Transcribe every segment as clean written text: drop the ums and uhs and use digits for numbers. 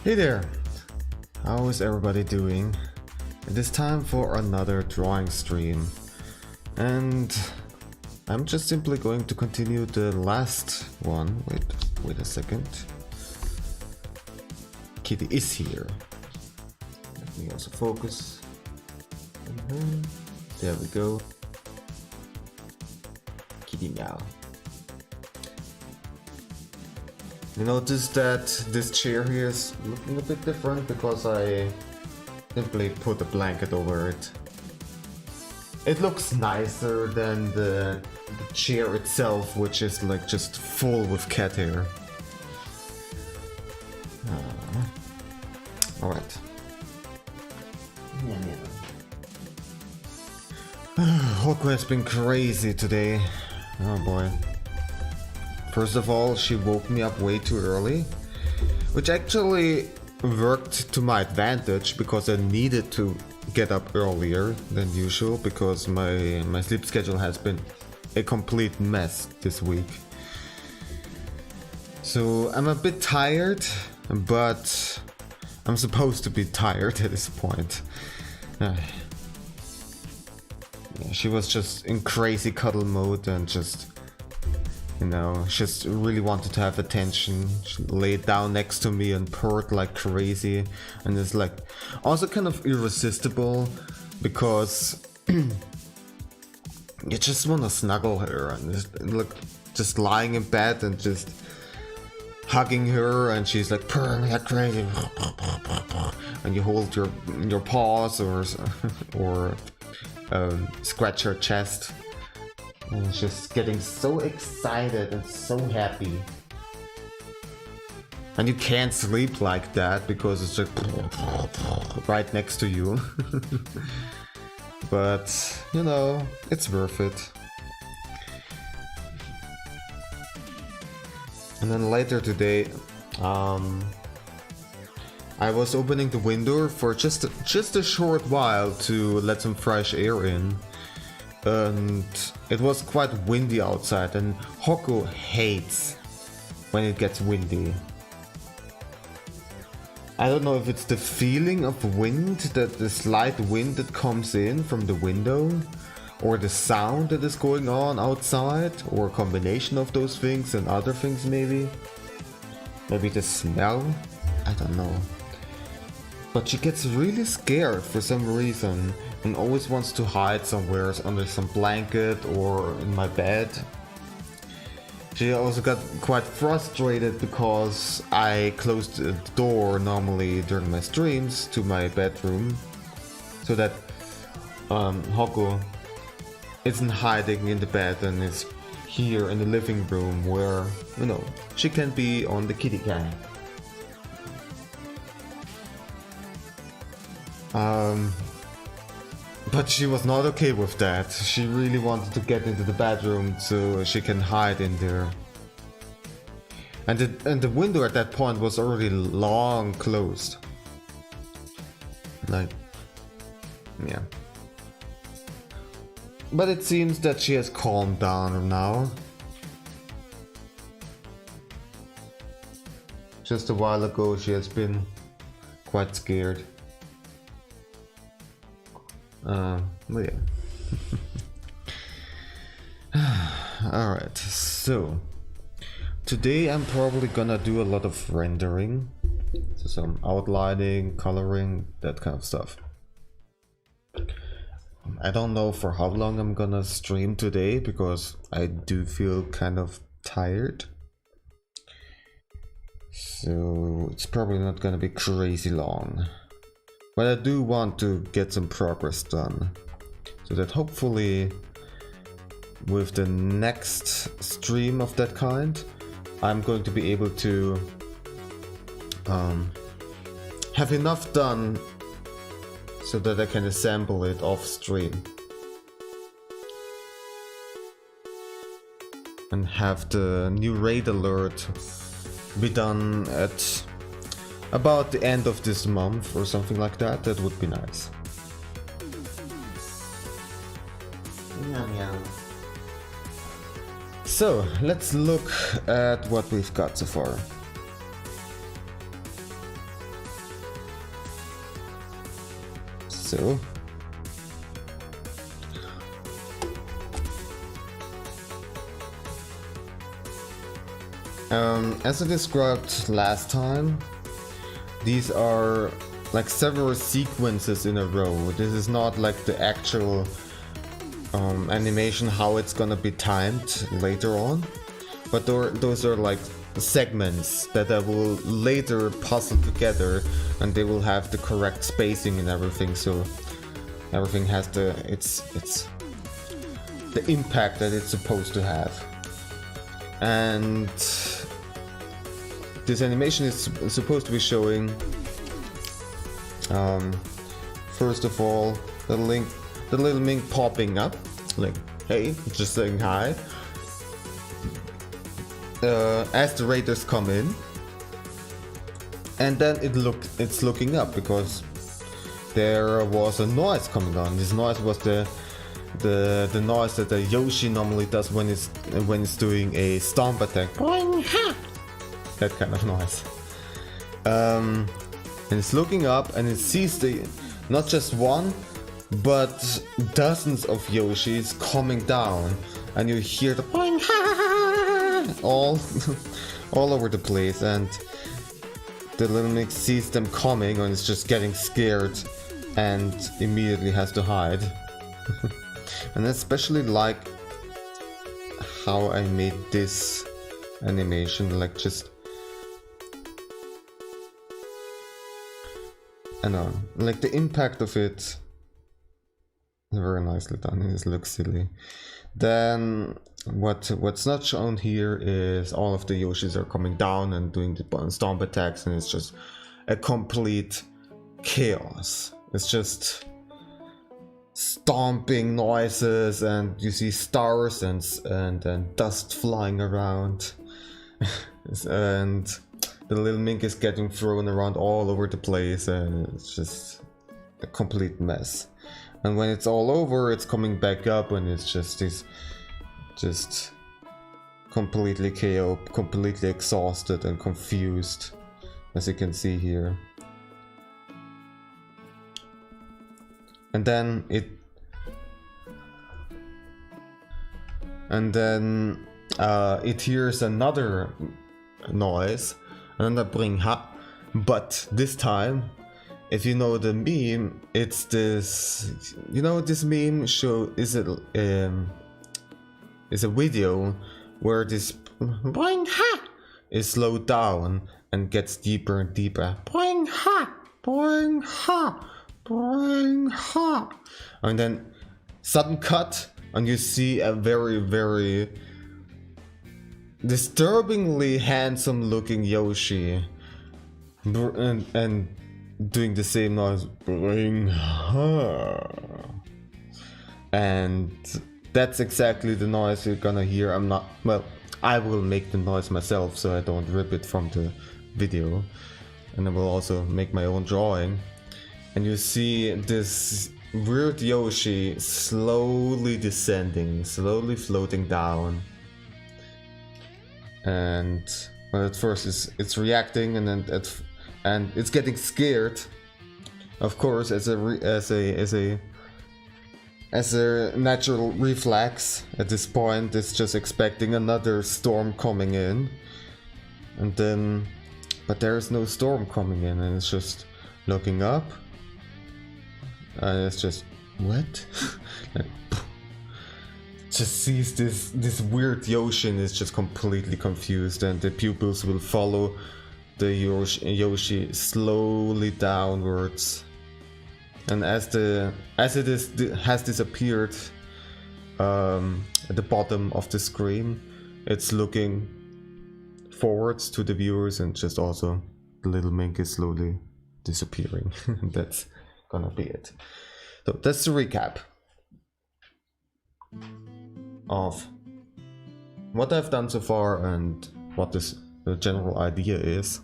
Hey there! How is everybody doing? It is time for another drawing stream, and I'm just simply going to continue the last one. Wait a second. Kitty is here. Let me also focus. There we go. Kitty meow. You notice that this chair here is looking a bit different because I simply put a blanket over it. It looks nicer than the chair itself, which is like just full with cat hair. Alright. Hoko has been crazy today. Oh boy. First of all, she woke me up way too early, which actually worked to my advantage because I needed to get up earlier than usual because my sleep schedule has been a complete mess this week. So I'm a bit tired, but I'm supposed to be tired at this point. She was just in crazy cuddle mode and just, you know, just really wanted to have attention. She laid down next to me and purred like crazy, and it's like also kind of irresistible because you just want to snuggle her and just lying in bed and just hugging her, and she's like purring like crazy, and you hold your paws or scratch her chest. And it's just getting so excited and so happy. And you can't sleep like that because it's just right next to you. But, you know, it's worth it. And then later today, I was opening the window for just a short while to let some fresh air in. And it was quite windy outside, and Hoko hates when it gets windy. I don't know if it's the feeling of wind, that the slight wind that comes in from the window, or the sound that is going on outside, or a combination of those things and other things maybe. Maybe the smell? I don't know. But she gets really scared for some reason and always wants to hide somewhere under some blanket or in my bed. She also got quite frustrated because I closed the door normally during my streams to my bedroom so that Hoko isn't hiding in the bed and is here in the living room where, you know, she can be on the kitty cam. But she was not okay with that. She really wanted to get into the bedroom so she can hide in there. And the window at that point was already long closed. Like, yeah. But it seems that she has calmed down now. Just a while ago she has been quite scared. Well, yeah. Alright, so today I'm probably gonna do a lot of rendering. So some outlining, coloring, that kind of stuff. I don't know for how long I'm gonna stream today because I do feel kind of tired. So it's probably not gonna be crazy long. But I do want to get some progress done, so that hopefully with the next stream of that kind, I'm going to be able to have enough done so that I can assemble it off stream and have the new raid alert be done at about the end of this month or something like that. That would be nice. So let's look at what we've got so far. so. As I described last time, these are like several sequences in a row. This is not like the actual animation, how it's gonna be timed later on, but those are like segments that I will later puzzle together, and they will have the correct spacing and everything, so everything has it's the impact that it's supposed to have. And this animation is supposed to be showing first of all the little Mink popping up, like, hey, just saying hi, as the raiders come in, and then it's looking up because there was a noise coming on. This noise was the noise that a Yoshi normally does when it's doing a stomp attack. That kind of noise. And it's looking up and it sees not just one, but dozens of Yoshis coming down, and you hear the all over the place, and the little Mink sees them coming and is just getting scared and immediately has to hide. And I especially like how I made this animation, like just, I know, like the impact of it, very nicely done. It looks silly. Then what's not shown here is all of the Yoshis are coming down and doing the stomp attacks, and it's just a complete chaos. It's just stomping noises, and you see stars and dust flying around. And the little Mink is getting thrown around all over the place, and it's just a complete mess. And when it's all over, it's coming back up, and it's just completely chaotic, completely exhausted and confused, as you can see here. And then it hears another noise, another bring ha, but this time, if you know the meme, it's this, you know, this meme show is a video where this boing ha is slowed down and gets deeper and deeper. Boing ha, boing ha, boing ha, and then sudden cut, and you see a very, very disturbingly handsome looking Yoshi and doing the same noise, boing ha. And that's exactly the noise you're gonna hear. I will make the noise myself so I don't rip it from the video, and I will also make my own drawing. And you see this weird Yoshi slowly descending, slowly floating down. And well, at first it's reacting, and then and it's getting scared, of course, as a natural reflex. At this point, it's just expecting another storm coming in, and then, but there is no storm coming in, and it's just looking up, and it's just, what? Like, just sees this weird Yoshi and is just completely confused, and the pupils will follow the Yoshi slowly downwards. And as it has disappeared at the bottom of the screen, it's looking forwards to the viewers, and just also the little Mink is slowly disappearing. That's gonna be it. So that's the recap of what I've done so far and what the general idea is.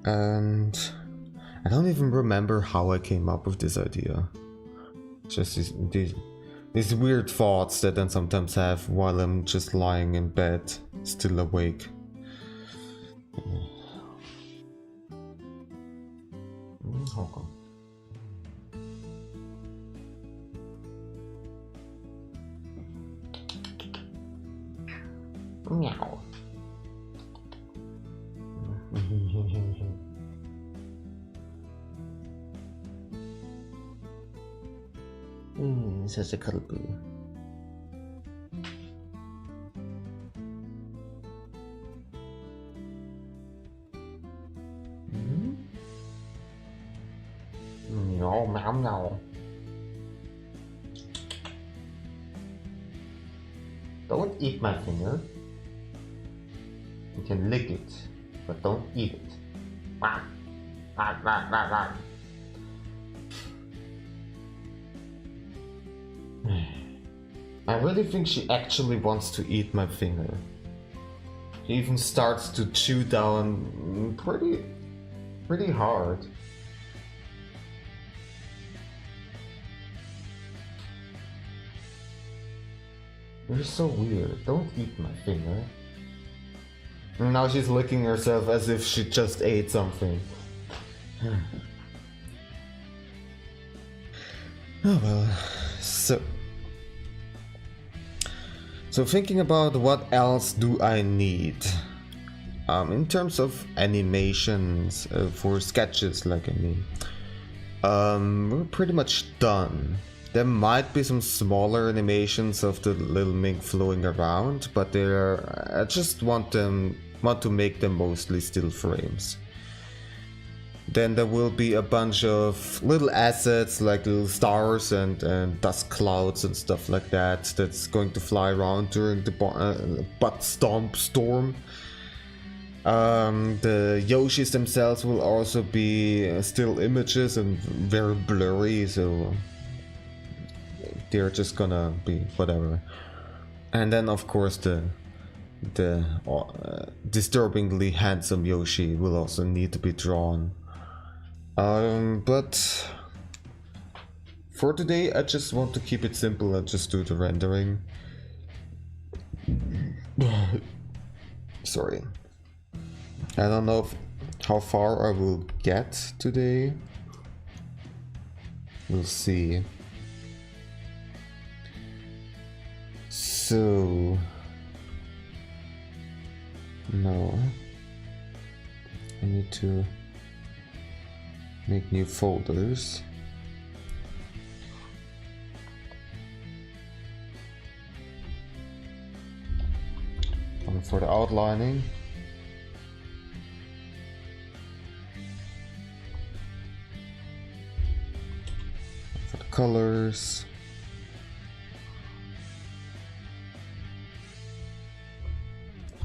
And I don't even remember how I came up with this idea. Just these weird thoughts that I sometimes have while I'm just lying in bed, still awake. Okay. Meow. Such a cuddle. Meow, meow, meow. Don't eat my finger. You can lick it, but don't eat it. I really think she actually wants to eat my finger. She even starts to chew down pretty hard. You're so weird. Don't eat my finger. And now she's licking herself as if she just ate something. Oh well. So thinking about what else do I need? In terms of animations for sketches, like I mean, we're pretty much done. There might be some smaller animations of the little mink flowing around, but I just want to make them mostly still frames. Then there will be a bunch of little assets like little stars and dust clouds and stuff like that that's going to fly around during the butt stomp storm. The Yoshis themselves will also be still images and very blurry, so they're just gonna be whatever. And then of course the disturbingly handsome Yoshi will also need to be drawn. But for today I just want to keep it simple and just do the rendering. Sorry. I don't know how far I will get today. We'll see. So no, I need to make new folders. One for the outlining. One for the colors.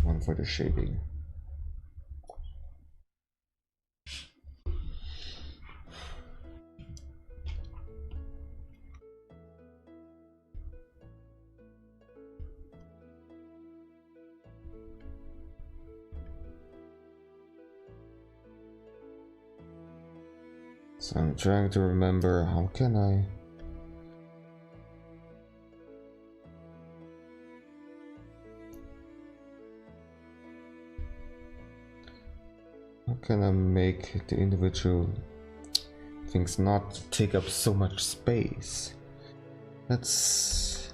One for the shading. So I'm trying to remember, how can I make the individual things not take up so much space? That's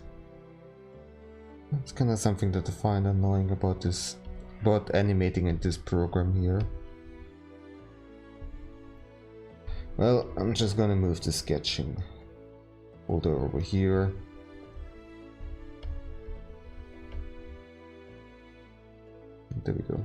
kind of something that I find annoying about animating in this program here. Well, I'm just gonna move the sketching folder over here. There we go.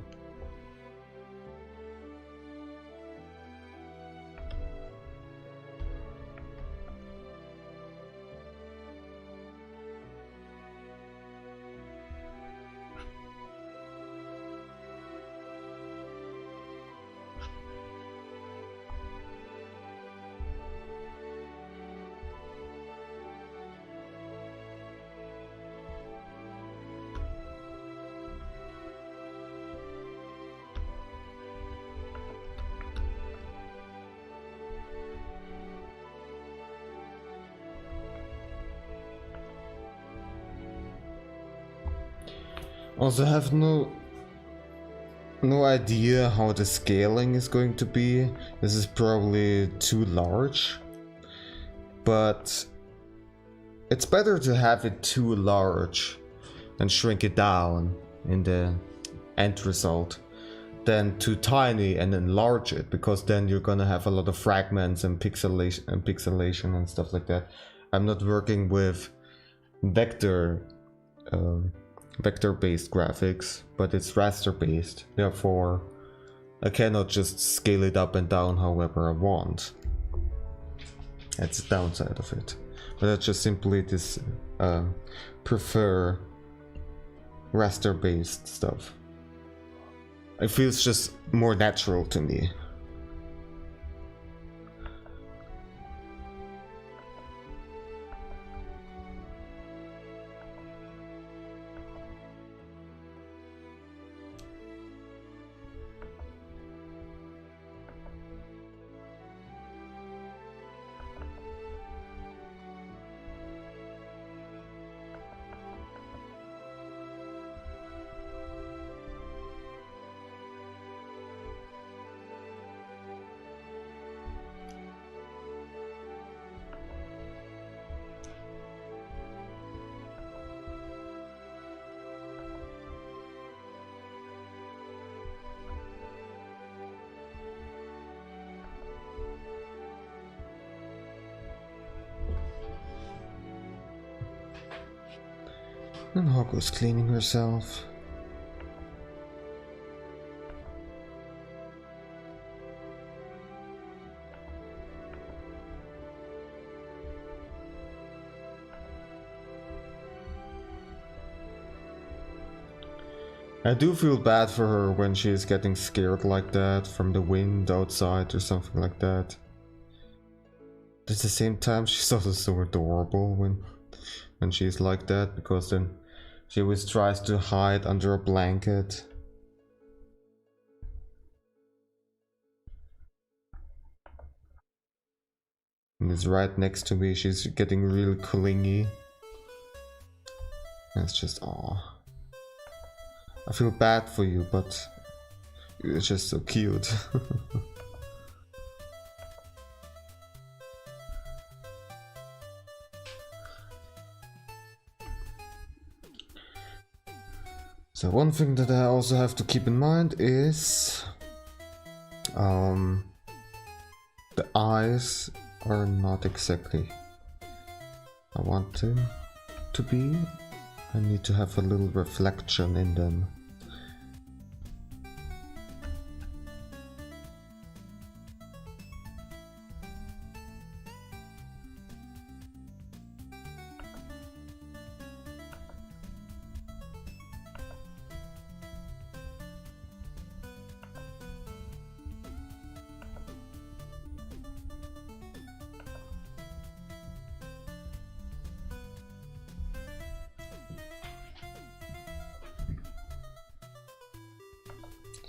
Also have no no idea how the scaling is going to be. This is probably too large, but it's better to have it too large and shrink it down in the end result than too tiny and enlarge it, because then you're gonna have a lot of fragments and pixelation and stuff like that. I'm not working with vector based graphics, but it's raster based, therefore I cannot just scale it up and down however I want. That's the downside of it. But I just simply prefer raster based stuff. It feels just more natural to me. And Hako's cleaning herself. I do feel bad for her when she is getting scared like that from the wind outside or something like that. At the same time, she's also so adorable when she's like that, because then she always tries to hide under a blanket. And it's right next to me, she's getting real clingy. And it's just, aw. I feel bad for you, but you're just so cute. So one thing that I also have to keep in mind is the eyes are not exactly I want them to be. I need to have a little reflection in them.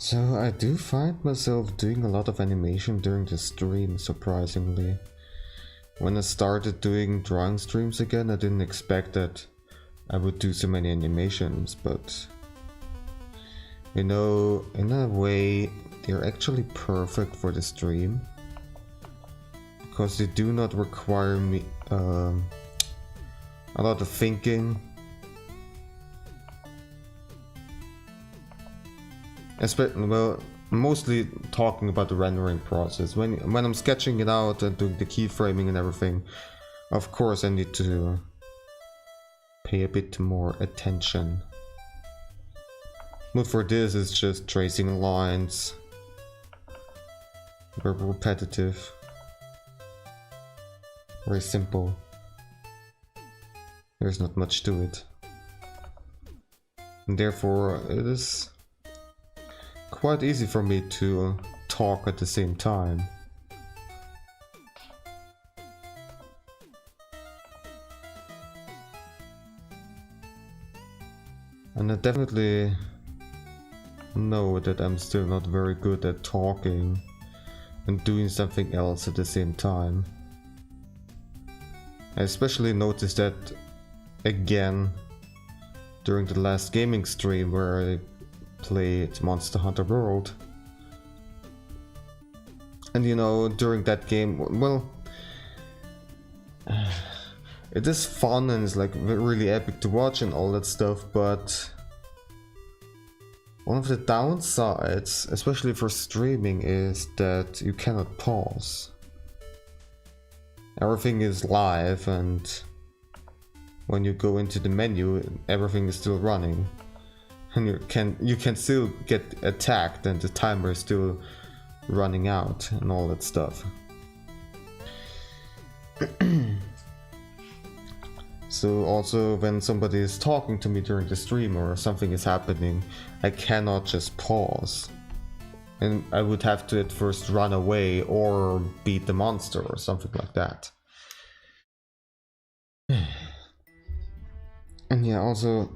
So I do find myself doing a lot of animation during the stream, surprisingly. When I started doing drawing streams again, I didn't expect that I would do so many animations, but you know, in a way they're actually perfect for the stream, because they do not require me a lot of thinking. Well, mostly talking about the rendering process. When I'm sketching it out and doing the keyframing and everything, of course I need to pay a bit more attention. But for this, it's just tracing lines. Very repetitive. Very simple. There's not much to it. And therefore, it is quite easy for me to talk at the same time. And I definitely know that I'm still not very good at talking and doing something else at the same time. I especially noticed that again during the last gaming stream, where I played Monster Hunter World. And you know, during that game, well, it is fun and it's like really epic to watch and all that stuff, but one of the downsides, especially for streaming, is that you cannot pause. Everything is live, and when you go into the menu, everything is still running. And you can still get attacked and the timer is still running out and all that stuff. So also when somebody is talking to me during the stream or something is happening, I cannot just pause. And I would have to at first run away or beat the monster or something like that. And yeah, also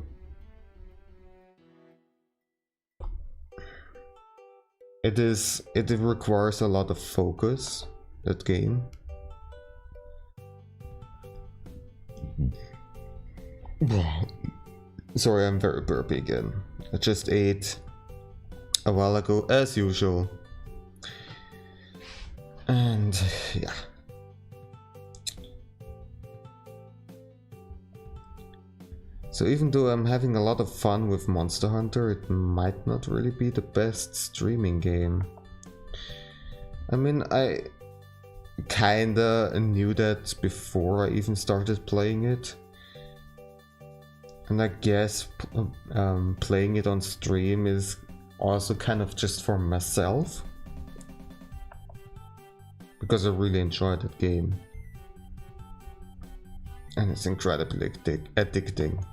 it requires a lot of focus, that game. Sorry, I'm very burpy again. I just ate a while ago, as usual. And yeah. So even though I'm having a lot of fun with Monster Hunter, it might not really be the best streaming game. I mean, I kinda knew that before I even started playing it. And I guess playing it on stream is also kind of just for myself, because I really enjoy that game. And it's incredibly addicting.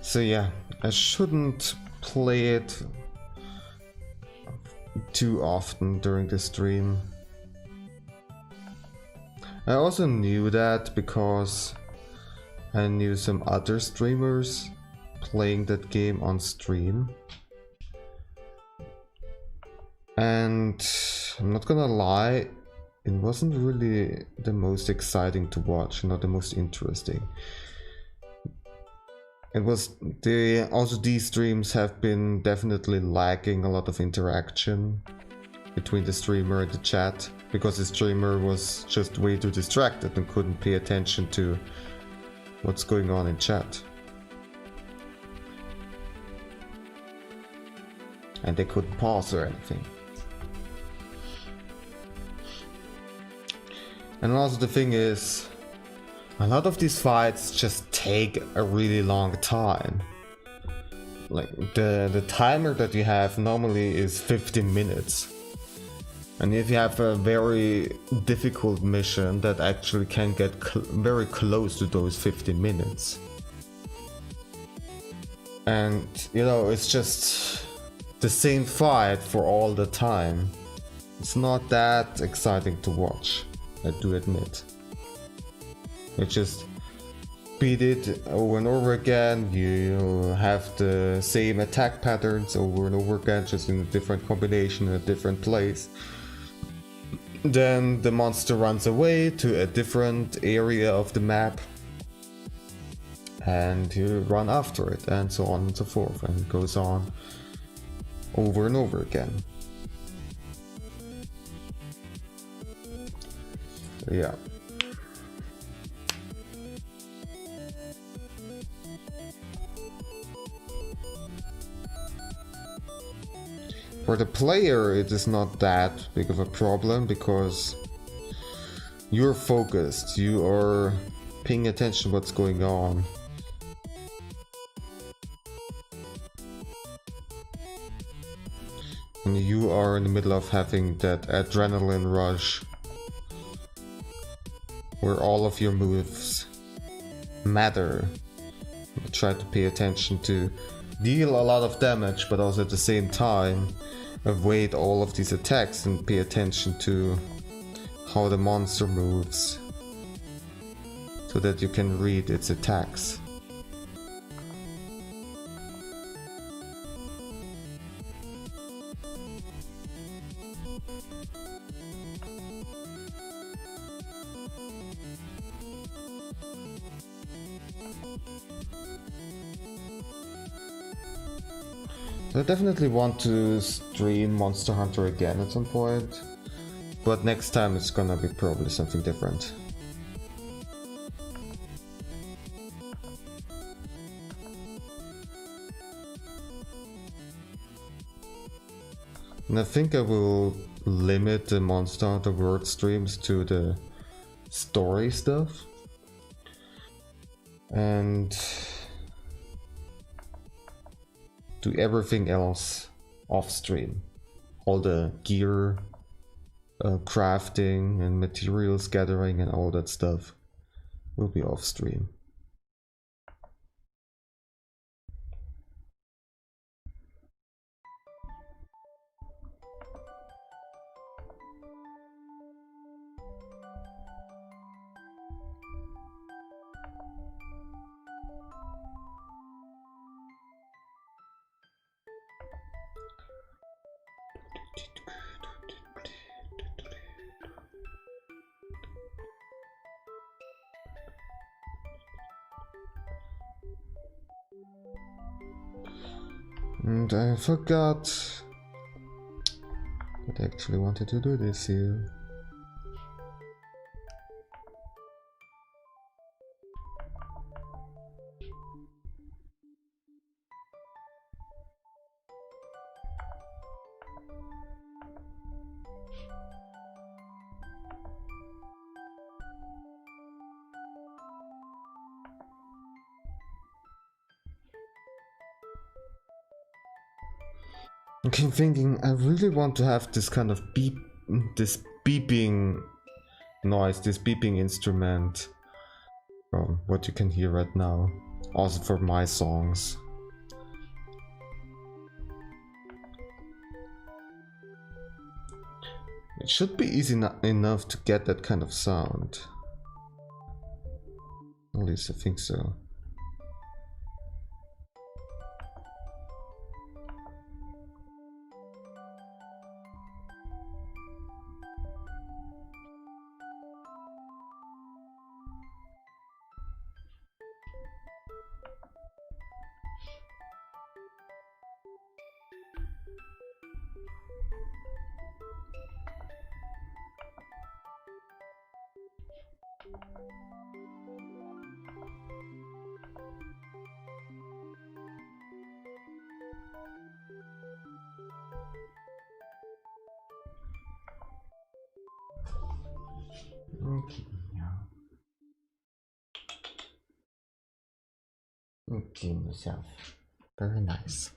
So yeah, I shouldn't play it too often during the stream. I also knew that because I knew some other streamers playing that game on stream. And I'm not gonna lie, it wasn't really the most exciting to watch, not the most interesting. It was also these streams have been definitely lacking a lot of interaction between the streamer and the chat, because the streamer was just way too distracted and couldn't pay attention to what's going on in chat. And they couldn't pause or anything. And also the thing is, a lot of these fights just take a really long time. Like the timer that you have normally is 15 minutes. And if you have a very difficult mission, that actually can get very close to those 15 minutes. And you know, it's just the same fight for all the time. It's not that exciting to watch, I do admit. You just beat it over and over again, you have the same attack patterns over and over again, just in a different combination in a different place. Then the monster runs away to a different area of the map and you run after it, and so on and so forth, and it goes on over and over again. So yeah. For the player, it is not that big of a problem because you're focused, you are paying attention to what's going on. And you are in the middle of having that adrenaline rush where all of your moves matter. Try to pay attention to deal a lot of damage, but also at the same time avoid all of these attacks and pay attention to how the monster moves so that you can read its attacks. I definitely want to stream Monster Hunter again at some point, but next time it's gonna be probably something different. And I think I will limit the Monster Hunter World streams to the story stuff. And do everything else off stream. All the gear, crafting and materials gathering and all that stuff will be off stream. And I forgot that I actually wanted to do this here. Okay, I'm thinking I really want to have this kind of this beeping noise, this beeping instrument from what you can hear right now, also for my songs. It should be easy enough to get that kind of sound. At least I think so. Okay, yeah. Okay, yourself. Very nice.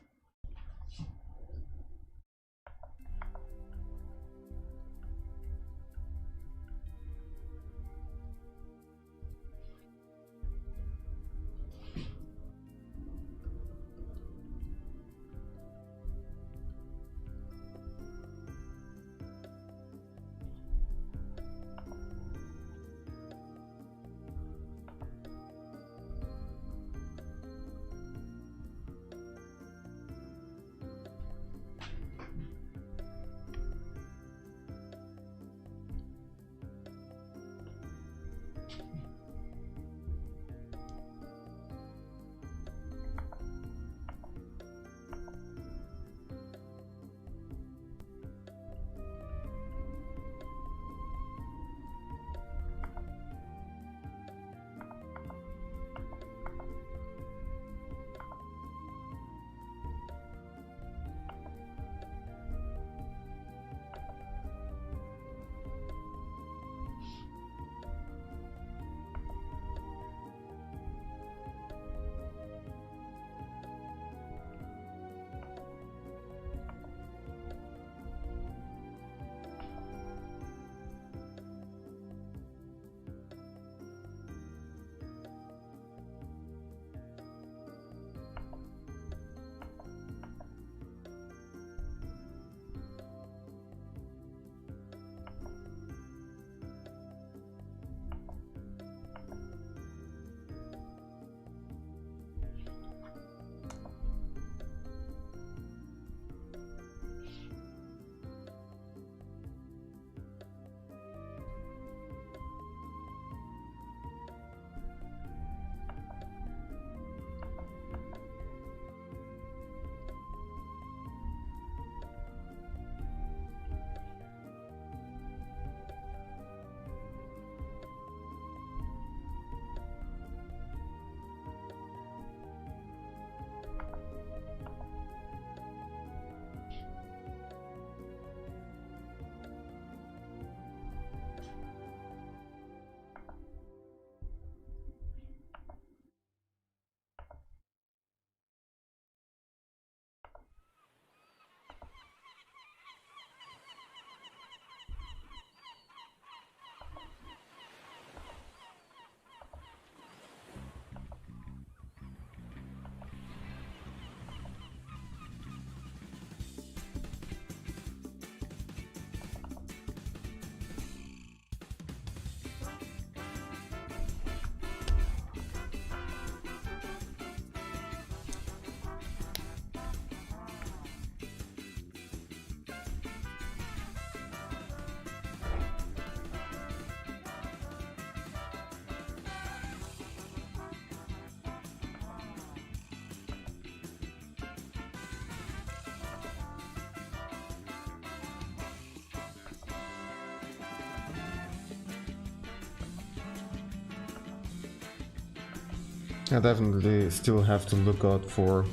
I definitely still have to look out for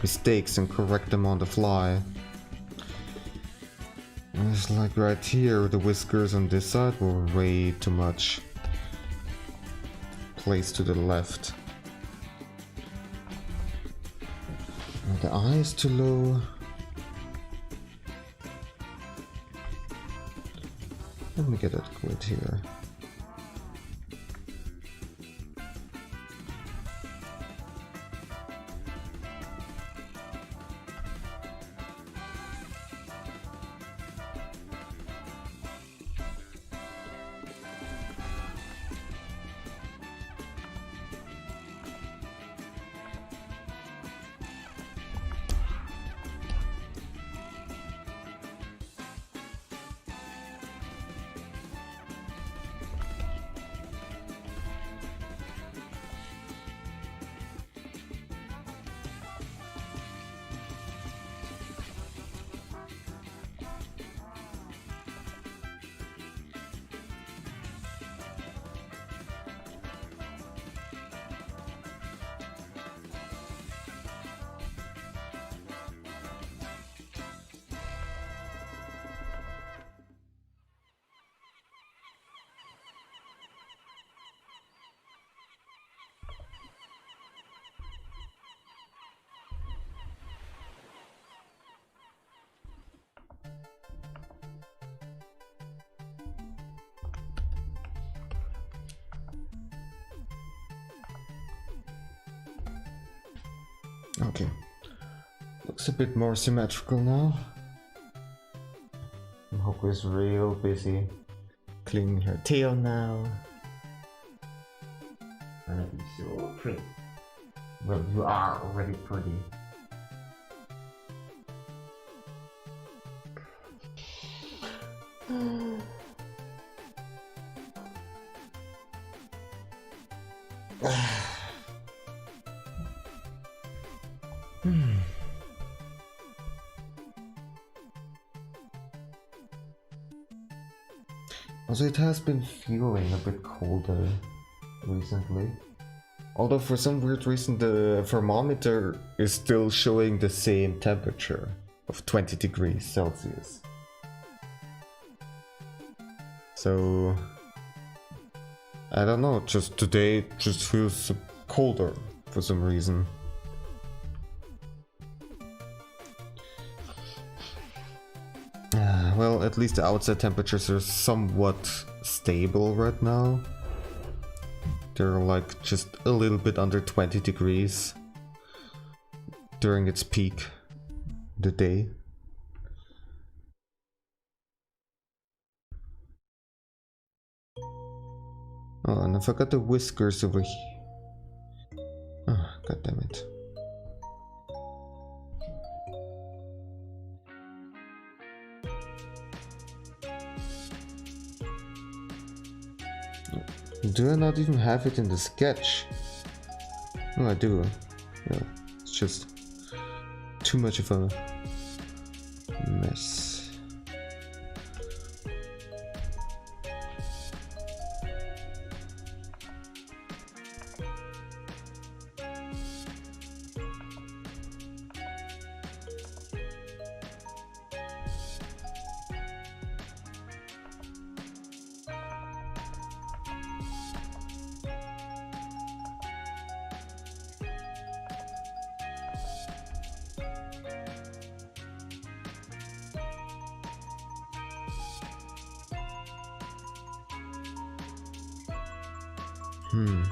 mistakes and correct them on the fly. It's like right here, the whiskers on this side were way too much placed to the left. And the eye is too low. Let me get that quid here. Okay, looks a bit more symmetrical now. Hoko is real busy cleaning her tail now. And so pretty. Well, you are already pretty. Also, it has been feeling a bit colder recently. Although for some weird reason the thermometer is still showing the same temperature of 20 degrees Celsius. So I don't know, just today it just feels colder for some reason. Well, at least the outside temperatures are somewhat stable right now. They're like just a little bit under 20 degrees during its peak, the day. Oh, and I forgot the whiskers over here. Oh, god damn it. Do I not even have it in the sketch? No, I do. Yeah, it's just too much of a mess. Oh.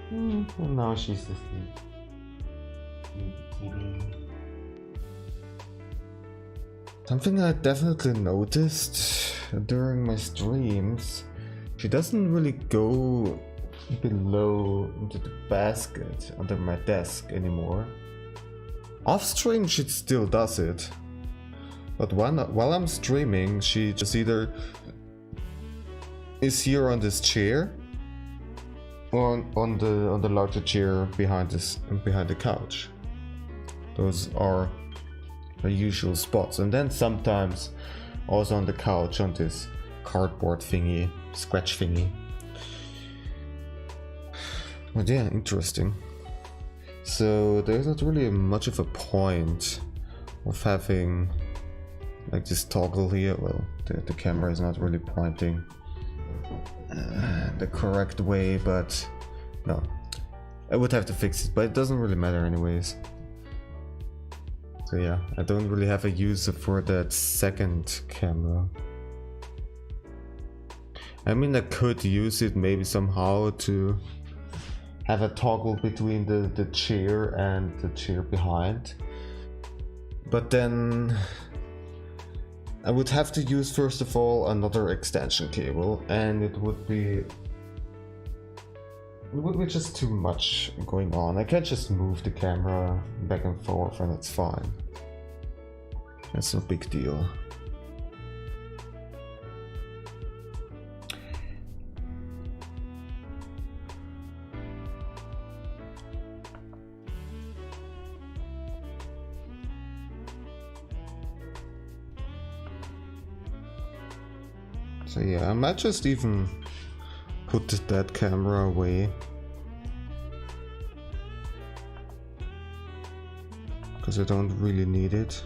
And now she's asleep. Something I definitely noticed during my streams, she doesn't really go below into the basket under my desk anymore. Off stream she still does it, but while I'm streaming she just either is here on this chair or on the larger chair behind the couch. Those are the usual spots, and then sometimes also on the couch on this cardboard thingy, scratch thingy. But yeah, interesting. So there's not really much of a point of having like this toggle here. Well, the camera is not really pointing the correct way, but no, I would have to fix it, but it doesn't really matter anyways. So yeah, I don't really have a use for that second camera. I mean, I could use it maybe somehow to have a toggle between the chair and the chair behind, but then I would have to use first of all another extension cable, and it would be just too much going on. I can't just move the camera back and forth and it's fine. That's no big deal. So yeah, I might just even put that camera away, because I don't really need it.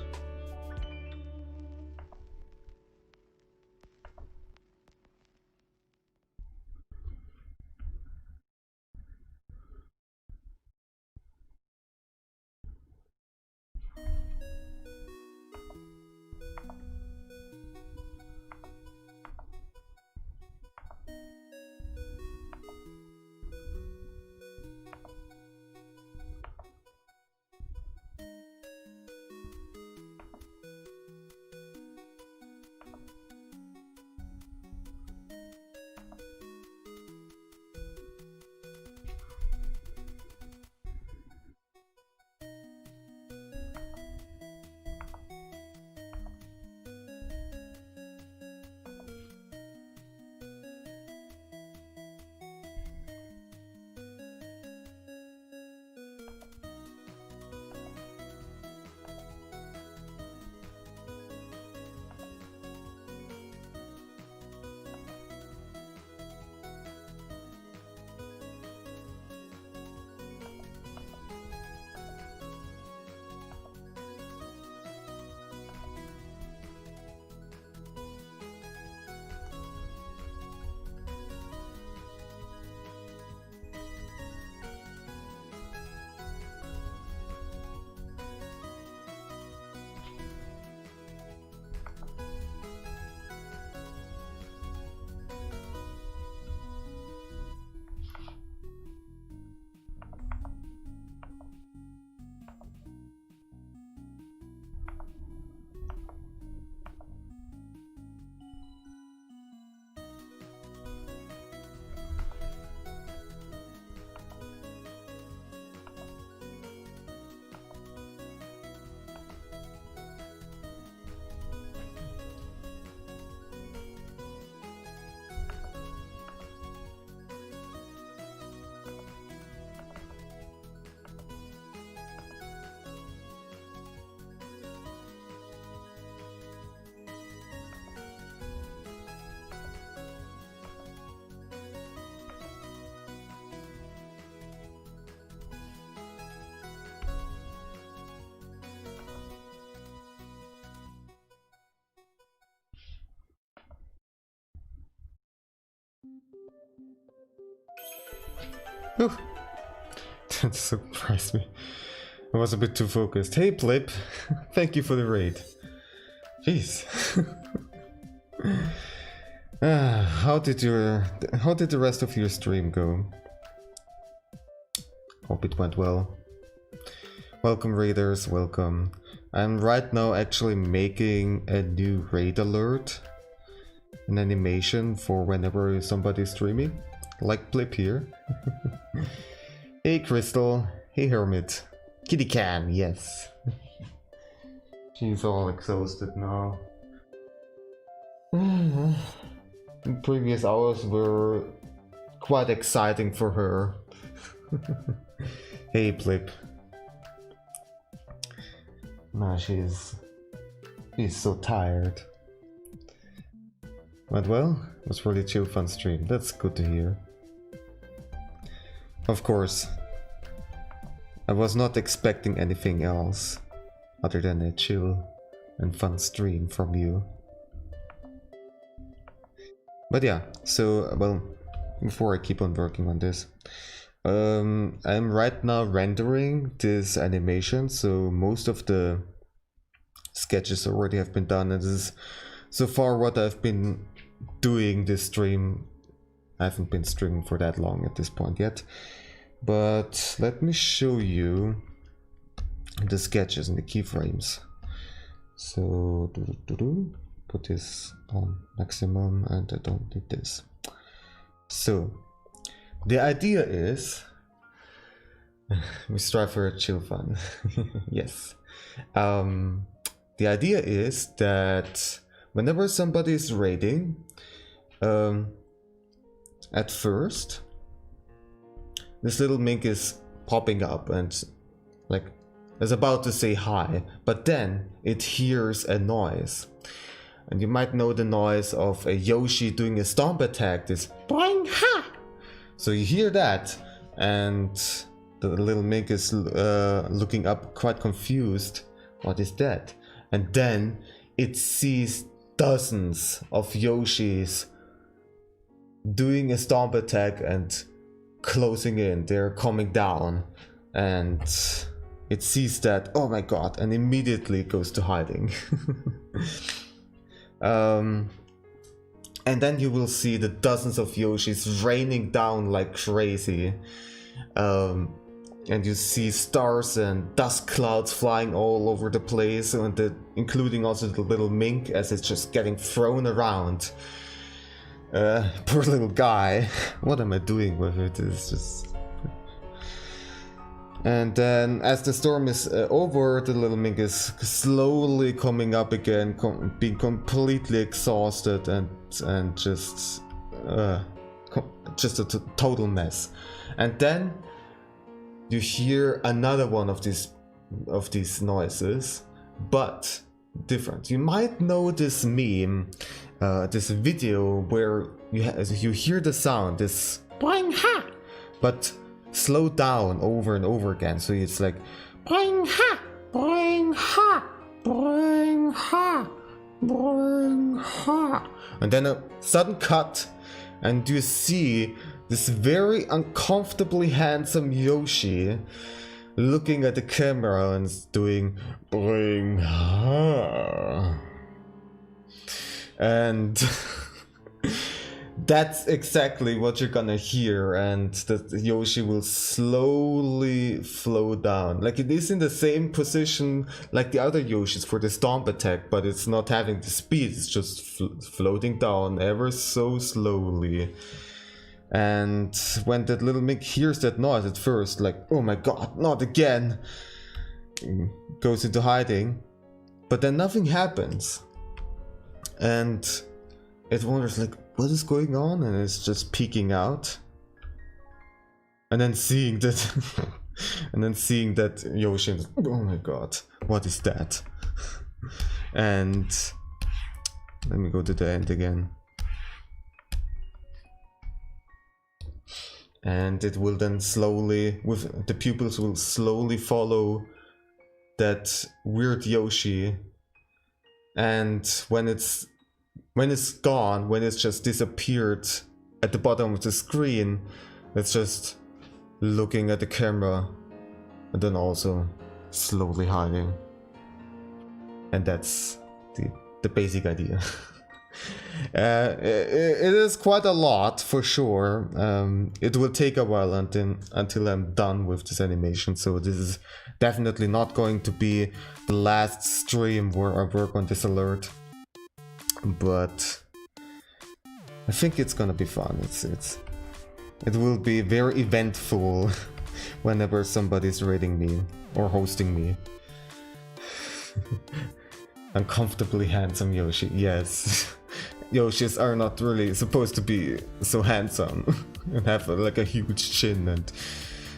Whew. That surprised me. I was a bit too focused. Hey Blip, thank you for the raid. Jeez. How did the rest of your stream go? Hope it went well. Welcome raiders, welcome. I'm right now actually making a new raid alert, an animation for whenever somebody's streaming, like Blip here. Hey Crystal, hey Hermit, Kitty Can, yes. She's all exhausted now. The previous hours were quite exciting for her. Hey Blip. Nah, she's so tired. But well, it was really chill fun stream. That's good to hear. Of course, I was not expecting anything else other than a chill and fun stream from you. But yeah, so, well, before I keep on working on this, I'm right now rendering this animation, so most of the sketches already have been done, and this is so far what I've been doing this stream. I haven't been streaming for that long at this point yet, but let me show you the sketches and the keyframes. So put this on maximum, and I don't need this. So the idea is we strive for a chill fun. Yes. The idea is that whenever somebody is raiding, at first this little mink is popping up and like is about to say hi, but then it hears a noise. And you might know the noise of a Yoshi doing a stomp attack, this boing ha! So you hear that, and the little mink is looking up quite confused. What is that? And then it sees dozens of Yoshis doing a stomp attack and closing in. They're coming down, and it sees that, oh my god, and immediately goes to hiding. And then you will see the dozens of Yoshis raining down like crazy. And you see stars and dust clouds flying all over the place, and including also the little mink as it's just getting thrown around. Poor little guy. What am I doing with it? It's just... And then as the storm is over, the little mink is slowly coming up again, being completely exhausted and just a total mess. And then you hear another one of these noises, but different. You might know this meme, this video where you hear the sound, this boing ha, but slow down over and over again. So it's like boing ha, boing ha, boing ha, boing ha, and then a sudden cut, and you see this very uncomfortably handsome Yoshi looking at the camera and doing boing ha, and that's exactly what you're gonna hear, and the Yoshi will slowly flow down. Like it is in the same position like the other Yoshis for the stomp attack, but it's not having the speed, it's just floating down ever so slowly. And when that little mink hears that noise at first, like, oh my god, not again, goes into hiding, but then nothing happens. And it wonders like, what is going on? And it's just peeking out, and then seeing that and then seeing that Yoshi, oh my god, what is that? And let me go to the end again, and it will then slowly, with the pupils will slowly follow that weird Yoshi, and when it's gone, when it's just disappeared at the bottom of the screen, it's just looking at the camera and then also slowly hiding. And that's the basic idea. It is quite a lot for sure. It will take a while until I'm done with this animation, so this is definitely not going to be the last stream where I work on this alert. But I think it's gonna be fun. It will be very eventful whenever somebody's raiding me or hosting me. Uncomfortably handsome Yoshi, yes. Yoshis are not really supposed to be so handsome and have like a huge chin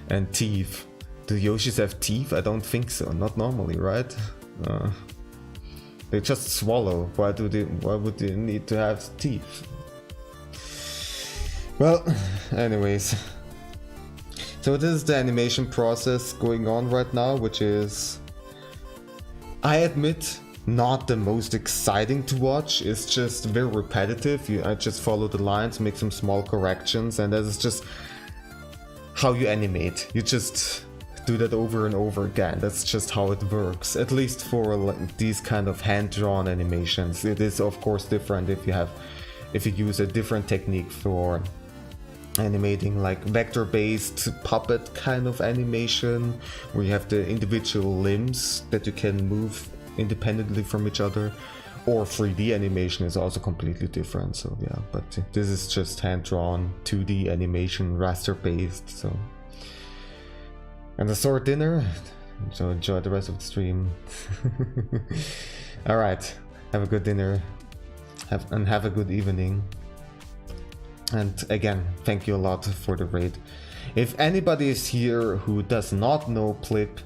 and teeth. Do Yoshis have teeth? I don't think so. Not normally, right? They just swallow. Why would they need to have teeth? Well, anyways. So this is the animation process going on right now, which is, I admit, not the most exciting to watch. It's just very repetitive. I just follow the lines, make some small corrections, and that is just how you animate. You just do that over and over again. That's just how it works, at least for like, these kind of hand-drawn animations. It is of course different if you use a different technique for animating, like vector-based puppet kind of animation, where you have the individual limbs that you can move independently from each other, or 3D animation is also completely different. So yeah, but this is just hand-drawn 2D animation, raster-based. So, and the sword dinner, so enjoy the rest of the stream. All right, have a good dinner, have a good evening. And again, thank you a lot for the raid. If anybody is here who does not know Plip,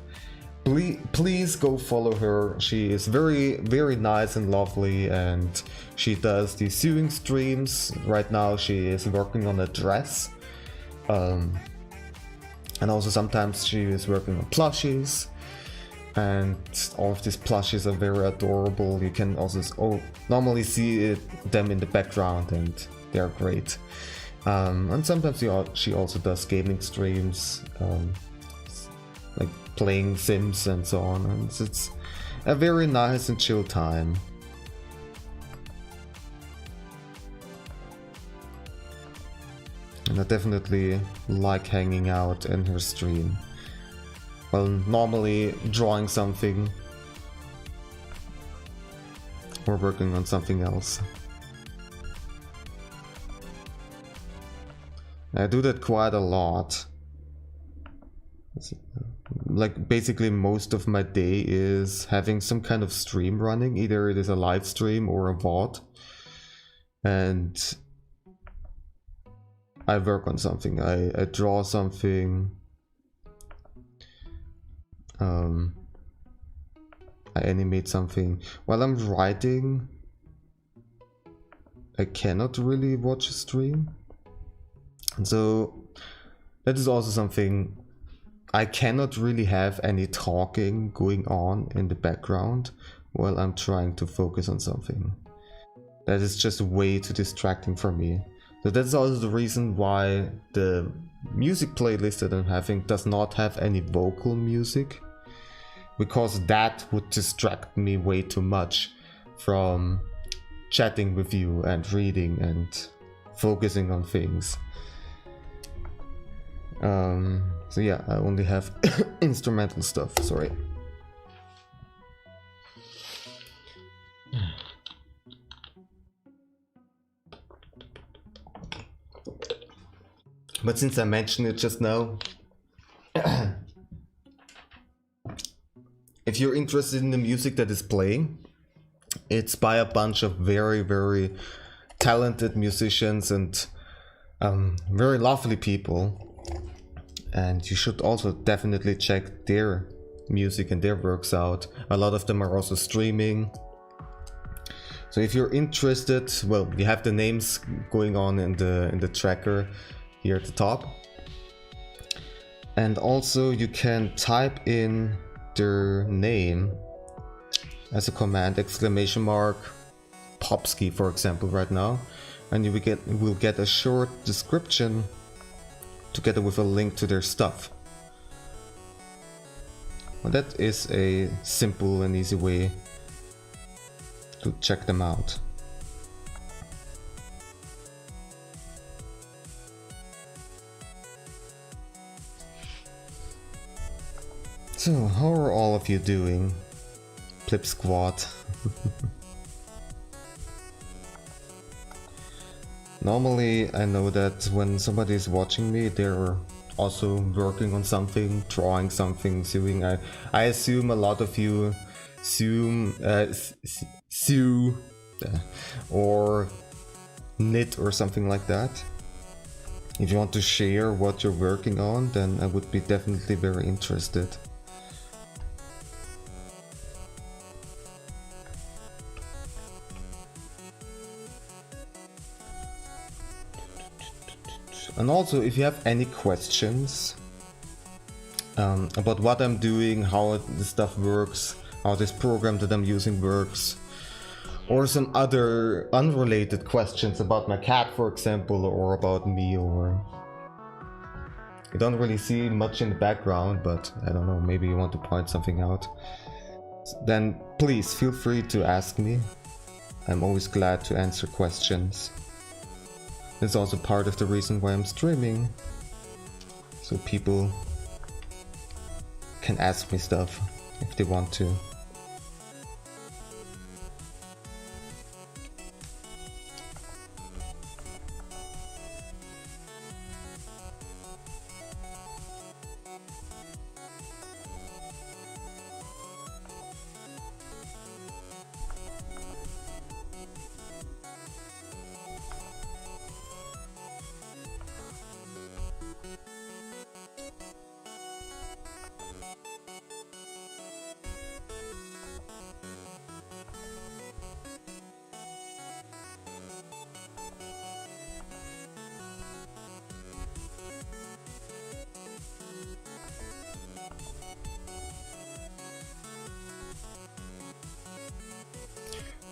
please go follow her. She is very, very nice and lovely, and she does the sewing streams. Right now she is working on a dress. And also sometimes she is working on plushies. And all of these plushies are very adorable. You can also normally see them in the background, and they're great. And sometimes she also does gaming streams, like playing Sims and so on, and it's a very nice and chill time. And I definitely like hanging out in her stream. Well, normally drawing something or working on something else. I do that quite a lot. Like basically most of my day is having some kind of stream running. Either it is a live stream or a VOD. And I work on something. I draw something. I animate something. While I'm writing, I cannot really watch a stream. And so that is also something. I cannot really have any talking going on in the background while I'm trying to focus on something. That is just way too distracting for me. So that's also the reason why the music playlist that I'm having does not have any vocal music, because that would distract me way too much from chatting with you and reading and focusing on things. So yeah, I only have instrumental stuff, sorry. But since I mentioned it just now, if you're interested in the music that is playing, it's by a bunch of very, very talented musicians and very lovely people. And you should also definitely check their music and their works out. A lot of them are also streaming. So if you're interested, well, you have the names going on in the tracker here at the top. And also you can type in their name as a command, exclamation mark, Popsky, for example, right now. And you will get a short description together with a link to their stuff. Well, that is a simple and easy way to check them out. So, how are all of you doing? Plip Squad. Normally, I know that when somebody is watching me, they're also working on something, drawing something, sewing. I assume a lot of you sew or knit or something like that. If you want to share what you're working on, then I would be definitely very interested. And also, if you have any questions about what I'm doing, how this stuff works, how this program that I'm using works, or some other unrelated questions about my cat, for example, or about me, or you don't really see much in the background, but I don't know, maybe you want to point something out, then please feel free to ask me. I'm always glad to answer questions. It's also part of the reason why I'm streaming, so people can ask me stuff if they want to.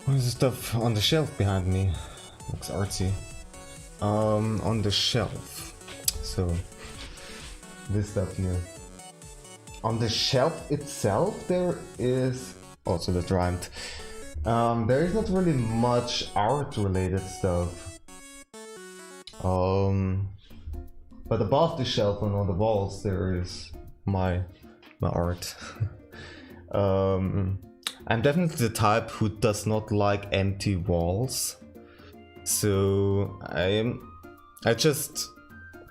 What is the stuff on the shelf behind me? Looks artsy. On the shelf. So, this stuff here. On the shelf itself, there is also that rhymed. There is not really much art-related stuff. But above the shelf and on the walls, there is my art. I'm definitely the type who does not like empty walls, so I just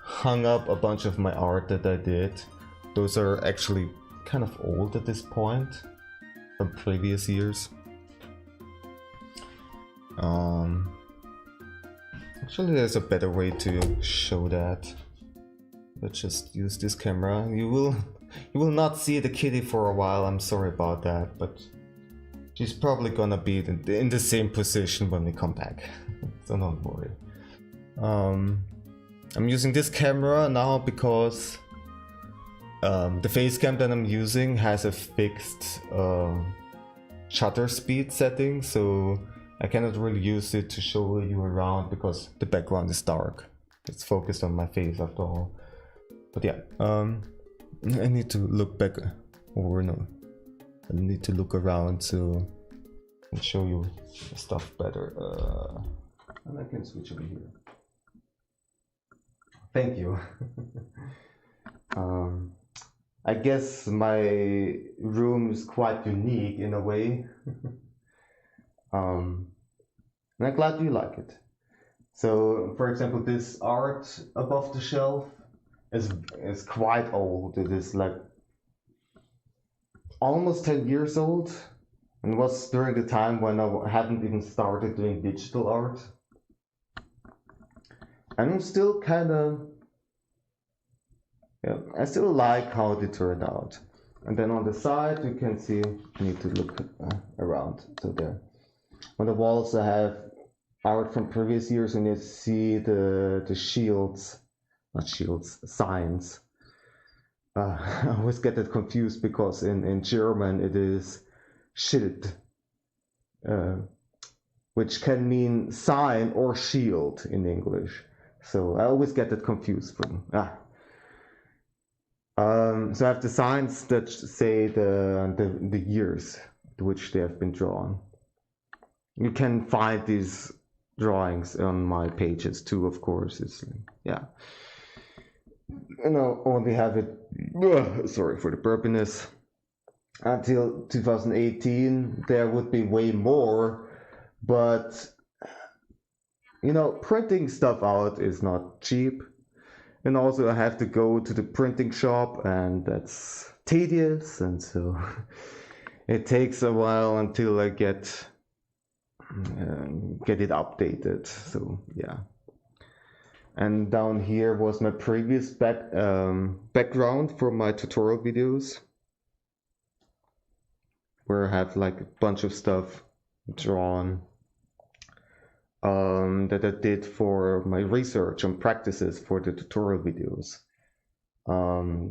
hung up a bunch of my art that I did. Those are actually kind of old at this point, from previous years. Actually, there's a better way to show that. Let's just use this camera. You will not see the kitty for a while. I'm sorry about that, but she's probably gonna be in the same position when we come back, so don't worry. I'm using this camera now because the face cam that I'm using has a fixed shutter speed setting, so I cannot really use it to show you around because the background is dark. It's focused on my face after all. But yeah, I need to look back, or no, I need to look around so I can show you the stuff better. And I can switch over here. Thank you. I guess my room is quite unique in a way. And I'm glad you like it. So, for example, this art above the shelf is quite old. It is like almost 10 years old, and was during the time when I hadn't even started doing digital art. And I'm still kind of, yeah, I still like how it turned out. And then on the side you can see, I need to look around, so there. On the walls I have art from previous years, and you see the shields, not shields, signs. I always get it confused because in German it is Schild, which can mean sign or shield in English. So I always get it confused from. So I have the signs that say the years to which they have been drawn. You can find these drawings on my pages too, of course. It's, yeah. And I only have it, sorry for the burpiness. until 2018 there would be way more, but you know, printing stuff out is not cheap, and also I have to go to the printing shop, and that's tedious, and so it takes a while until I get it updated. So yeah. And down here was my previous background for my tutorial videos, where I have like a bunch of stuff drawn that I did for my research and practices for the tutorial videos.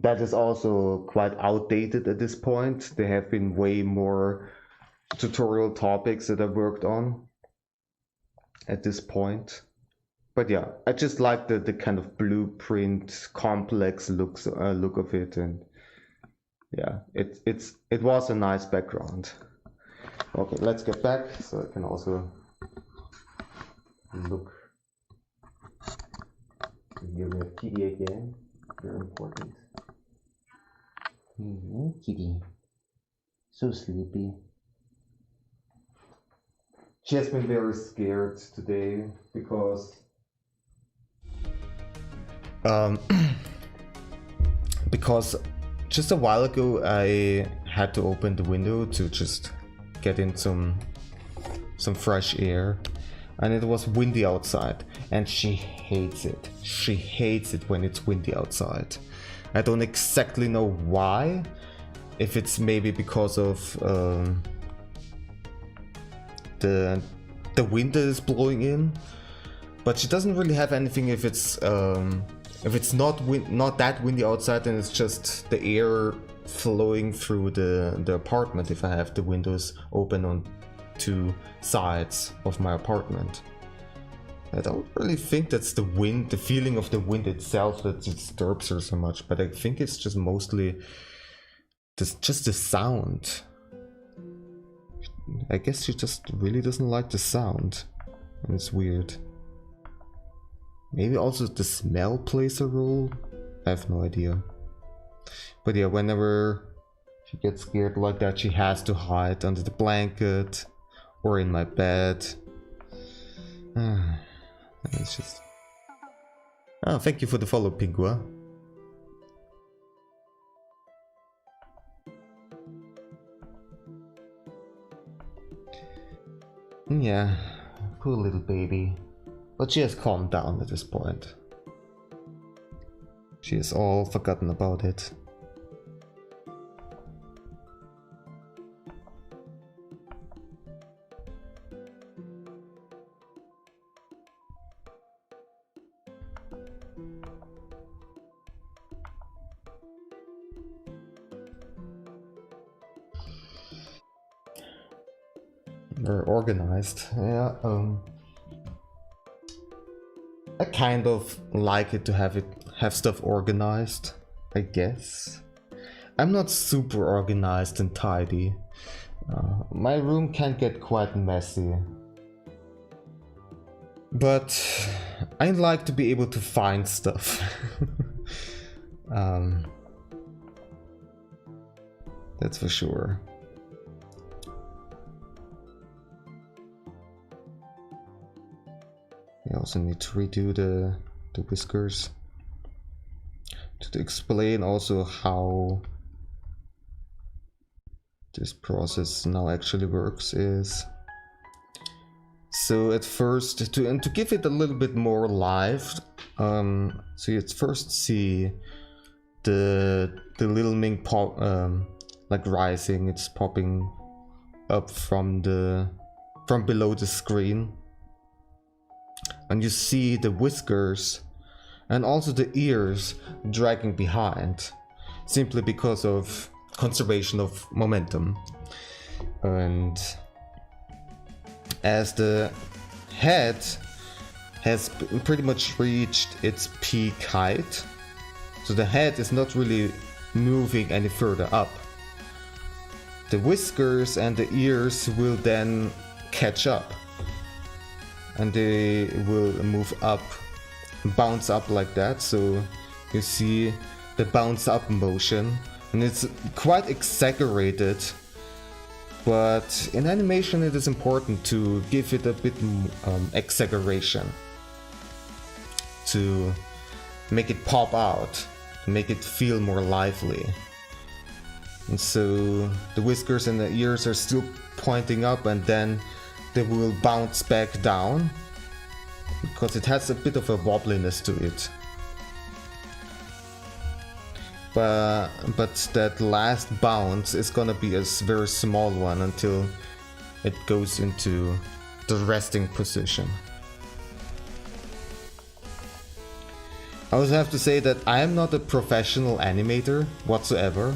That is also quite outdated at this point. There have been way more tutorial topics that I worked on at this point. But yeah, I just like the kind of blueprint, complex look of it, and yeah, it was a nice background. Okay, let's get back so I can also look. Here we have Kitty again. Very important. Kitty. So sleepy. She has been very scared today because because just a while ago I had to open the window to just get in some fresh air, and it was windy outside, and she hates it. She hates it when it's windy outside. I don't exactly know why. If it's maybe because of the wind that is blowing in, but she doesn't really have anything if it's not that windy outside, and it's just the air flowing through the apartment if I have the windows open on two sides of my apartment. I don't really think that's the wind, the feeling of the wind itself that disturbs her so much, but I think it's just mostly just the sound. I guess she just really doesn't like the sound, and it's weird. Maybe also the smell plays a role? I have no idea. But yeah, whenever she gets scared like that, she has to hide under the blanket or in my bed. It's just... Oh, thank you for the follow, Pingua. Yeah, poor little baby. But she has calmed down at this point. She has all forgotten about it. Very organized, yeah. I kind of like it to have stuff organized, I guess. I'm not super organized and tidy. My room can get quite messy. But I like to be able to find stuff. That's for sure. I also need to redo the whiskers to explain also how this process now actually works is. So at first, to give it a little bit more life, so you first see the little Ming pop, like rising. It's popping up from below the screen, and you see the whiskers and also the ears dragging behind, simply because of conservation of momentum. And as the head has pretty much reached its peak height, so the head is not really moving any further up, the whiskers and the ears will then catch up, and they will move up, bounce up like that. So you see the bounce up motion and it's quite exaggerated, but in animation it is important to give it a bit exaggeration, to make it pop out, to make it feel more lively. And so the whiskers and the ears are still pointing up, and then they will bounce back down because it has a bit of a wobbliness to it. But that last bounce is gonna be a very small one until it goes into the resting position. I also have to say that I am not a professional animator whatsoever.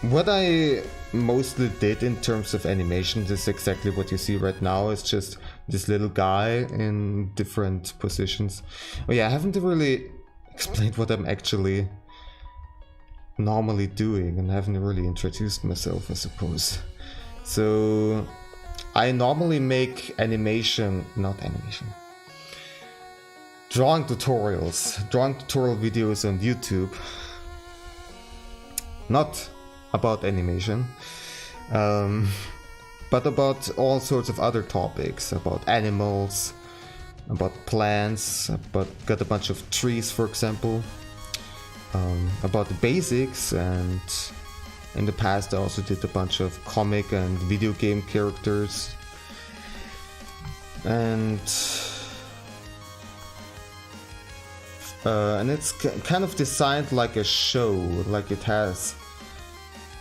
What I mostly did in terms of animation is exactly what you see right now. It's just this little guy in different positions. Oh yeah, I haven't really explained what I'm actually normally doing, and I haven't really introduced myself, I suppose. So I normally make drawing tutorial videos on YouTube. Not about animation, but about all sorts of other topics, about animals, about plants, got a bunch of trees, for example, about the basics, and in the past I also did a bunch of comic and video game characters, and it's kind of designed like a show, like it has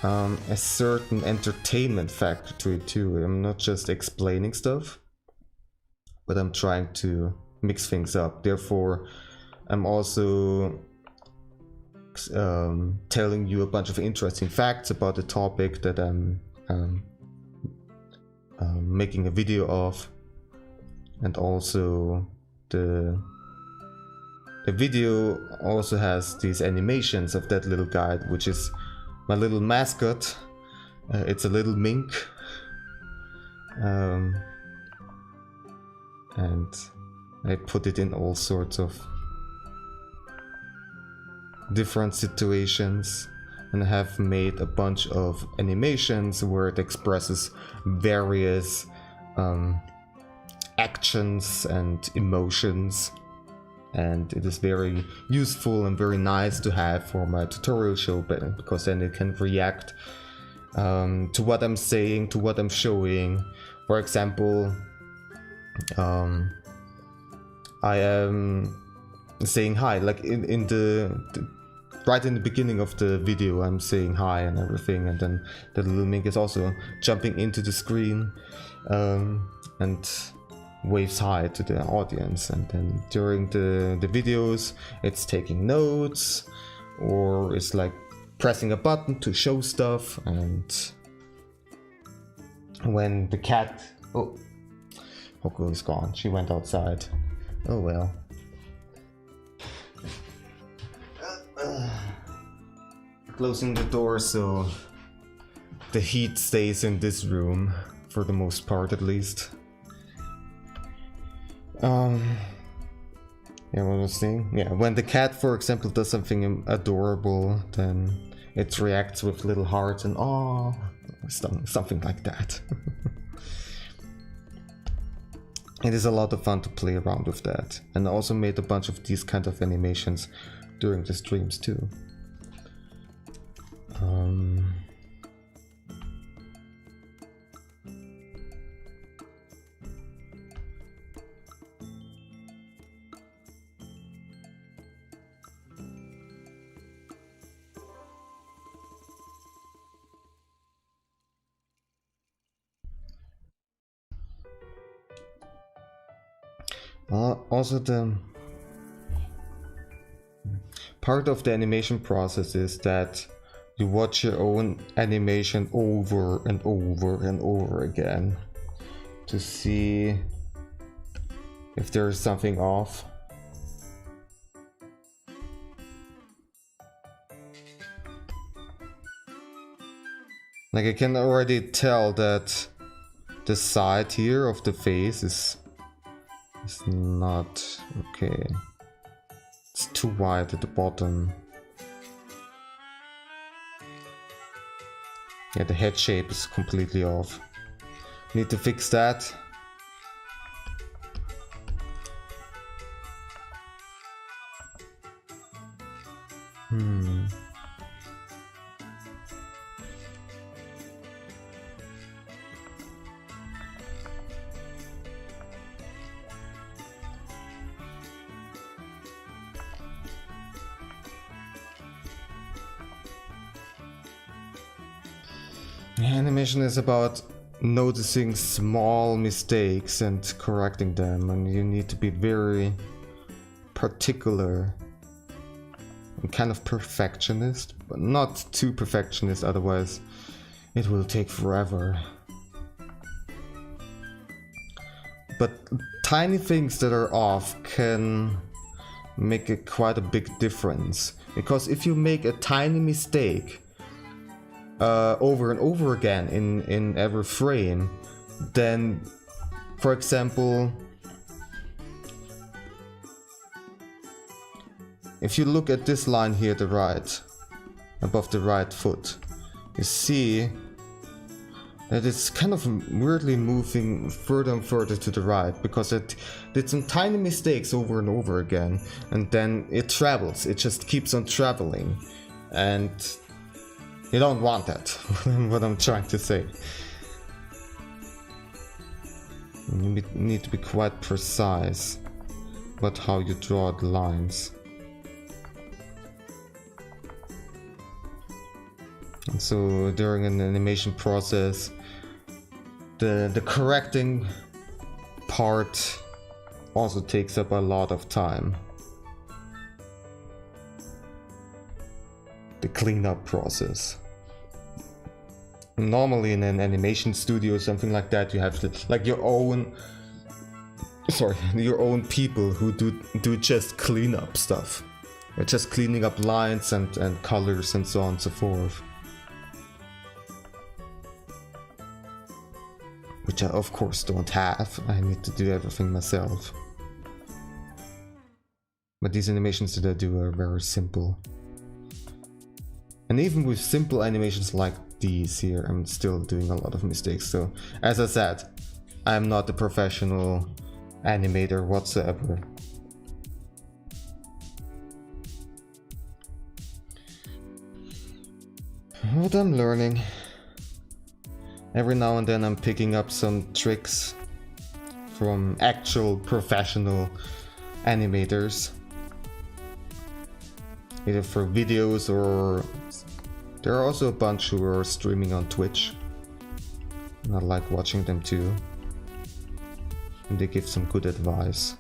a certain entertainment factor to it too. I'm not just explaining stuff, but I'm trying to mix things up. Therefore, I'm also telling you a bunch of interesting facts about the topic that I'm making a video of, and also the video also has these animations of that little guy, which is my little mascot. It's a little mink, and I put it in all sorts of different situations, and I have made a bunch of animations where it expresses various actions and emotions. And it is very useful and very nice to have for my tutorial show, because then it can react to what I'm saying, to what I'm showing. For example, I am saying hi, like in the right in the beginning of the video, I'm saying hi and everything, and then the little mink is also jumping into the screen and waves hi to the audience, and then during the videos it's taking notes, or it's like pressing a button to show stuff. And when the cat, oh, Hoko is gone, she went outside, oh well. Closing the door so the heat stays in this room for the most part, at least. Yeah, what was I saying? Yeah, when the cat, for example, does something adorable, then it reacts with little hearts and oh, something like that. It is a lot of fun to play around with that, and I also made a bunch of these kind of animations during the streams too. Also, the part of the animation process is that you watch your own animation over and over and over again to see if there is something off. Like, I can already tell that the side here of the face is not okay. It's too wide at the bottom. Yeah, the head shape is completely off. Need to fix that. Animation is about noticing small mistakes and correcting them, and you need to be very particular and kind of perfectionist, but not too perfectionist, otherwise it will take forever. But tiny things that are off can make quite a big difference, because if you make a tiny mistake over and over again in every frame, then, for example, if you look at this line here, the right, above the right foot, you see that it's kind of weirdly moving further and further to the right, because it did some tiny mistakes over and over again, and then it travels, it just keeps on traveling, and you don't want that. What I'm trying to say. You need to be quite precise about how you draw the lines. And so during an animation process, the correcting part also takes up a lot of time. The cleanup process. Normally in an animation studio or something like that, you have like your own people who do just cleanup stuff. They're just cleaning up lines and colors and so on and so forth. Which I of course don't have. I need to do everything myself. But these animations that I do are very simple. And even with simple animations like these here, I'm still doing a lot of mistakes. So, as I said, I'm not a professional animator whatsoever. But I'm learning. Every now and then I'm picking up some tricks from actual professional animators. Either for videos, or there are also a bunch who are streaming on Twitch. And I like watching them too. And they give some good advice.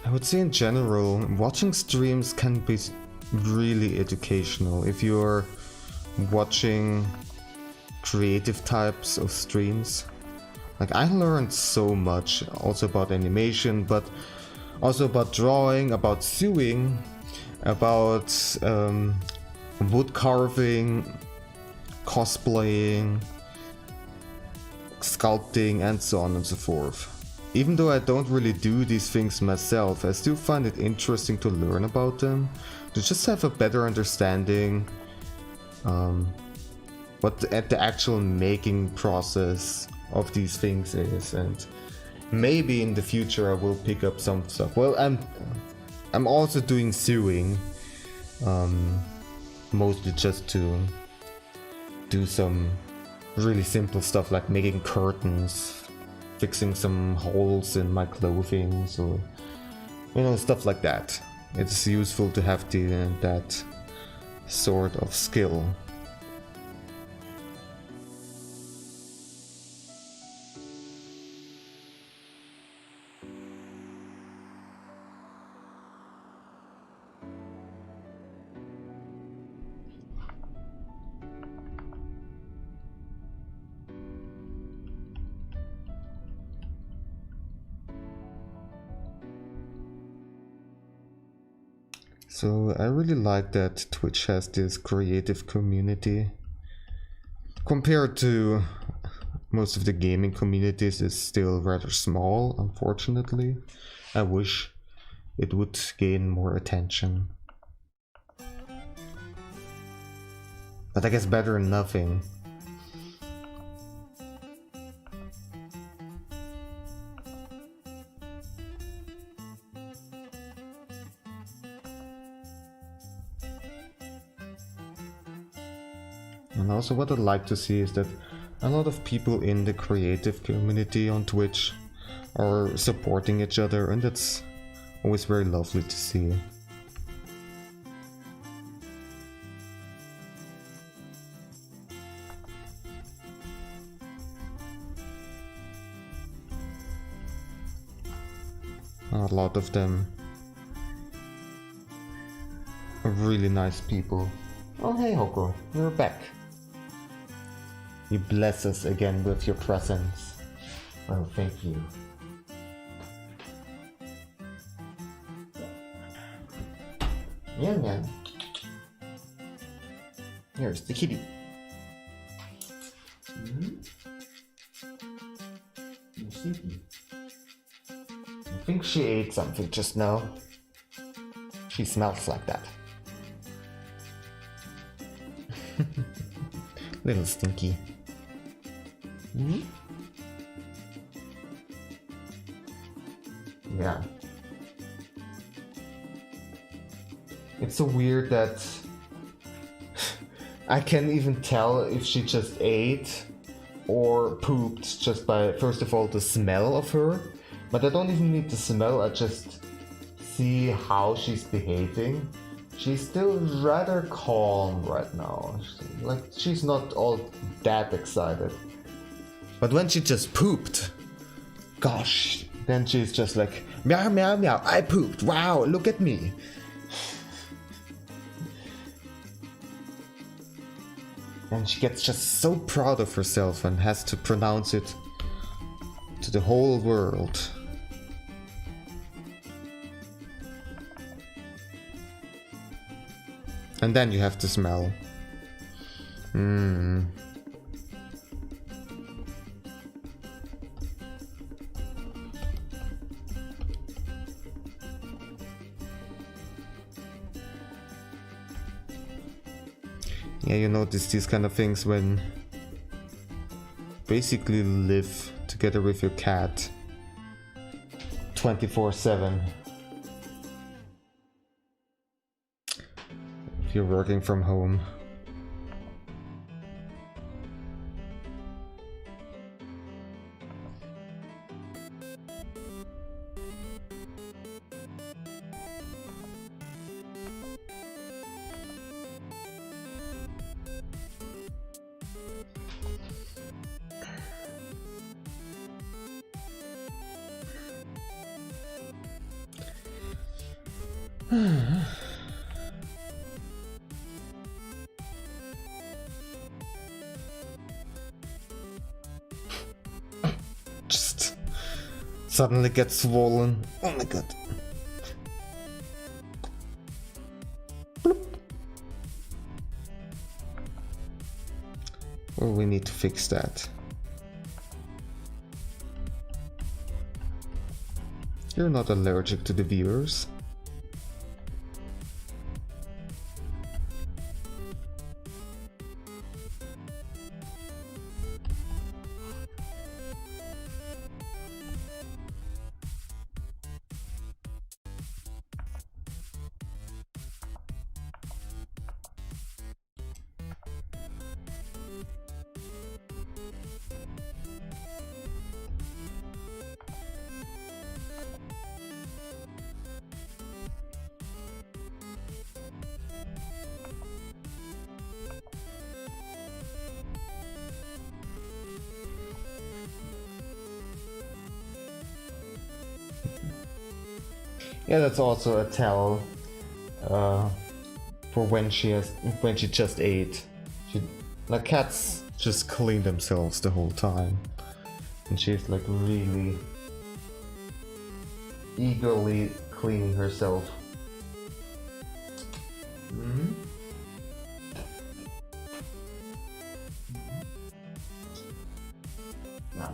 I would say in general, watching streams can be really educational. If you're watching creative types of streams, like I learned so much also about animation, but also about drawing, about sewing, about wood carving, cosplaying, sculpting, and so on and so forth. Even though I don't really do these things myself, I still find it interesting to learn about them, to just have a better understanding what the actual making process of these things is. And maybe in the future I will pick up some stuff. Well, I'm also doing sewing, mostly just to do some really simple stuff like making curtains, fixing some holes in my clothing, so stuff like that. It's useful to have that sort of skill. So I really like that Twitch has this creative community. Compared to most of the gaming communities, it's still rather small, unfortunately. I wish it would gain more attention. But I guess better than nothing. And also what I'd like to see is that a lot of people in the creative community on Twitch are supporting each other, and that's always very lovely to see. A lot of them are really nice people. Oh hey Hoko, you're back. You bless us again with your presence. Well, thank you. Meow meow. Here's the kitty. You're sleepy. I think she ate something just now. She smells like that. Little stinky. Yeah. It's so weird that I can't even tell if she just ate or pooped just by, first of all, the smell of her. But I don't even need the smell, I just see how she's behaving. She's still rather calm right now. She's not all that excited. But when she just pooped, gosh, then she's just like, meow meow meow, I pooped, wow, look at me. And she gets just so proud of herself and has to pronounce it to the whole world. And then you have to smell. Yeah, you notice these kind of things when basically live together with your cat 24/7. If you're working from home. Just suddenly gets swollen. Oh my god. Bloop. Well, we need to fix that. You're not allergic to the viewers. Yeah, that's also a tell for when she just ate. Like cats just clean themselves the whole time, and she's like really eagerly cleaning herself. No, no.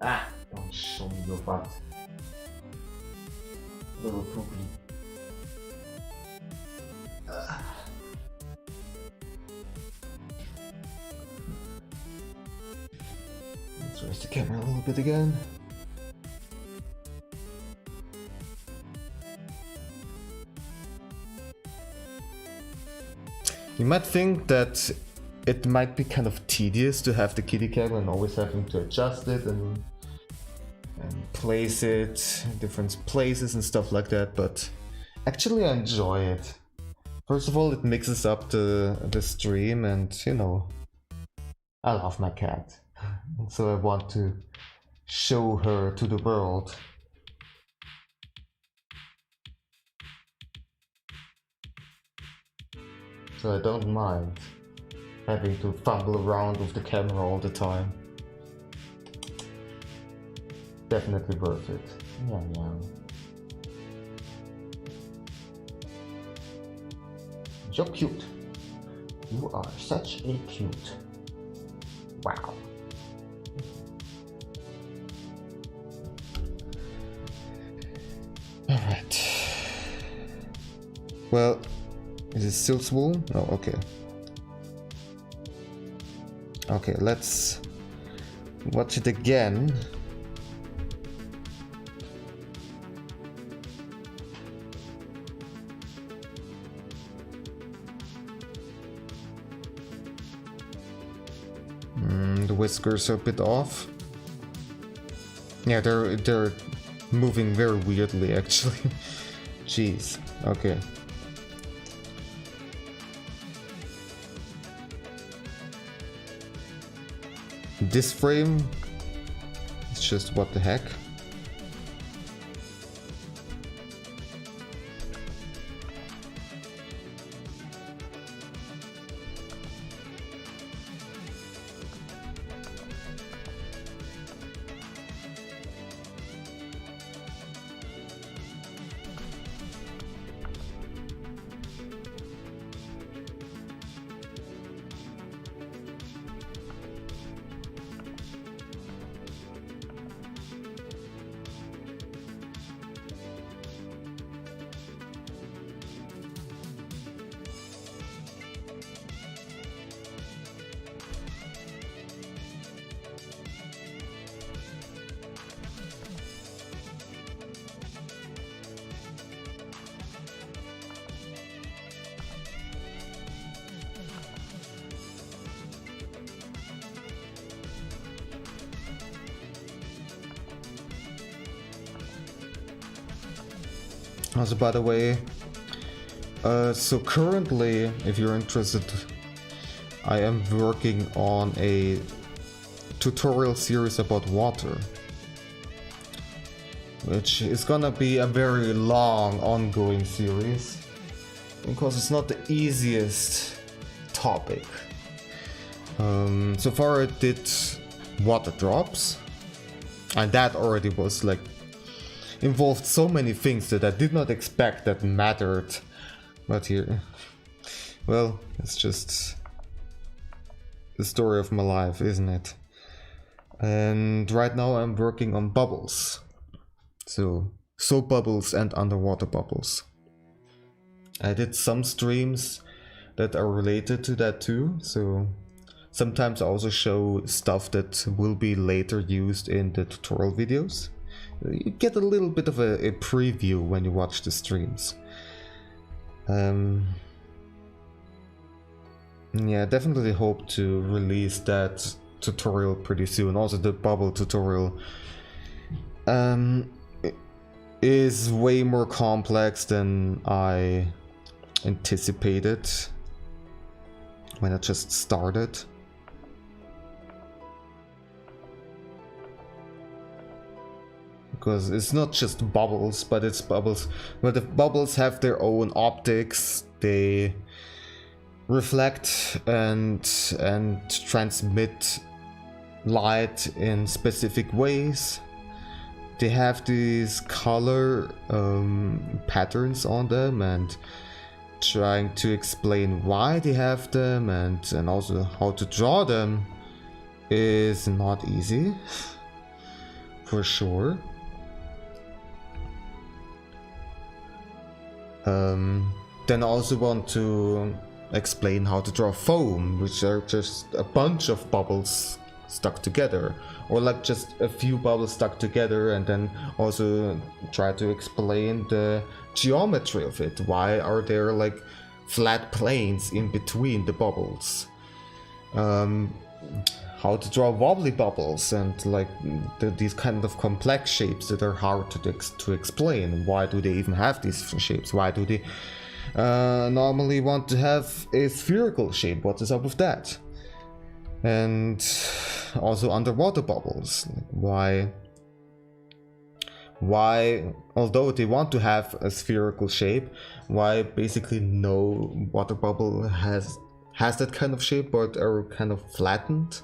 Ah, don't show me your butt. Little poopy. Let's raise the camera a little bit again. You might think that it might be kind of tedious to have the kitty camera and always having to adjust it and place it in different places and stuff like that, but actually I enjoy it. First of all, it mixes up the stream, and you know, I love my cat. So I want to show her to the world. So I don't mind having to fumble around with the camera all the time. Definitely worth it. Meow meow. You're cute. You are such a cute. Wow. Alright. Well, is it still swollen? Oh, okay. Okay, let's watch it again. The whiskers are a bit off. Yeah, they're moving very weirdly actually. Jeez. Okay. This frame is just what the heck. Also, by the way, so currently, if you're interested, I am working on a tutorial series about water, which is gonna be a very long ongoing series because it's not the easiest topic. So far I did water drops, and that already was like involved so many things that I did not expect that mattered. But here, well, it's just the story of my life, isn't it? And right now I'm working on bubbles. So soap bubbles and underwater bubbles. I did some streams that are related to that too. So sometimes I also show stuff that will be later used in the tutorial videos. You get a little bit of a preview when you watch the streams. Yeah, definitely hope to release that tutorial pretty soon. Also the bubble tutorial is way more complex than I anticipated when I just started. Because it's not just bubbles, but it's bubbles. But the bubbles have their own optics. They reflect and transmit light in specific ways. they have these color patterns on them, and trying to explain why they have them and also how to draw them is not easy, for sure. Then I also want to explain how to draw foam, which are just a bunch of bubbles stuck together, or like just a few bubbles stuck together, and then also try to explain the geometry of it. Why are there like flat planes in between the bubbles? How to draw wobbly bubbles and like these kind of complex shapes that are hard to explain. Why do they even have these shapes? Why do they normally want to have a spherical shape? What is up with that? And also underwater bubbles. Why, although they want to have a spherical shape, why basically no water bubble has that kind of shape, but are kind of flattened?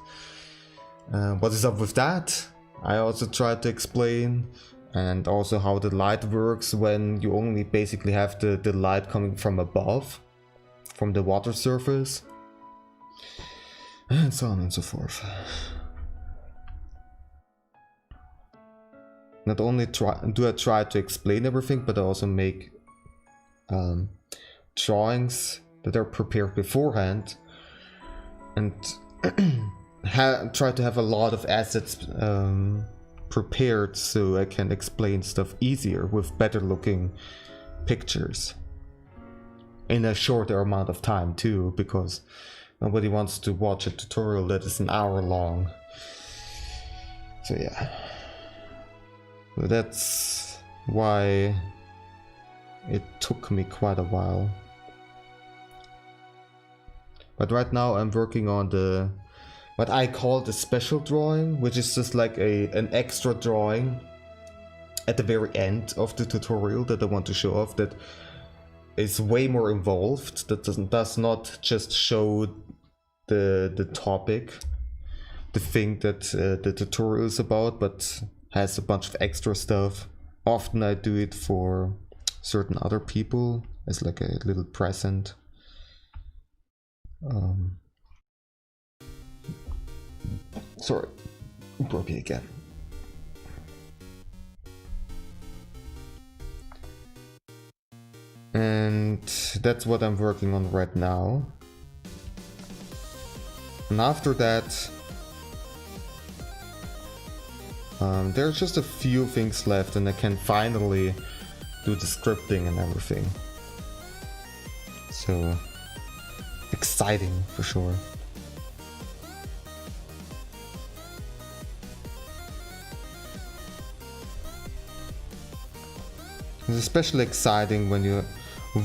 What is up with that? I also tried to explain, and also how the light works when you only basically have the light coming from above, from the water surface, and so on and so forth. Not only do I try to explain everything, but I also make drawings that are prepared beforehand, and try to have a lot of assets prepared so I can explain stuff easier with better looking pictures in a shorter amount of time too, because nobody wants to watch a tutorial that is an hour long. So yeah, that's why it took me quite a while. But right now I'm working on what I call the special drawing, which is just like an extra drawing at the very end of the tutorial that I want to show off, that is way more involved, that does not just show the topic, the thing that the tutorial is about, but has a bunch of extra stuff. Often I do it for certain other people as like a little present. Sorry, burpee again. And that's what I'm working on right now. And after that, there's just a few things left, and I can finally do the scripting and everything. So exciting for sure. It's especially exciting when you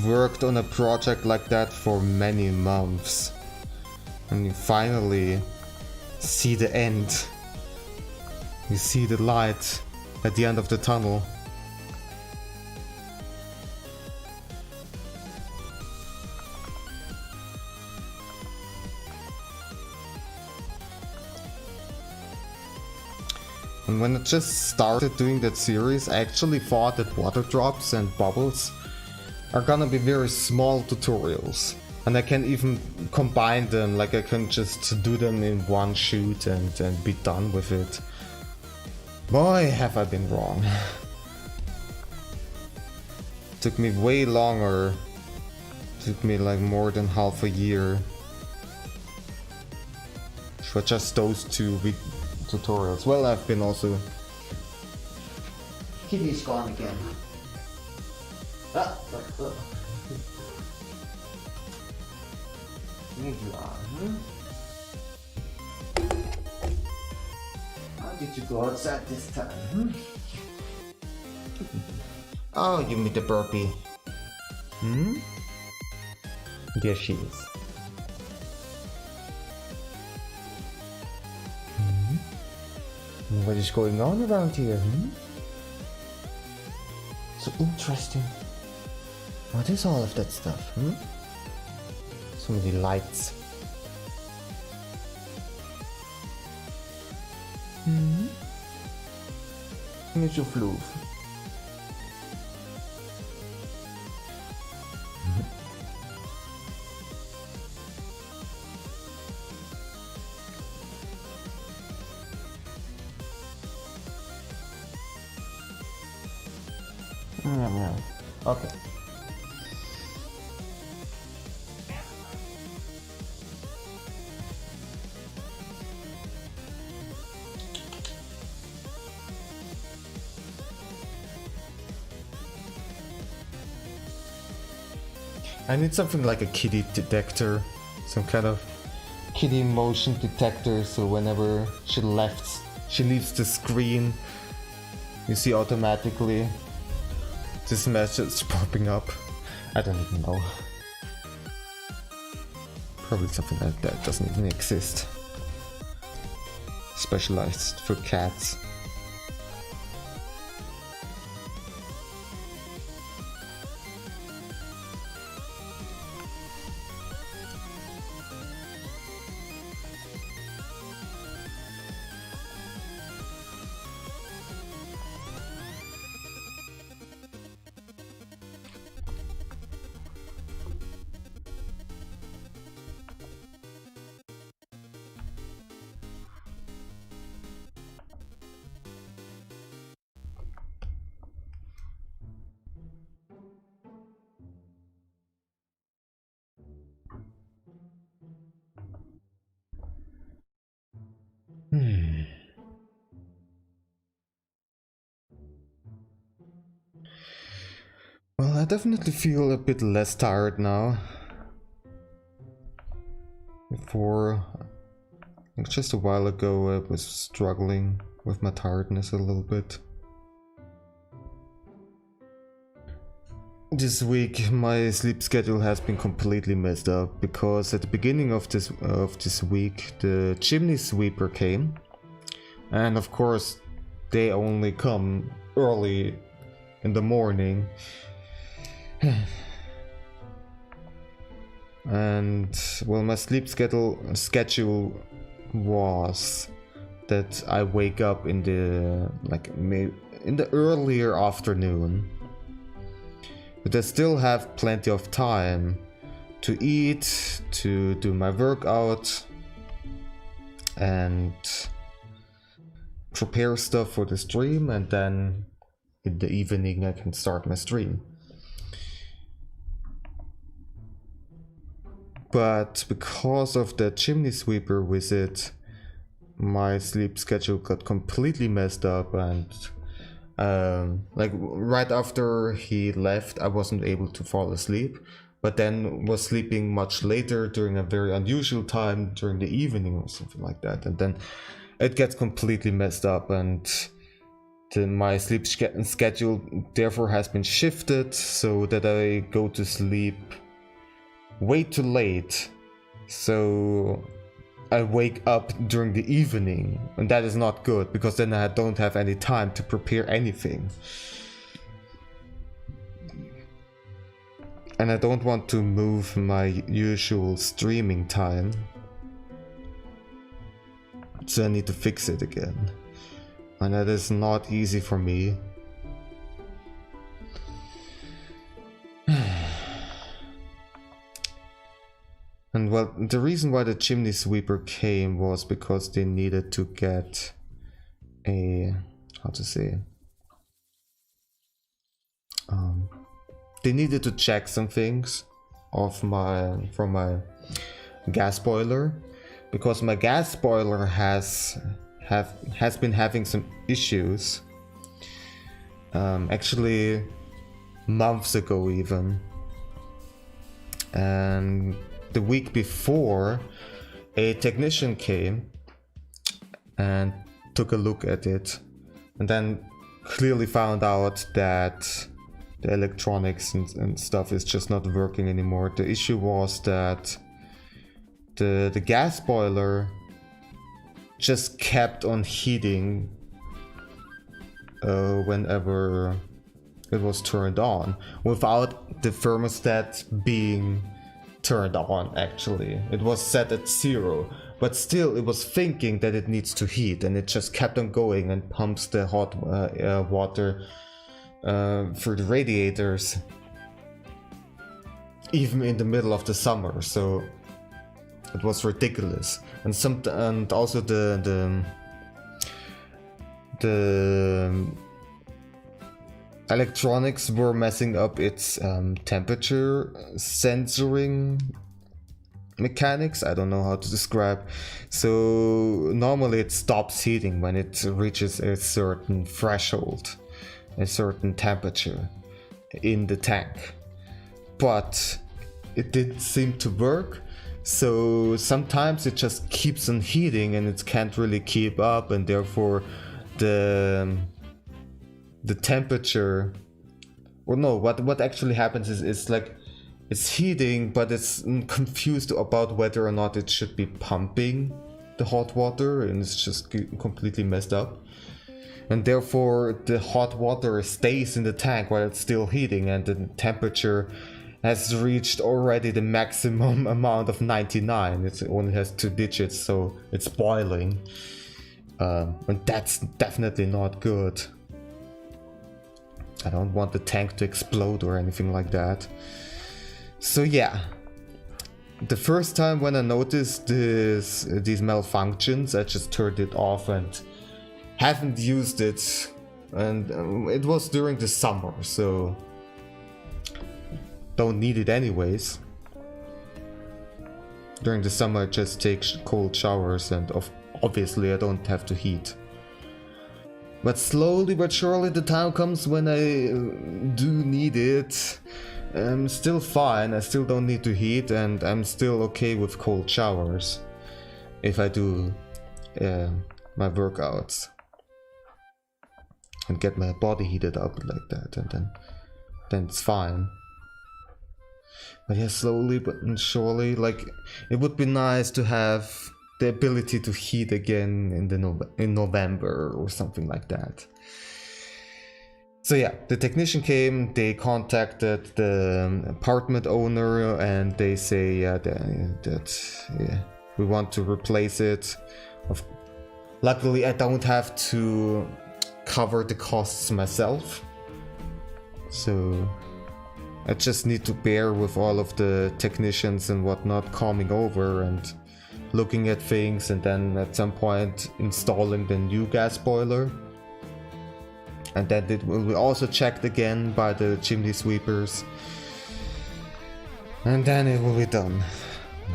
worked on a project like that for many months and you finally see the end. You see the light at the end of the tunnel. And when I just started doing that series, I actually thought that water drops and bubbles are gonna be very small tutorials. And I can even combine them, like I can just do them in one shoot and be done with it. Boy, have I been wrong. Took me way longer. Took me like more than half a year for just those two tutorials. Well, I've been also... Kitty's gone again. Here you are, How did you go outside this time, Oh, you mean the burpee? There she is. What is going on around here? So interesting. What is all of that stuff? So many lights. Nicht so floof. Yeah. Okay. I need something like a kitty detector, some kind of kitty motion detector, so whenever she leaves the screen, you see automatically this message popping up. I don't even know. Probably something like that doesn't even exist. Specialized for cats. Well, I definitely feel a bit less tired now. Before, like just a while ago, I was struggling with my tiredness a little bit. This week, my sleep schedule has been completely messed up because at the beginning of this week, the chimney sweeper came, and of course, they only come early in the morning. And well, my sleep schedule was that I wake up in the in the earlier afternoon, but I still have plenty of time to eat, to do my workout, and prepare stuff for the stream, and then in the evening I can start my stream. But because of the chimney sweeper visit, my sleep schedule got completely messed up, and like right after he left, I wasn't able to fall asleep, but then was sleeping much later during a very unusual time during the evening or something like that, and then it gets completely messed up, and my sleep schedule therefore has been shifted so that I go to sleep way too late, so I wake up during the evening, and that is not good because then I don't have any time to prepare anything, and I don't want to move my usual streaming time, so I need to fix it again, and that is not easy for me. And well, the reason why the chimney sweeper came was because they needed to get a, they needed to check some things from my gas boiler, because my gas boiler has been having some issues, actually months ago even, and the week before, a technician came and took a look at it, and then clearly found out that the electronics and stuff is just not working anymore. The issue was that the gas boiler just kept on heating whenever it was turned on, without the thermostat being turned on. Actually, it was set at 0, but still it was thinking that it needs to heat, and it just kept on going and pumps the hot water through the radiators even in the middle of the summer. So it was ridiculous. And also the electronics were messing up its temperature censoring mechanics. I don't know how to describe. So normally it stops heating when it reaches a certain threshold, a certain temperature in the tank, but it didn't seem to work. So sometimes it just keeps on heating and it can't really keep up, and therefore the temperature, well, no, what actually happens is like it's heating, but it's confused about whether or not it should be pumping the hot water, and it's just completely messed up. And therefore the hot water stays in the tank while it's still heating, and the temperature has reached already the maximum amount of 99. It only has 2 digits, so it's boiling. And that's definitely not good. I don't want the tank to explode or anything like that. So yeah, the first time when I noticed these malfunctions, I just turned it off and haven't used it. And it was during the summer, so don't need it anyways. During the summer I just take cold showers, and obviously I don't have to heat. But slowly but surely the time comes when I do need it. I'm still fine, I still don't need to heat, and I'm still okay with cold showers if I do my workouts and get my body heated up like that, and then it's fine. But yeah, slowly but surely, like, it would be nice to have the ability to heat again in November or something like that. So yeah, the technician came, they contacted the apartment owner, and they say that we want to replace it. Luckily I don't have to cover the costs myself, so I just need to bear with all of the technicians and whatnot coming over and looking at things, and then at some point installing the new gas boiler. And then it will be also checked again by the chimney sweepers. And then it will be done.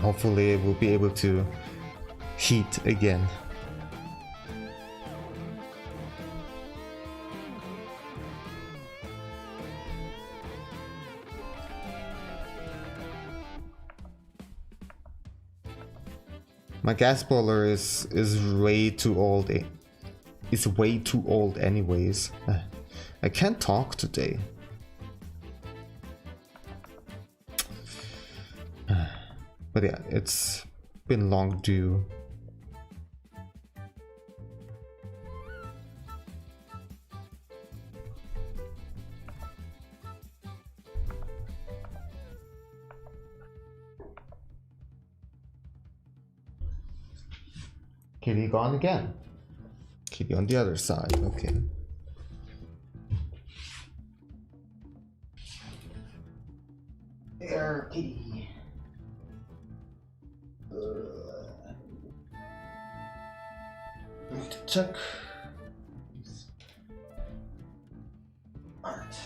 Hopefully it will be able to heat again. My gas boiler is way too old. It's way too old anyways. I can't talk today. But yeah, it's been long due. Kitty gone again. Kitty on the other side, okay. There, kitty. Check. Alright.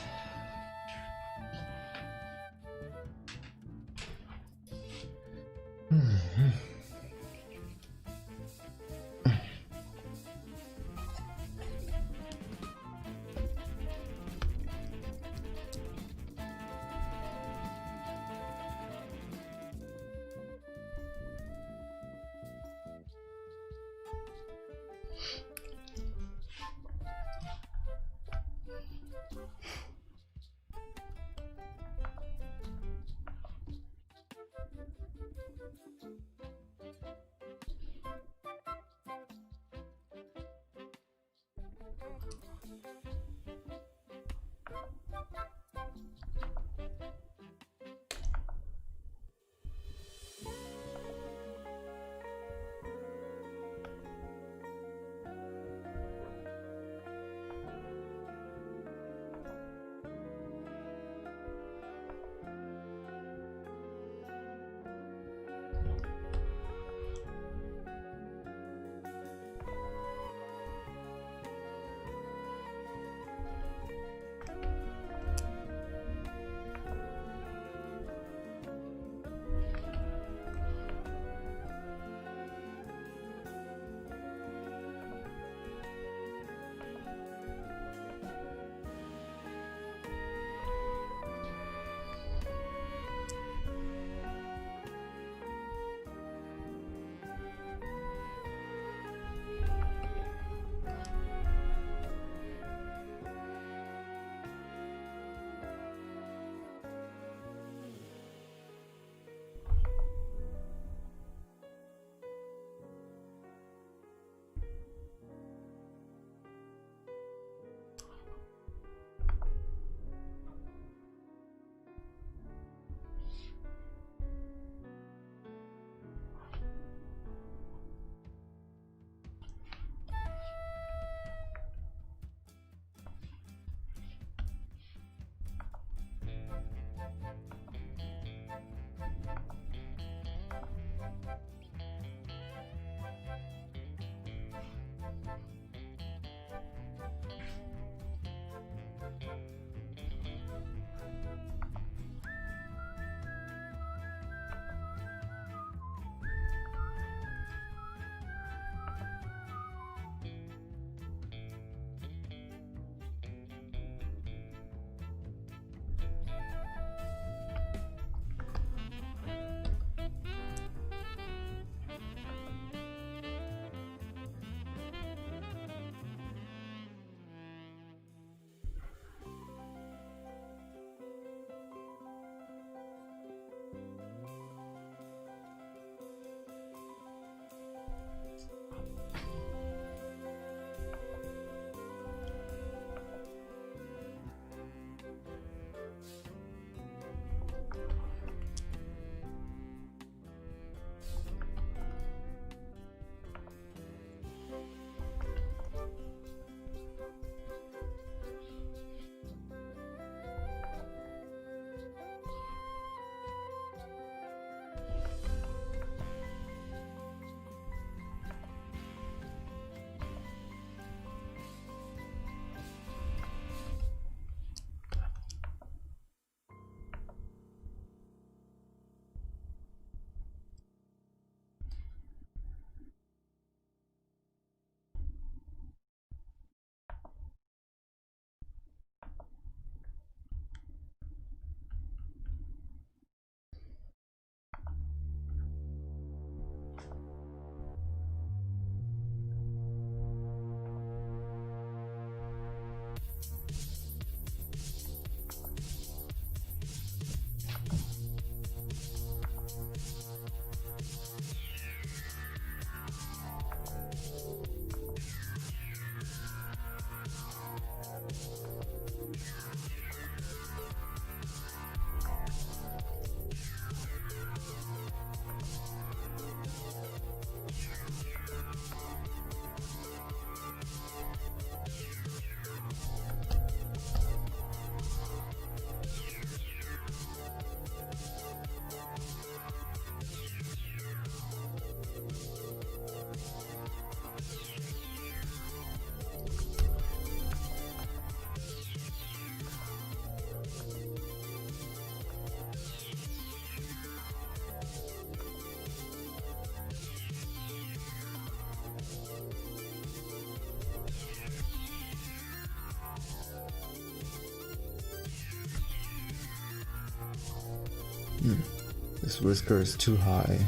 This whisker is too high.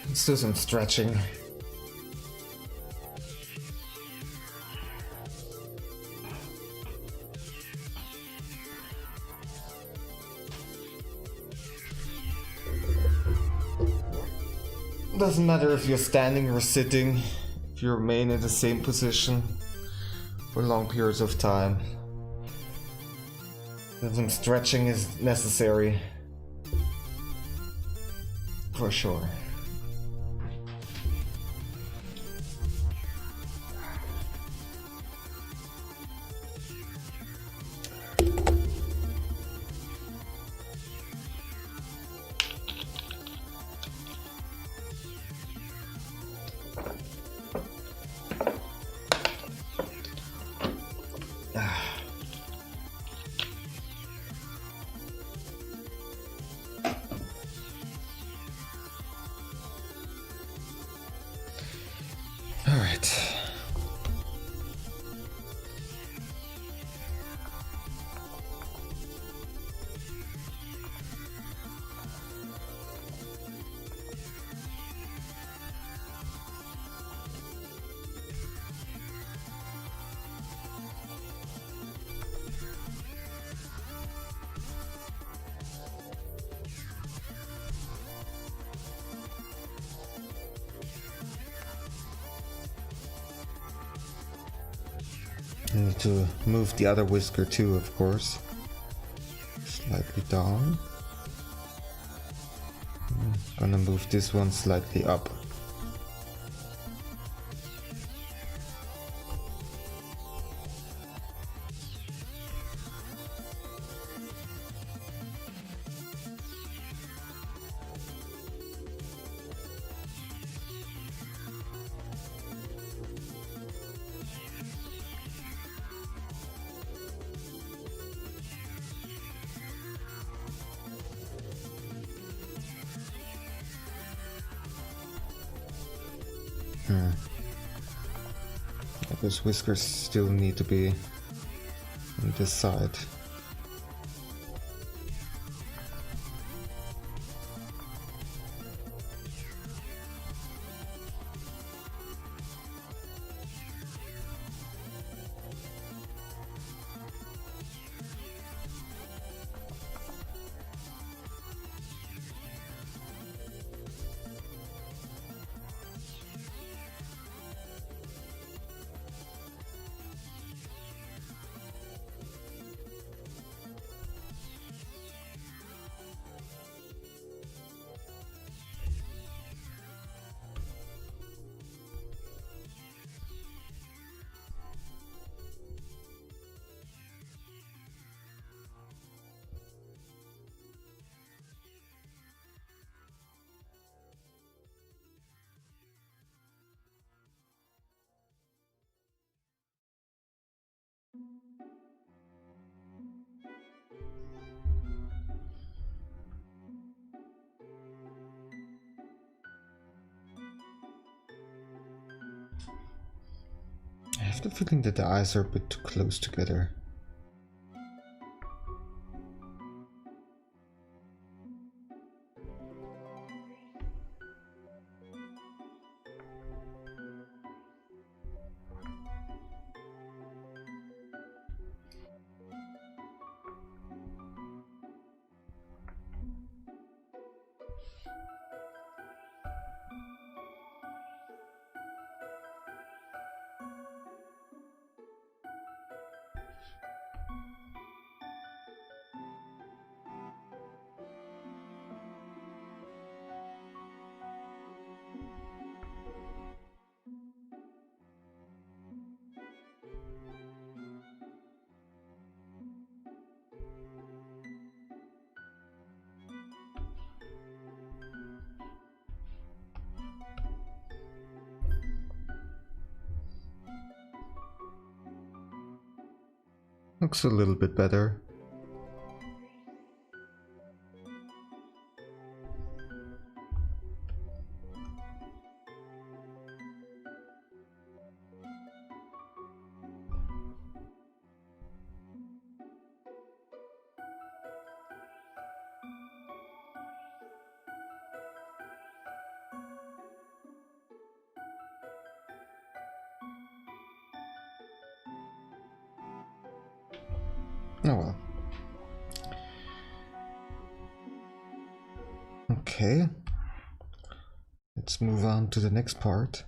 Let's do some stretching. Doesn't matter if you're standing or sitting, if you remain in the same position for long periods of time. Then some stretching is necessary. For sure. All right. I need to move the other whisker too, of course. Slightly down. Gonna move this one slightly up. Those whiskers still need to be on this side. I have the feeling that the eyes are a bit too close together. Looks a little bit better. Oh well. Okay. Let's move on to the next part.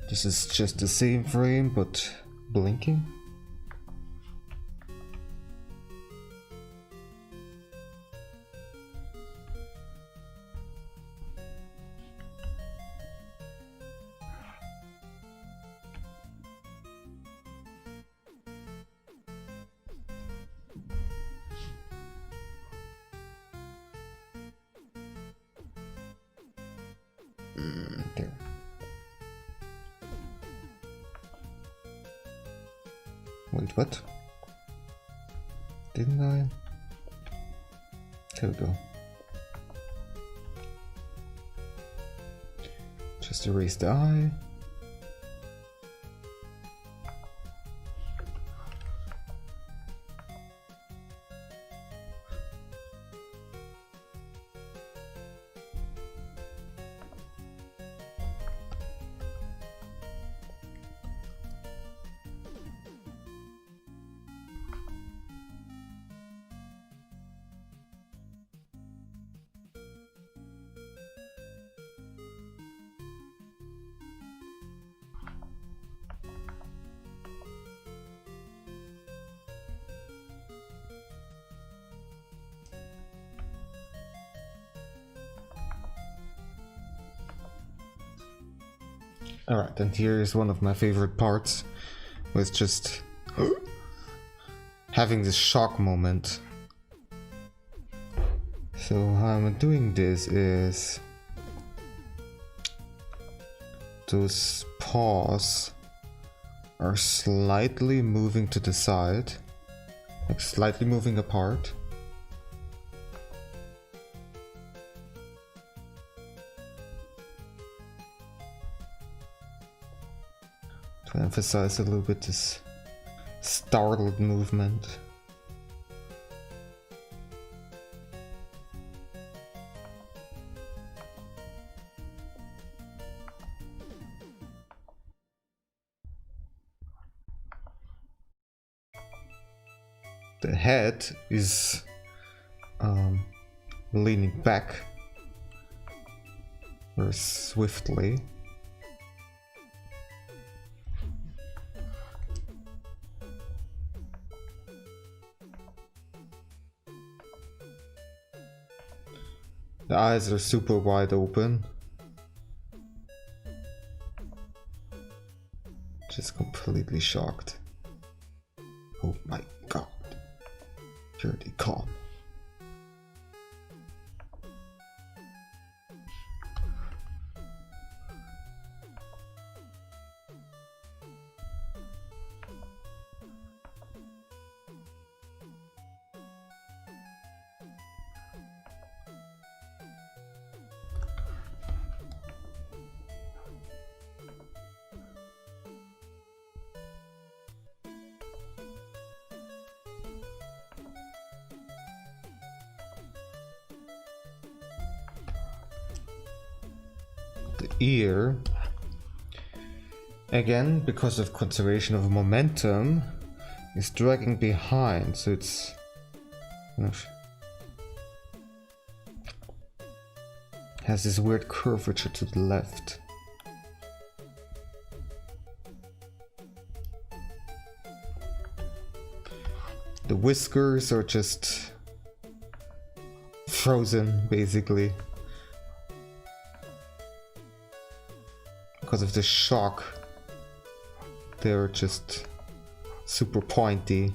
This is just the same frame, but blinking. There. Wait, what? Didn't I? There we go. Just erase the eye. Alright, and here is one of my favorite parts, with just having this shock moment. So how I'm doing this is those paws are slightly moving to the side, like slightly moving apart. To emphasize a little bit this startled movement. The head is leaning back very swiftly. The eyes are super wide open. Just completely shocked. Oh my god. Here they come. The ear, again because of conservation of momentum, is dragging behind, so it's has this weird curvature to the left. The whiskers are just frozen, basically. Because of the shock, they're just super pointy.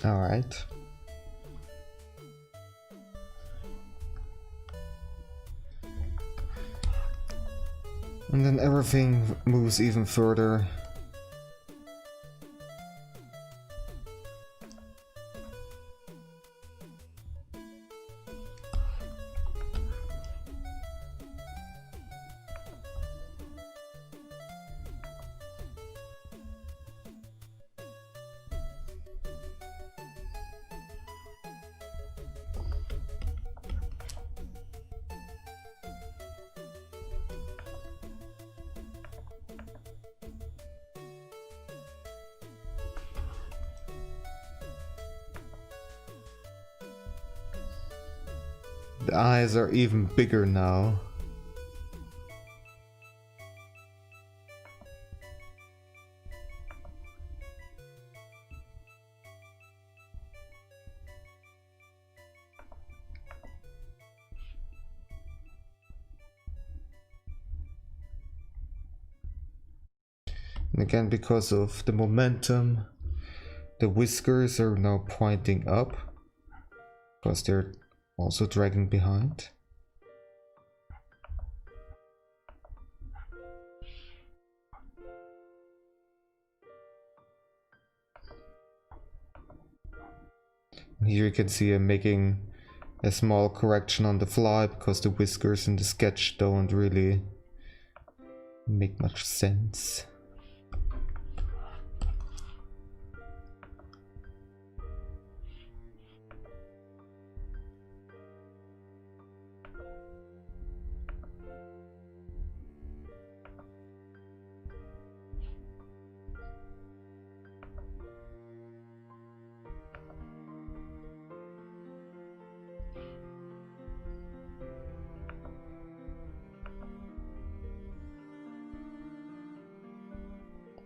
Alright. And then everything moves even further. The eyes are even bigger now. And again, because of the momentum, the whiskers are now pointing up, because they're also dragging behind. And here you can see I'm making a small correction on the fly because the whiskers in the sketch don't really make much sense.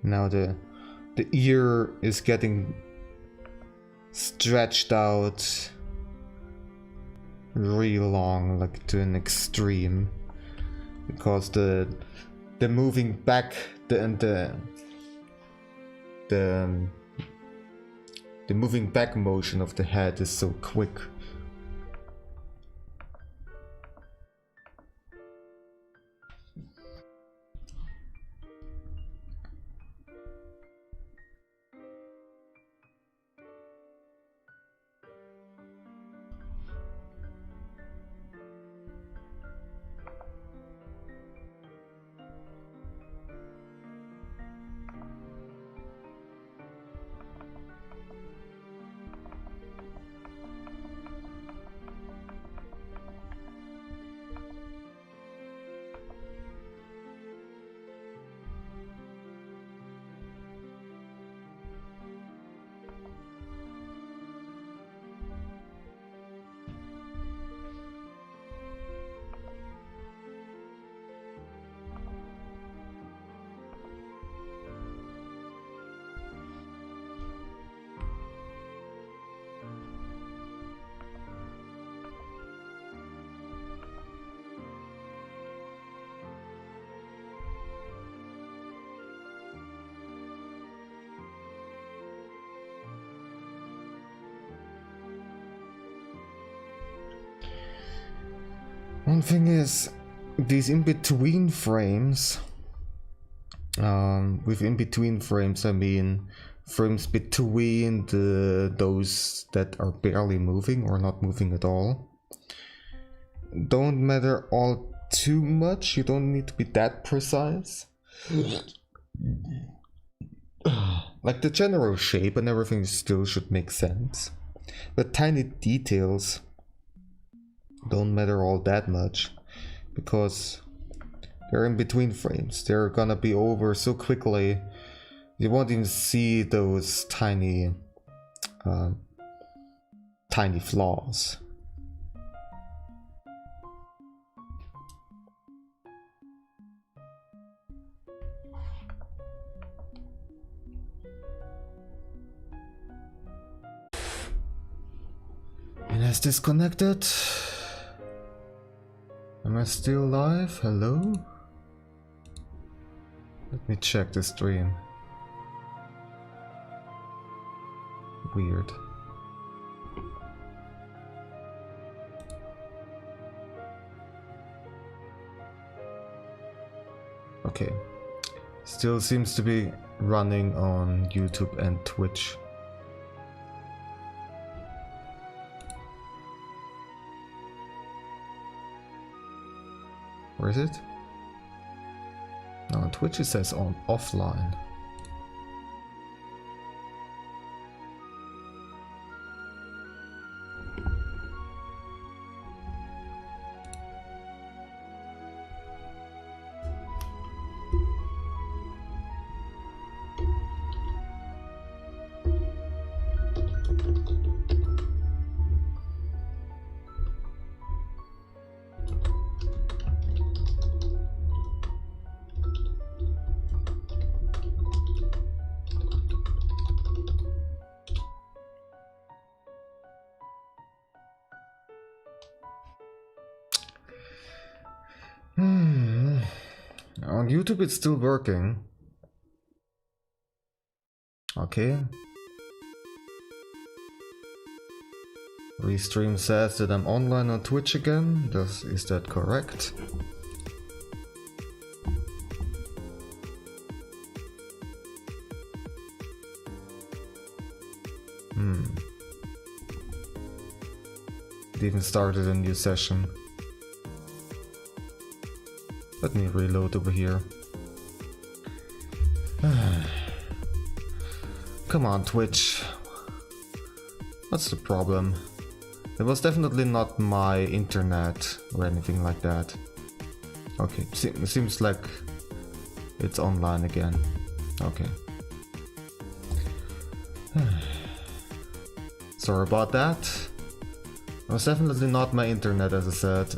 Now the ear is getting stretched out really long, like to an extreme, because the moving back the moving back motion of the head is so quick. One thing is, these in-between frames, with in-between frames I mean frames between those that are barely moving or not moving at all, don't matter all too much. You don't need to be that precise. Like the general shape and everything still should make sense, but tiny details don't matter all that much because they're in between frames. They're gonna be over so quickly you won't even see those tiny flaws. And has disconnected. Am I still live? Hello? Let me check the stream. Weird. Okay. Still seems to be running on YouTube and Twitch. Where is it? No, on Twitch it says on offline. On YouTube it's still working. Okay. Restream says that I'm online on Twitch again. Is that correct? It even started a new session. Let me reload over here. Come on, Twitch. What's the problem? It was definitely not my internet or anything like that. Okay, seems like it's online again. Okay. Sorry about that. It was definitely not my internet, as I said.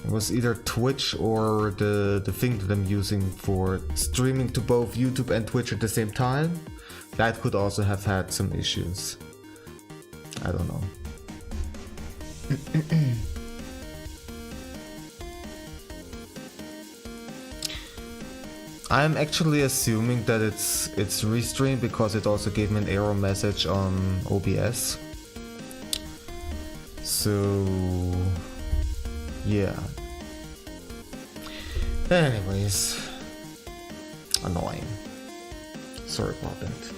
It was either Twitch or the thing that I'm using for streaming to both YouTube and Twitch at the same time. That could also have had some issues. I don't know. I'm actually assuming that it's restreamed because it also gave me an error message on OBS. So yeah. Anyways, annoying. Sorry about that.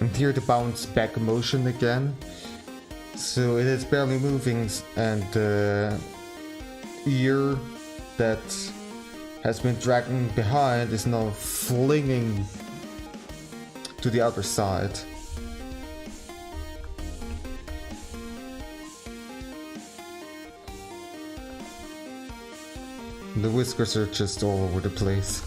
And here the bounce back motion again. So it is barely moving, and the ear that has been dragging behind is now flinging to the other side. The whiskers are just all over the place.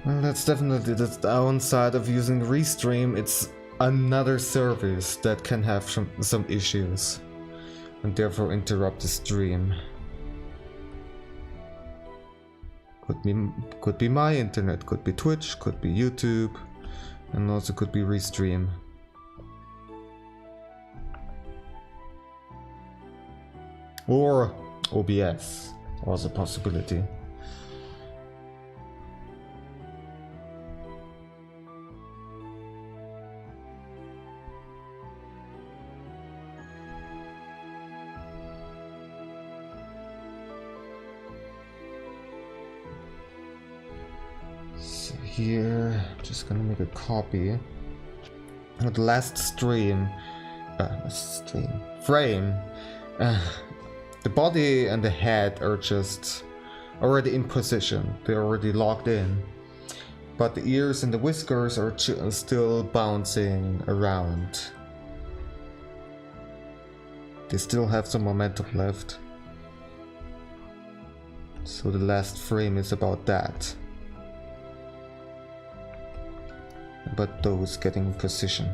Well, that's definitely the downside of using Restream. It's another service that can have some issues and therefore interrupt the stream. Could be my internet, could be Twitch, could be YouTube, and also could be Restream. Or OBS was a possibility. So here, just gonna make a copy. The last frame. The body and the head are just already in position. They're already locked in. But the ears and the whiskers are still bouncing around. They still have some momentum left. So the last frame is about that. About those getting in position.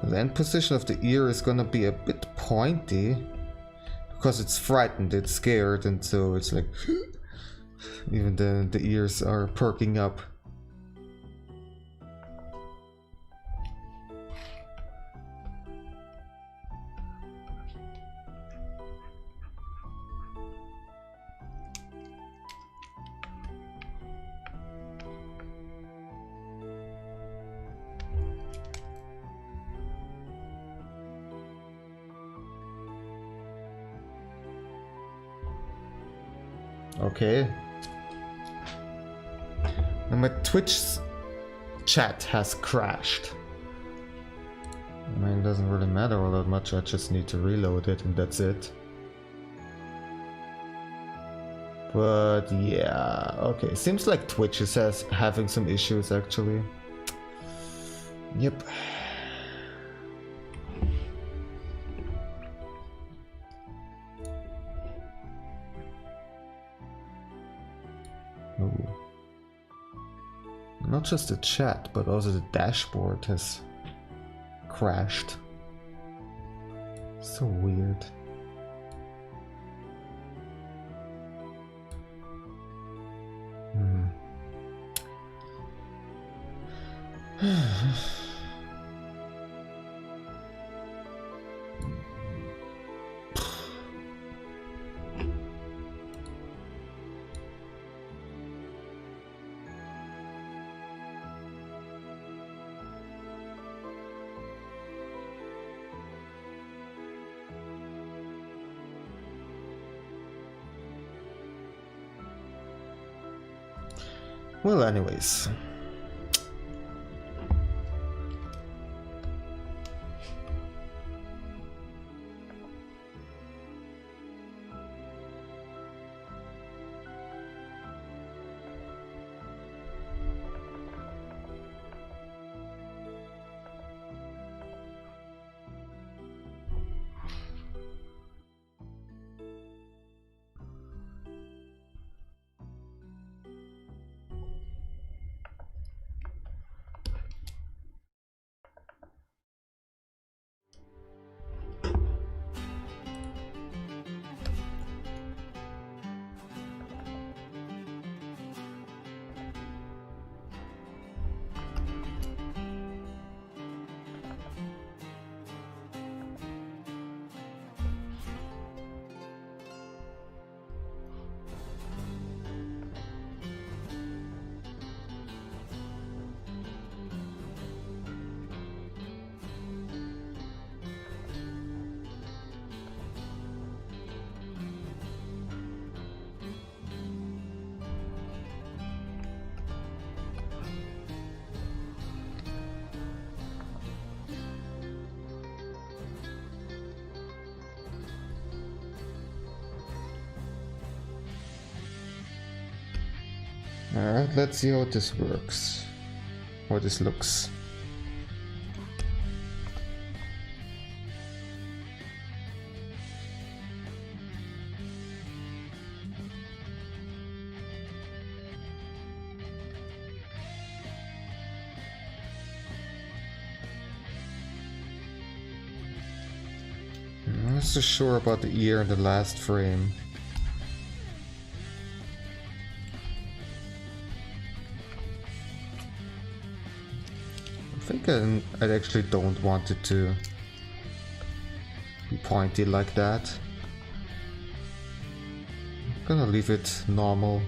The end position of the ear is gonna be a bit pointy because it's frightened, it's scared, and so it's like even the ears are perking up. Okay. And my Twitch chat has crashed. I mean, it doesn't really matter all that much, I just need to reload it and that's it. But yeah, okay. Seems like Twitch is having some issues actually. Yep. Oh. Not just the chat, but also the dashboard has crashed. So weird. Well, anyways. Alright, let's see how this works. How this looks. not so sure about the ear in the last frame. I think I actually don't want it to be pointy like that. I'm gonna leave it normal.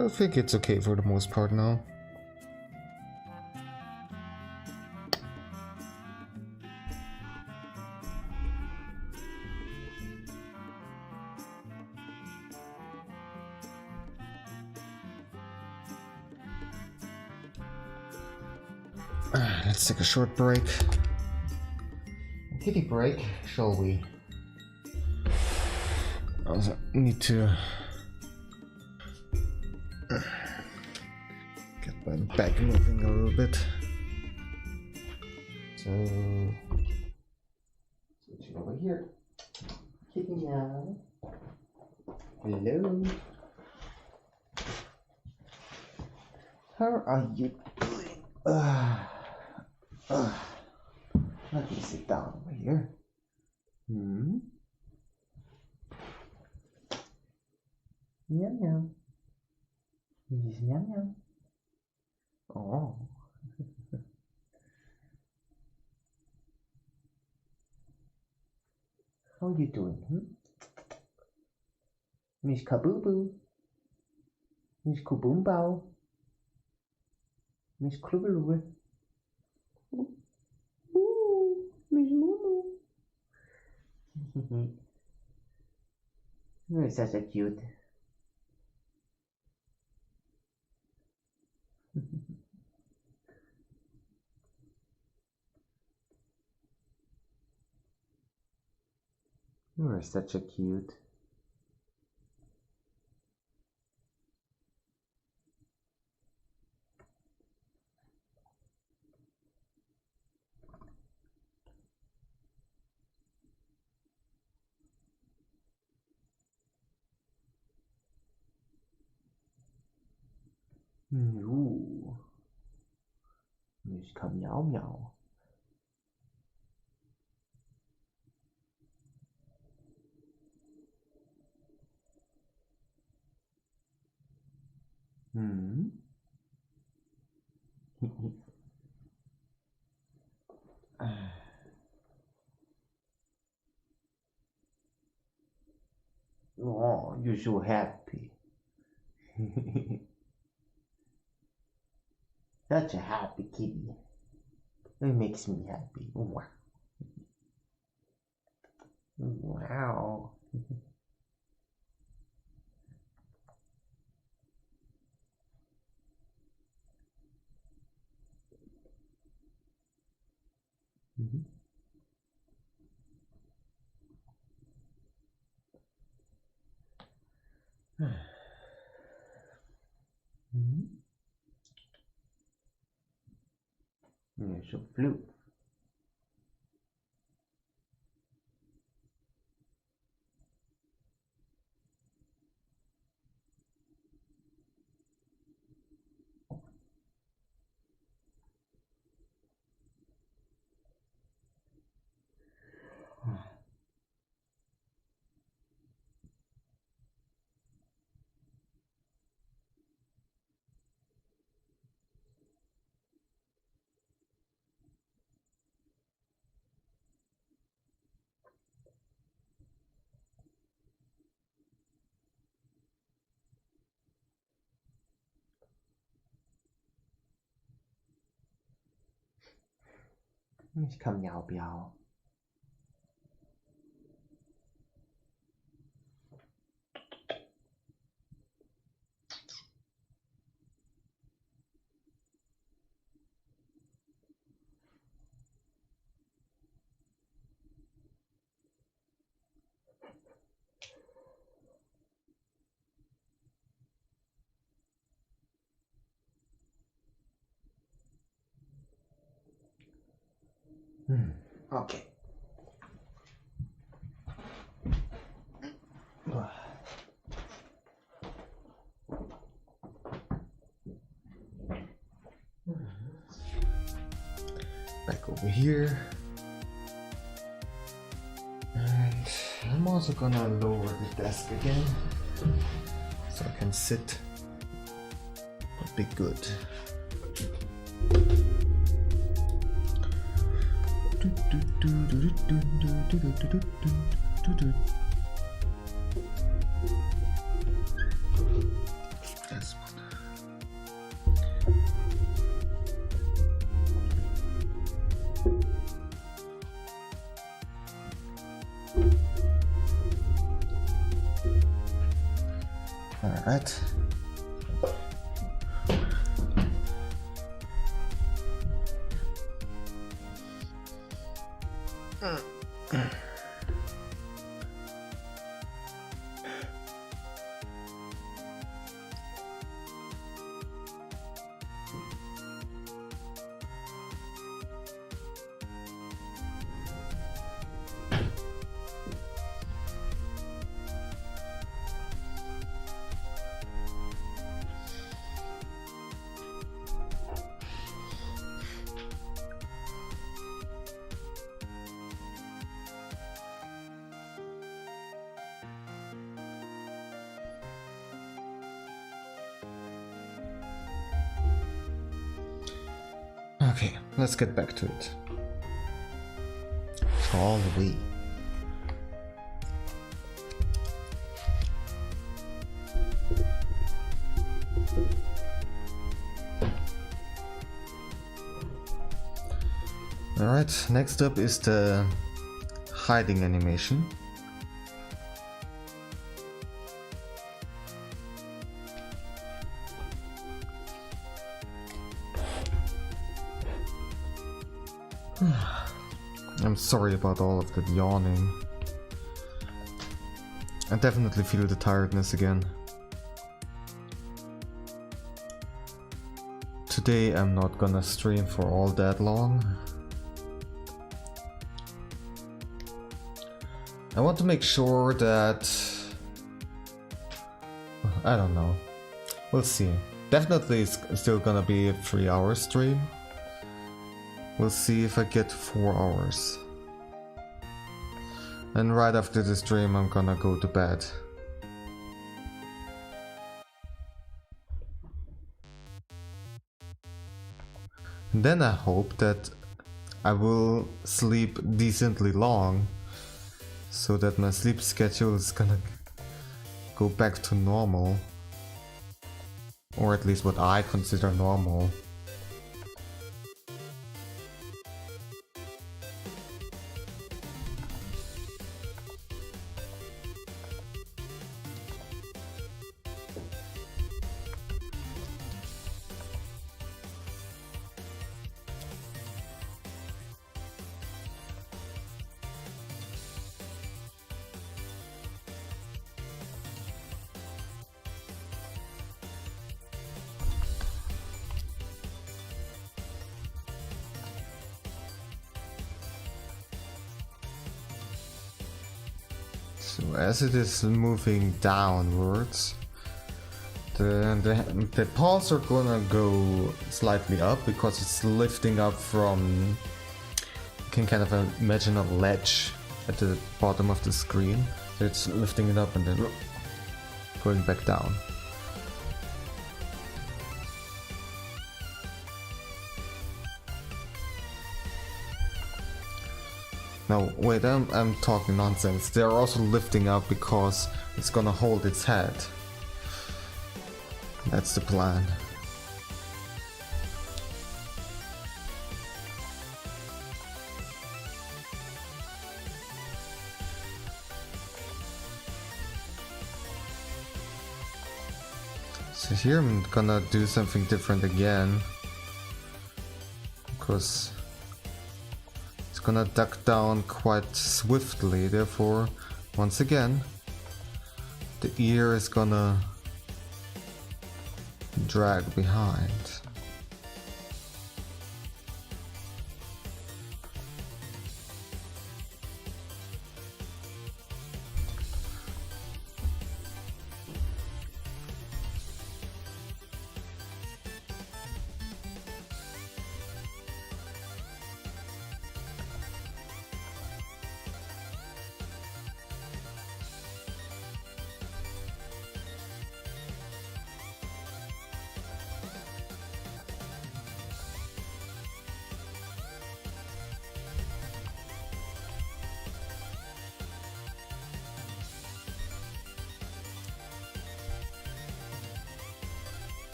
I think it's okay for the most part now. Let's take a short break. Kitty break, shall we? Also need to get my back moving a little bit. So switching over here. Kitty meow. Hello. How are you doing? Let me sit down over here. Meow meow. Yes, meow meow. Oh. How you doing? Miss Kaboo, Miss Kuboombao, Miss Klubaloo. Ooh, Miss Moo. You're such a cute. You're such a cute. Ooh. Miss Meow Meow. Oh, you're so happy. Such a happy kitty. It makes me happy. Wow. Wow. Mhm. Mhm. You're so blue. It's come now, Biao. Okay. Back over here. And I'm also gonna lower the desk again so I can sit. Would be good. This one. All right. Okay, let's get back to it. All the way. Alright, next up is the hiding animation. I'm sorry about all of that yawning. I definitely feel the tiredness again. Today I'm not gonna stream for all that long. I want to make sure that... I don't know. We'll see. Definitely it's still gonna be a 3-hour stream. We'll see if I get 4 hours. And right after the stream I'm gonna go to bed. And then I hope that I will sleep decently long, so that my sleep schedule is gonna go back to normal. Or at least what I consider normal. So as it is moving downwards, the paws are gonna go slightly up because it's lifting up from, you can kind of imagine a ledge at the bottom of the screen. So it's lifting it up and then going back down. No, wait, I'm talking nonsense. They're also lifting up because it's gonna hold its head. That's the plan. So here I'm gonna do something different again, because it's gonna duck down quite swiftly, therefore once again the ear is gonna drag behind.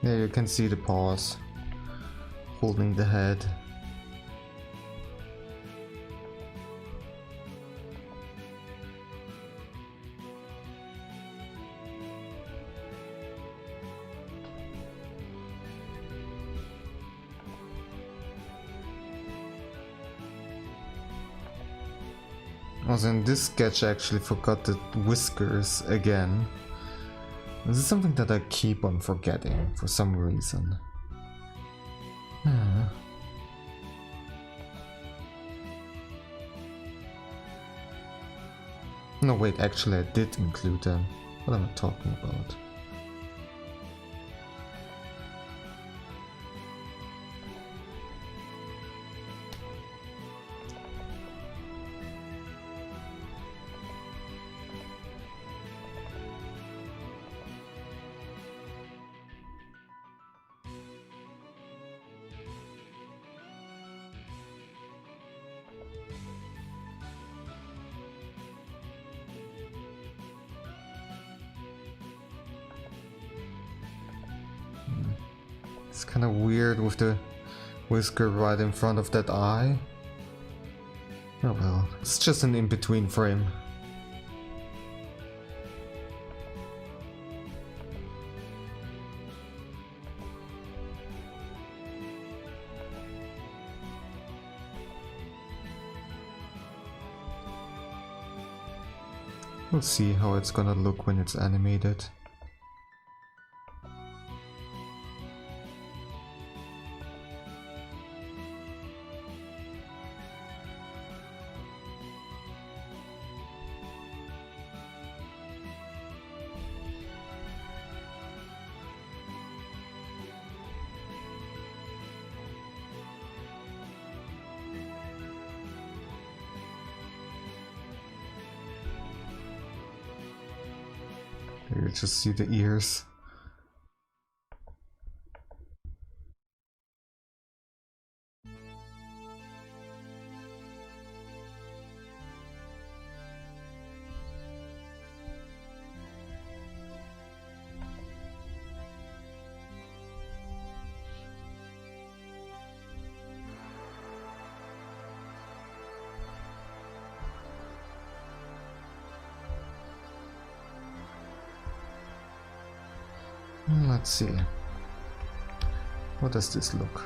Yeah, you can see the paws holding the head. Also in this sketch I actually forgot the whiskers again. This is something that I keep on forgetting for some reason. No wait, actually I did include them. What am I talking about? It's kind of weird with the whisker right in front of that eye. Oh well, it's just an in-between frame. We'll see how it's gonna look when it's animated. You just see the ears. Let's see. How does this look?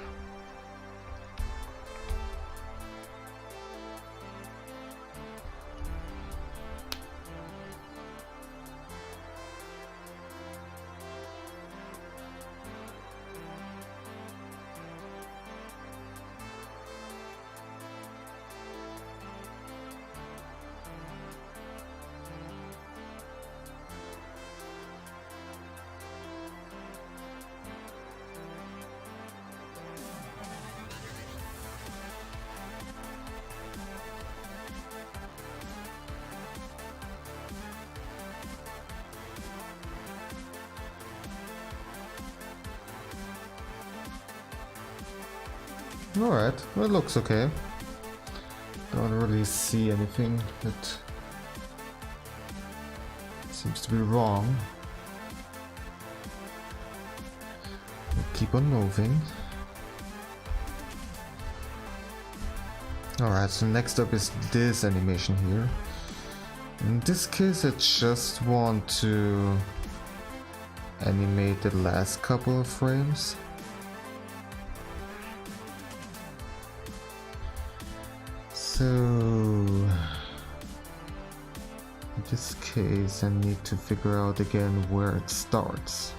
Alright, well, it looks okay. Don't really see anything that seems to be wrong. We'll keep on moving. Alright, so next up is this animation here. In this case, I just want to animate the last couple of frames. So, in this case, I need to figure out again where it starts.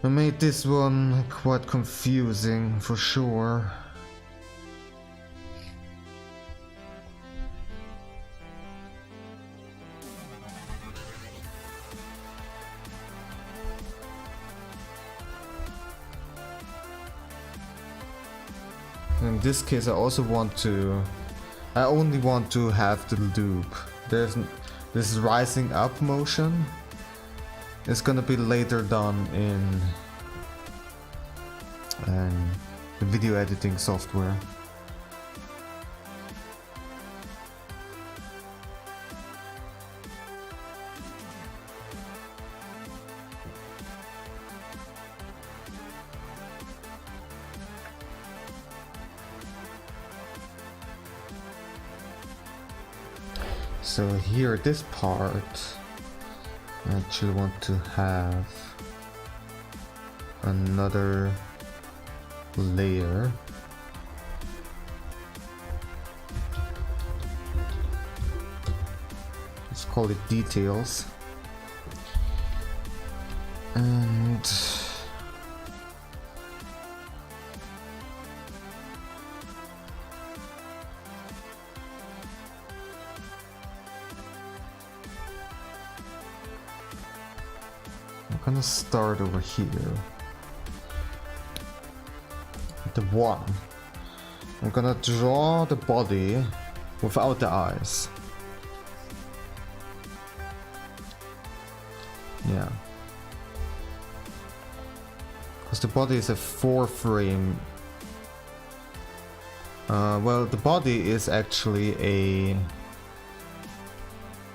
I made this one quite confusing for sure. In this case, I only want to have the loop. This rising up motion is gonna be later done in the video editing software. So here, this part, I actually want to have another layer. Let's call it details. And I'm gonna start over here. The one. I'm gonna draw the body without the eyes. Yeah. Because the body is a 4-frame. Well, the body is actually a...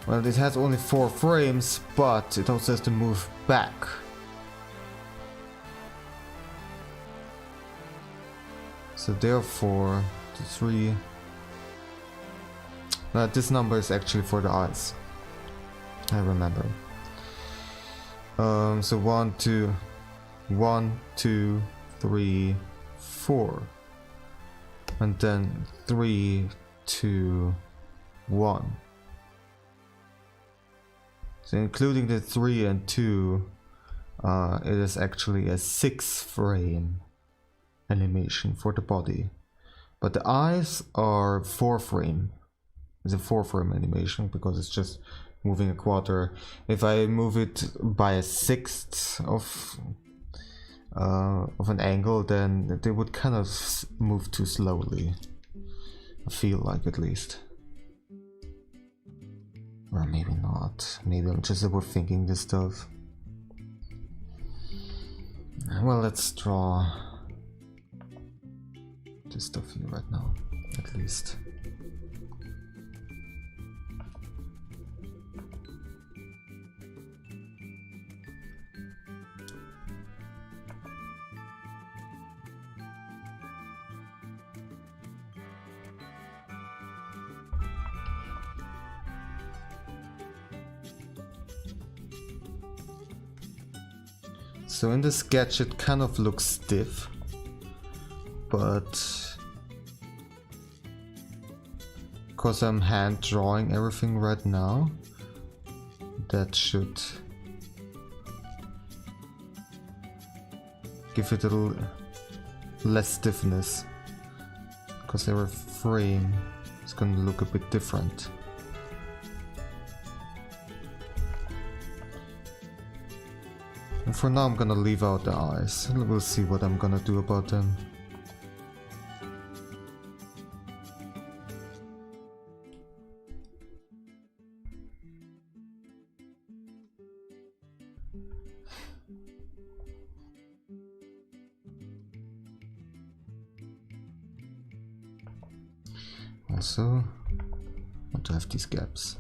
Well, it has only 4 frames, but it also has to move back. So therefore, the 3... this number is actually for the eyes. I remember. So 1, 2, 3, 4, and then 3, 2, 1. So including the 3 and 2, it is actually a 6-frame animation for the body. But the eyes are 4-frame. It's a 4-frame animation because it's just moving a quarter. If I move it by a 1/6 of an angle, then they would kind of move too slowly. I feel like, at least. Or maybe not. Maybe I'm just overthinking this stuff. Well, let's draw this stuff here right now, at least. So in the sketch it kind of looks stiff, but because I'm hand drawing everything right now, that should give it a little less stiffness, because every frame is gonna look a bit different. And for now I'm gonna leave out the eyes, and we'll see what I'm gonna do about them. Also, I want to have these gaps.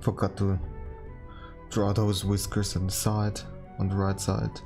Forgot to draw those whiskers on the side, on the right side.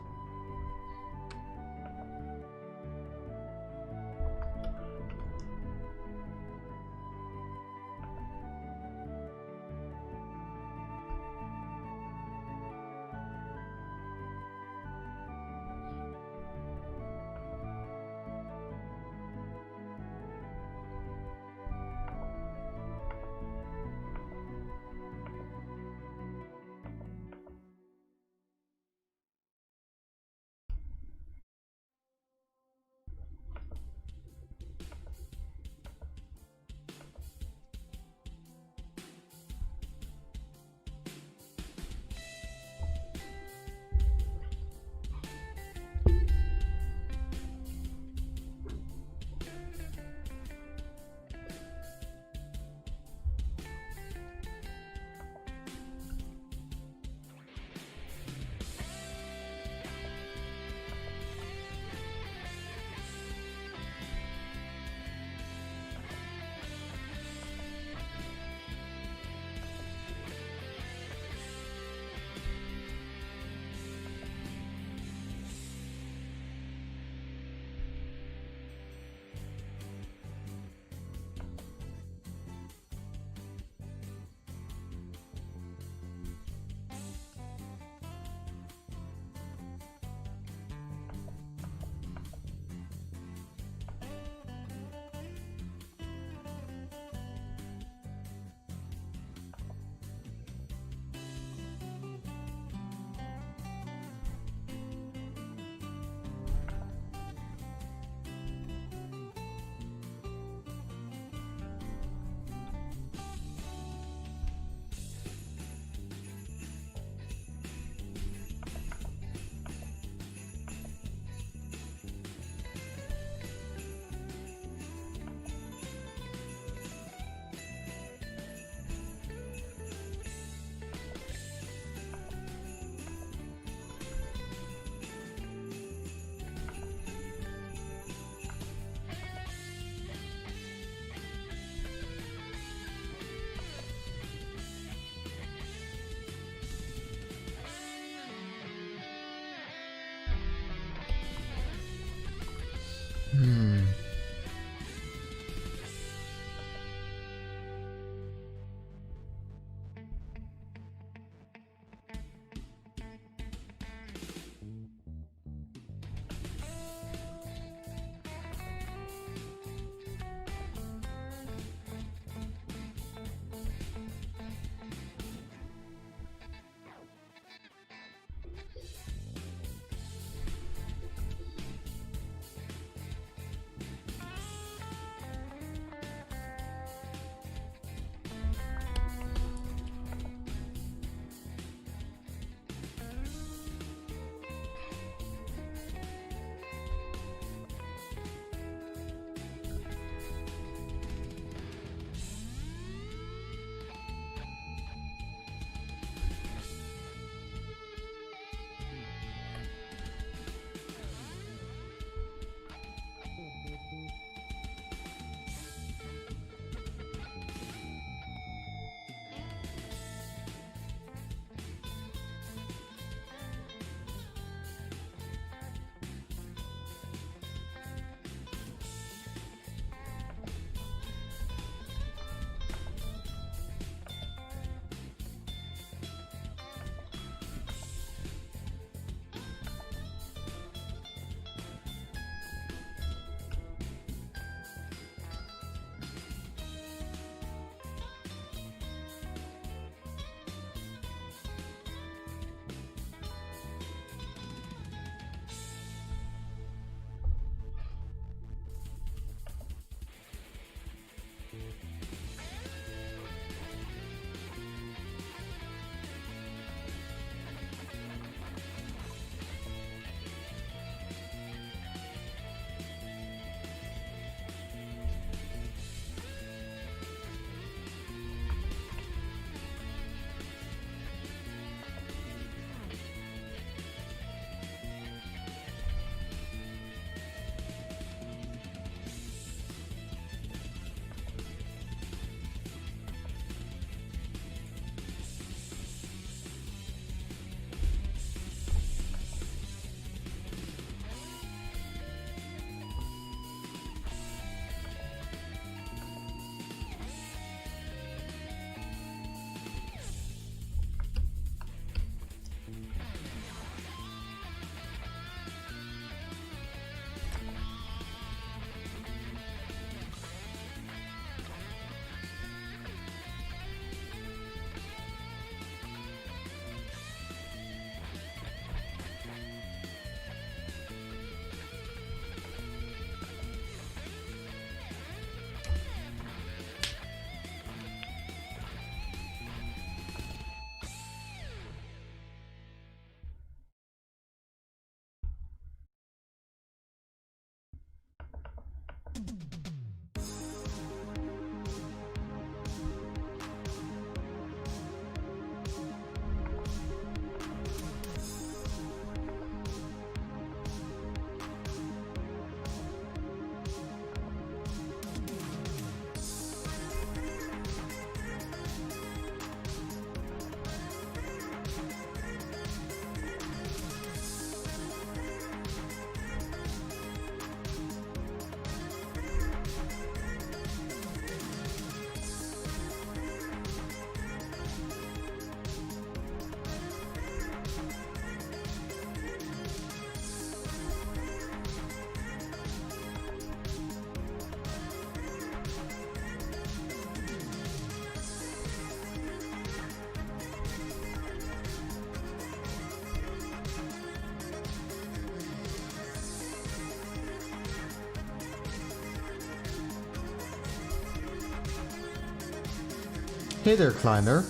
Hey there, Kleiner.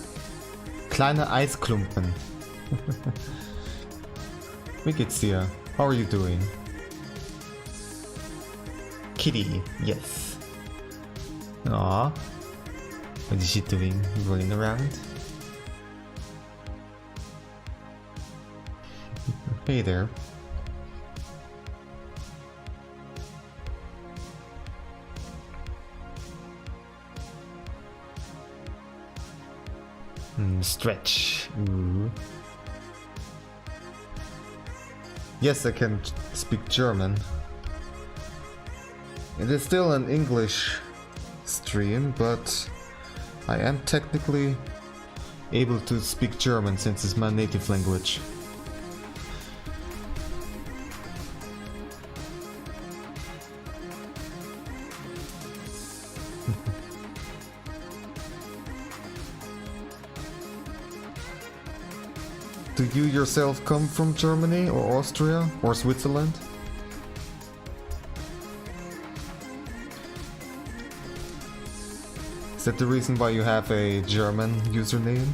Kleine Eisklumpen. Wie geht's dir? How are you doing? Kitty, yes. Aww. What is she doing? Rolling around? Hey there. Stretch. Ooh. Yes, I can speak German. It is still an English stream, but I am technically able to speak German since it's my native language. Do you yourself come from Germany or Austria or Switzerland? Is that the reason why you have a German username?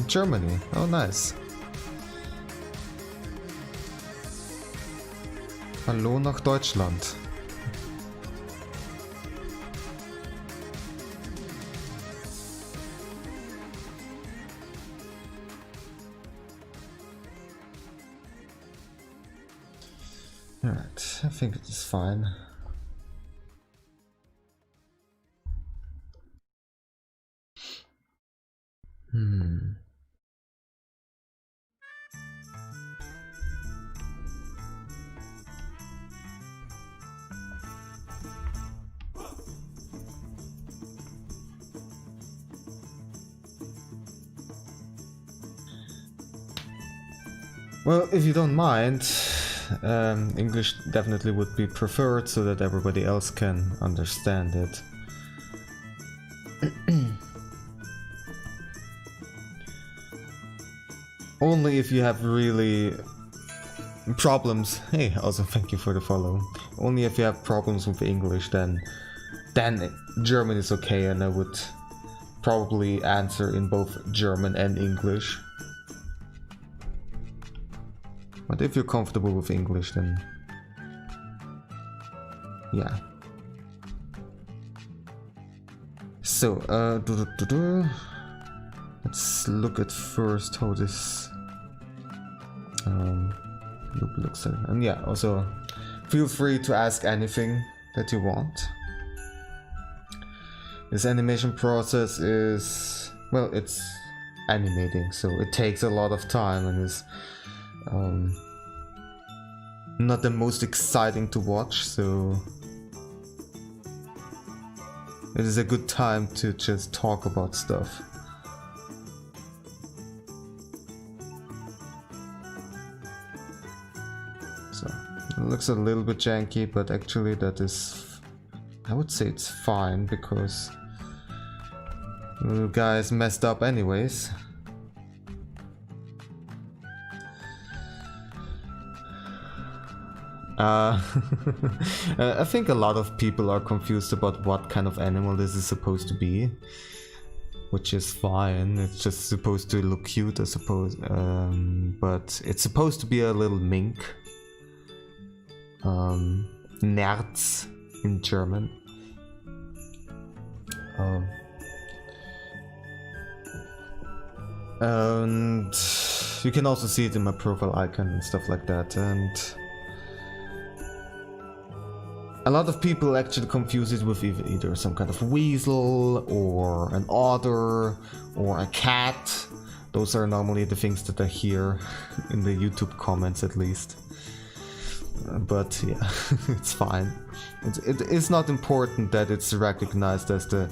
Germany, oh nice. Hallo nach Deutschland. Alright, I think it is fine. Well, if you don't mind, English definitely would be preferred so that everybody else can understand it. Only if you have really problems. Hey, also thank you for the follow. Only if you have problems with English, then German is okay, and I would probably answer in both German and English. But if you're comfortable with English, then yeah. So, let's look at first how this loop looks like. And yeah, also feel free to ask anything that you want. This animation process is, well, it's animating, so it takes a lot of time and is not the most exciting to watch, so it is a good time to just talk about stuff. So it looks a little bit janky, but actually that is, I would say it's fine, because the guys messed up anyways. I think a lot of people are confused about what kind of animal this is supposed to be, which is fine. It's just supposed to look cute, I suppose, but it's supposed to be a little mink. Nerz in German. And you can also see it in my profile icon and stuff like that, and a lot of people actually confuse it with either some kind of weasel or an otter or a cat. Those are normally the things that I hear in the YouTube comments, at least. But yeah, it's fine. It's not important that it's recognized as the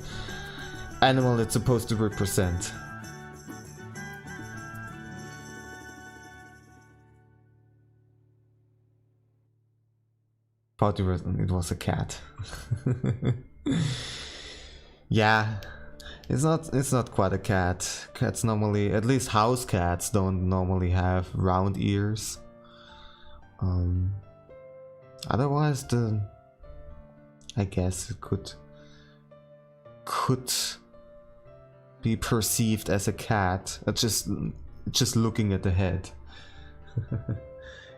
animal it's supposed to represent. Thought it was a cat. Yeah, it's not quite a cat. Cats normally, at least house cats, don't normally have round ears. Otherwise, I guess it could be perceived as a cat. Just looking at the head.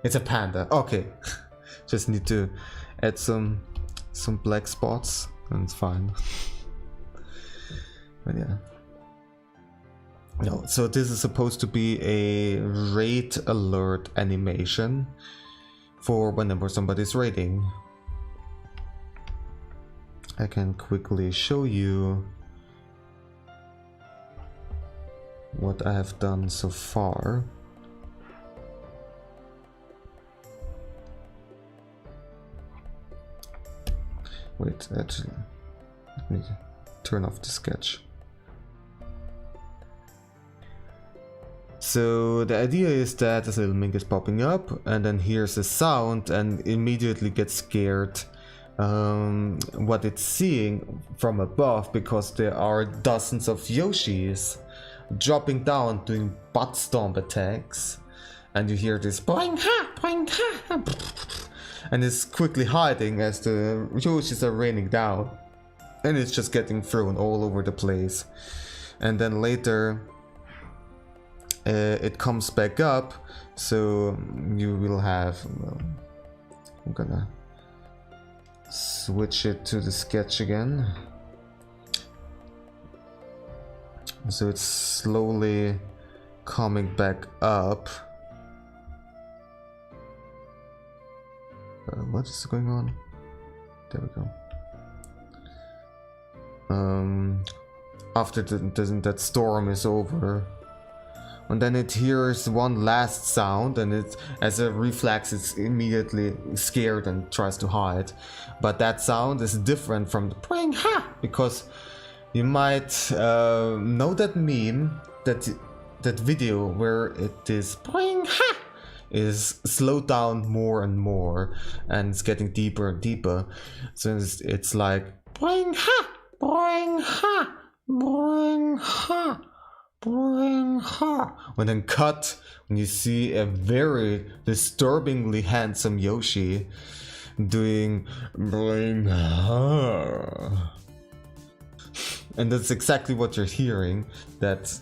It's a panda. Okay. Just need to add some black spots and it's fine. But yeah. No, so this is supposed to be a raid alert animation for whenever somebody's raiding. I can quickly show you what I have done so far. Wait, actually, let me turn off the sketch. So the idea is that this little mink is popping up and then hears a sound and immediately gets scared what it's seeing from above, because there are dozens of Yoshis dropping down doing butt stomp attacks, and you hear this boing ha boing ha, and it's quickly hiding as the Yoshis are raining down, and it's just getting thrown all over the place. And then later it comes back up, so you will have, I'm gonna switch it to the sketch again. So it's slowly coming back up. What is going on? There we go. After that storm is over, and then it hears one last sound, and it, as a reflex, it's immediately scared and tries to hide. But that sound is different from the boing ha, because you might know that meme, that video where it is boing ha is slowed down more and more, and it's getting deeper and deeper. So it's like boing ha, boing ha, boing ha, boing ha. When then cut, when you see a very disturbingly handsome Yoshi doing boing ha. And that's exactly what you're hearing. That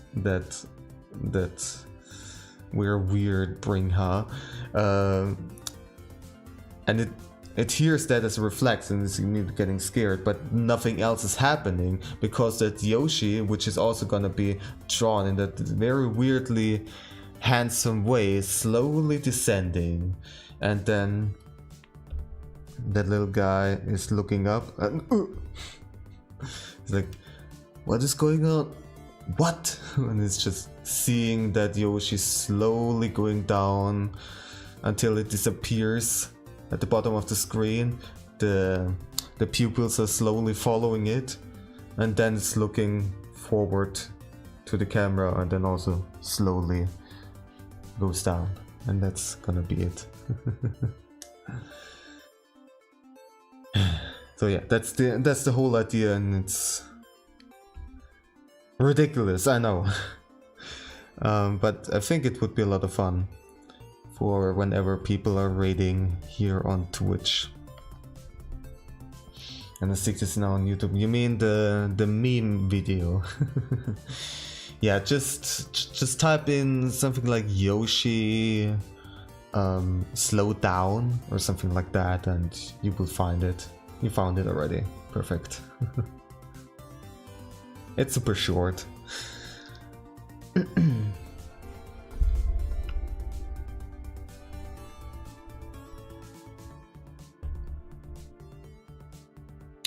we're weird bring ha, and it hears that as a reflex and is immediately getting scared, but nothing else is happening because that Yoshi, which is also gonna be drawn in that very weirdly handsome way, is slowly descending, and then that little guy is looking up and he's like, what is going on? What? And it's just seeing that Yoshi slowly going down until it disappears at the bottom of the screen. The pupils are slowly following it, and then it's looking forward to the camera, and then also slowly goes down, and that's gonna be it. So yeah, that's the whole idea, and it's ridiculous, I know. But I think it would be a lot of fun for whenever people are raiding here on Twitch. And I think this now on YouTube. You mean the meme video? Yeah, just type in something like Yoshi slow down or something like that, and you will find it. You found it already. Perfect. It's super short.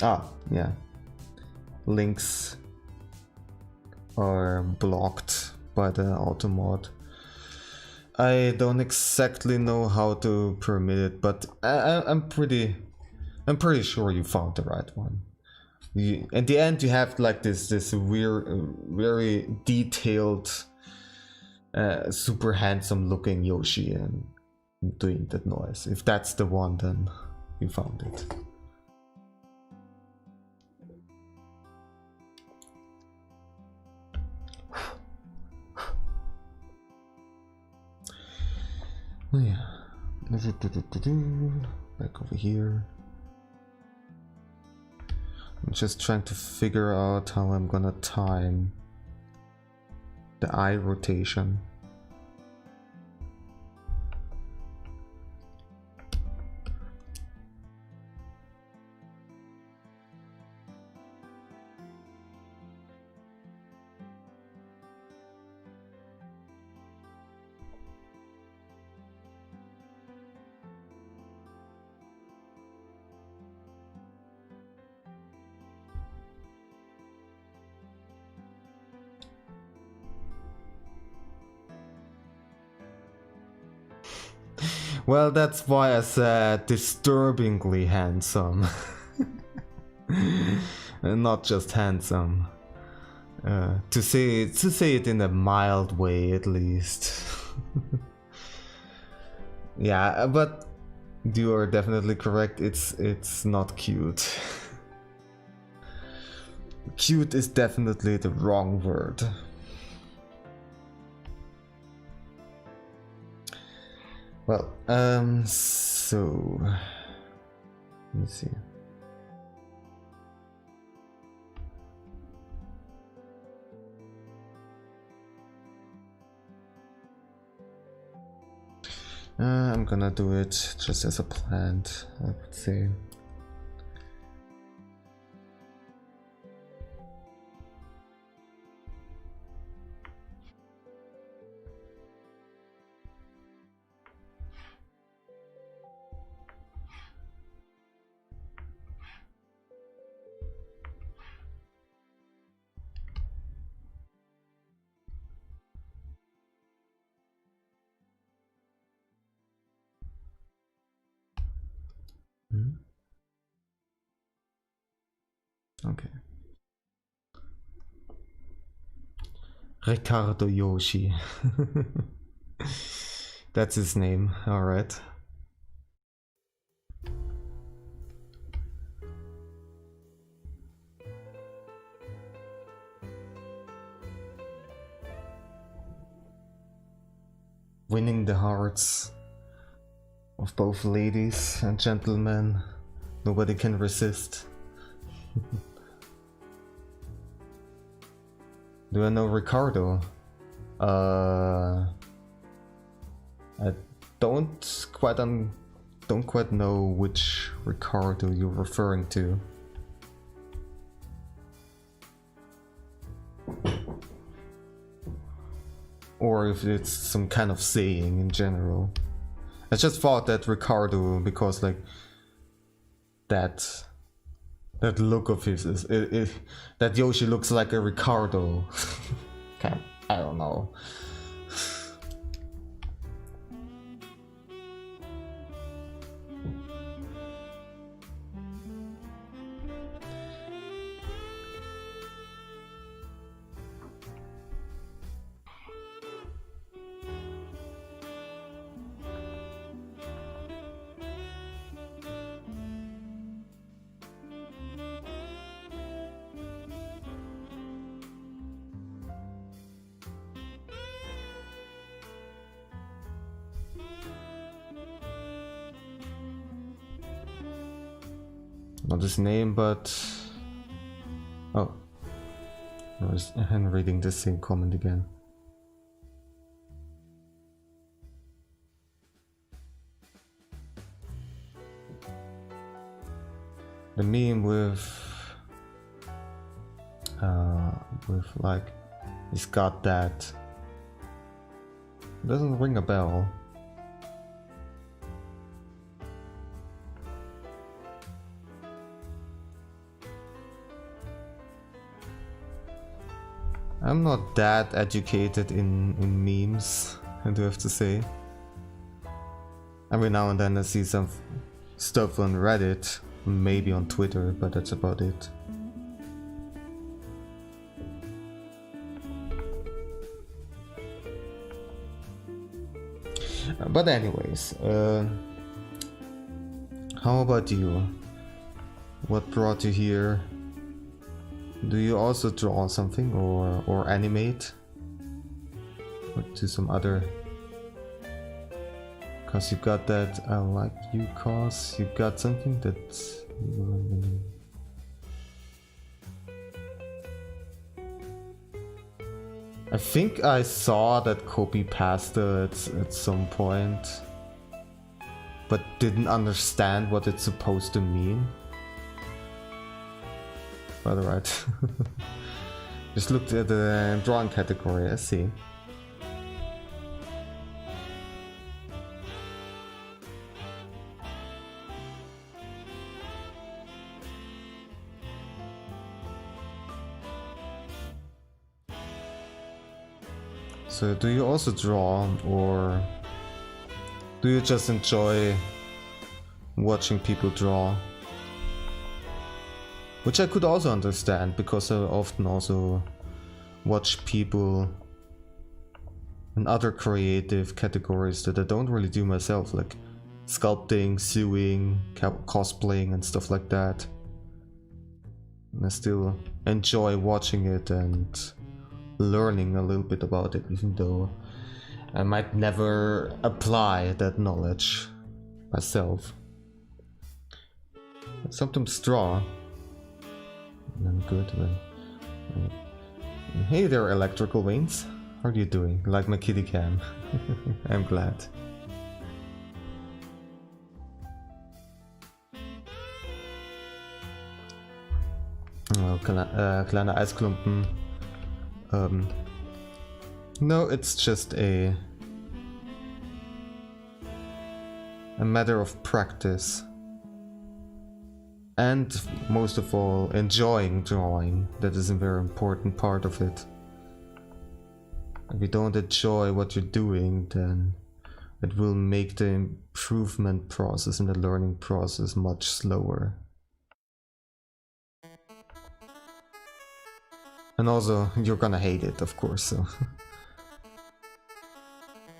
Ah, yeah. Links are blocked by the automod. I don't exactly know how to permit it, but I'm pretty sure you found the right one. At the end, you have like this weird, very detailed, super handsome looking Yoshi and doing that noise. If that's the one, then you found it. Oh yeah. Back over here. I'm just trying to figure out how I'm gonna time the eye rotation. Well, that's why I said disturbingly handsome. And not just handsome. To say it in a mild way, at least. Yeah, but you are definitely correct. It's not cute. Cute is definitely the wrong word. Well, so let me see. I'm gonna do it just as a plant, I would say. Okay. Ricardo Yoshi. That's his name, alright. Winning the hearts of both ladies and gentlemen. Nobody can resist. Do I know Ricardo? I don't quite know which Ricardo you're referring to. Or if it's some kind of saying in general. I just thought that Ricardo, because like that look of his is that Yoshi looks like a Ricardo. I don't know. Not his name, but oh, I'm reading the same comment again. The meme with like he's got that. Doesn't ring a bell. I'm not that educated in memes, I do have to say. Every now and then I see some stuff on Reddit, maybe on Twitter, but that's about it. But anyways, how about you? What brought you here? Do you also draw something or animate? Or do some other Cause you got that, I like you, cause you got something that... I think I saw that copy pasta at some point, but didn't understand what it's supposed to mean. But alright. Just looked at the drawing category, I see. So do you also draw, or do you just enjoy watching people draw? Which I could also understand, because I often also watch people in other creative categories that I don't really do myself, like sculpting, sewing, cosplaying and stuff like that. And I still enjoy watching it and learning a little bit about it, even though I might never apply that knowledge myself. I sometimes draw, and I'm good when... Hey there, electrical wings. How are you doing? Like my kitty cam. I'm glad. Oh, kleiner Eisklumpen. No, it's just a matter of practice. And most of all, enjoying drawing. That is a very important part of it. If you don't enjoy what you're doing, then it will make the improvement process and the learning process much slower. And also, you're gonna hate it, of course, so...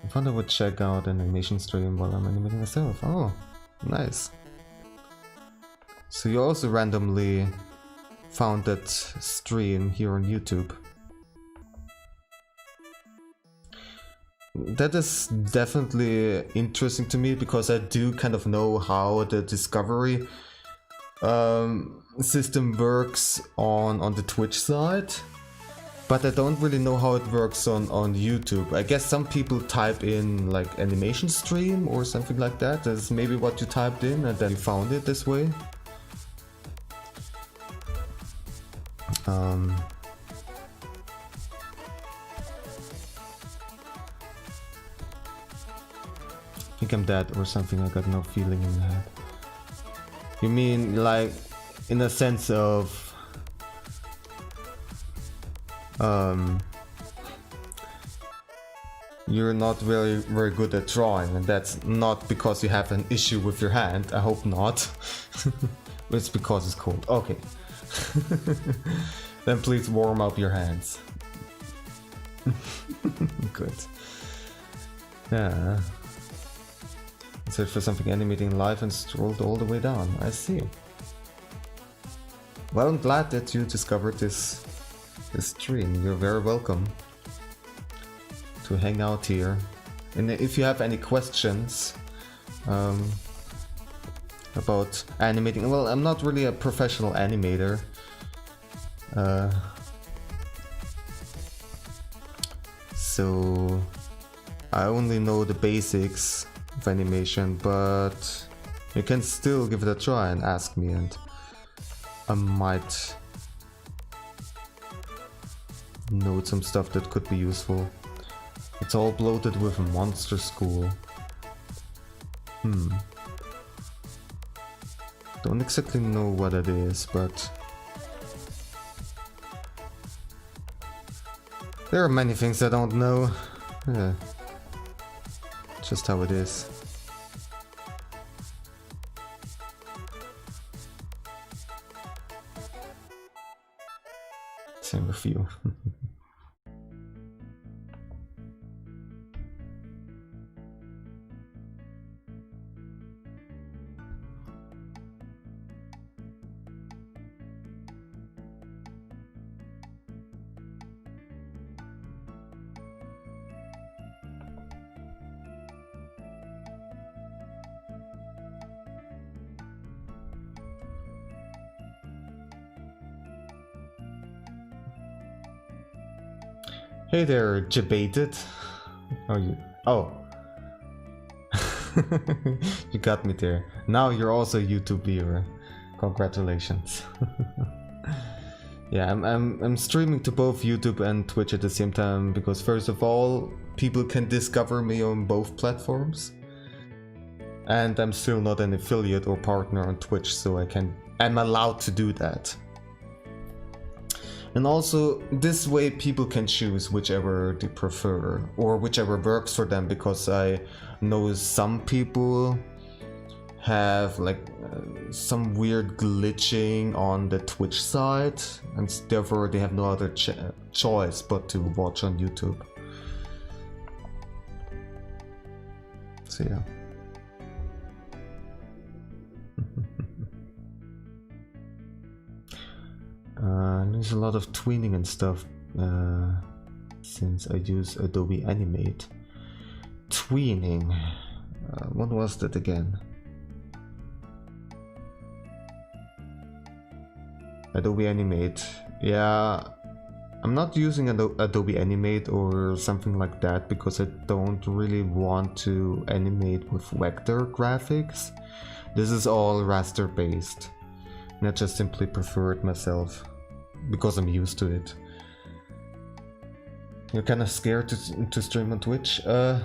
I thought I would check out an animation stream while I'm animating myself. Oh, nice. So you also randomly found that stream here on YouTube. That is definitely interesting to me, because I do kind of know how the discovery system works on the Twitch side, but I don't really know how it works on YouTube. I guess some people type in like animation stream or something like that. That's maybe what you typed in and then found it this way. I think I'm dead or something. I got no feeling in the head. You mean like in a sense of you're not very good at drawing, and that's not because you have an issue with your hand. I hope not. It's because it's cold. Okay. Then please warm up your hands. Good. Yeah. Search for something animating live and scrolled all the way down. I see. Well, I'm glad that you discovered this stream. You're very welcome to hang out here. And if you have any questions about animating, well, I'm not really a professional animator. So I only know the basics of animation, but you can still give it a try and ask me, and I might note some stuff that could be useful. It's all bloated with Monster School. Don't exactly know what it is, but there are many things I don't know. Yeah. Just how it is. Same with you. Hey there, Jebaited. How are you? Oh. You got me there. Now you're also a YouTube viewer. Congratulations. Yeah, I'm streaming to both YouTube and Twitch at the same time because first of all, people can discover me on both platforms. And I'm still not an affiliate or partner on Twitch, so I'm allowed to do that. And also, this way people can choose whichever they prefer or whichever works for them, because I know some people have like some weird glitching on the Twitch side, and therefore they have no other choice but to watch on YouTube. So yeah. There's a lot of tweening and stuff since I use Adobe Animate. Tweening. What was that again? Adobe Animate. Yeah, I'm not using Adobe Animate or something like that because I don't really want to animate with vector graphics. This is all raster based. And I just simply prefer it myself because I'm used to it. You're kind of scared to stream on Twitch? Well,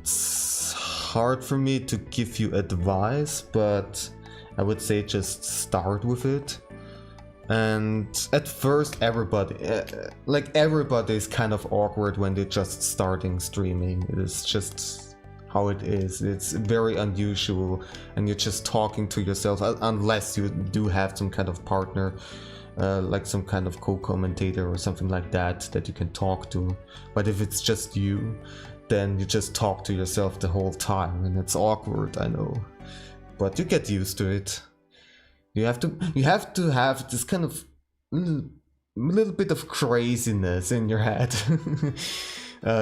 it's hard for me to give you advice, but I would say just start with it. And at first everybody is kind of awkward when they're just starting streaming. It is just how it is. It's very unusual and you're just talking to yourself unless you do have some kind of partner, like some kind of co-commentator or something like that you can talk to. But if it's just you, then you just talk to yourself the whole time and it's awkward, I know. But you get used to it. You have to have this kind of little bit of craziness in your head.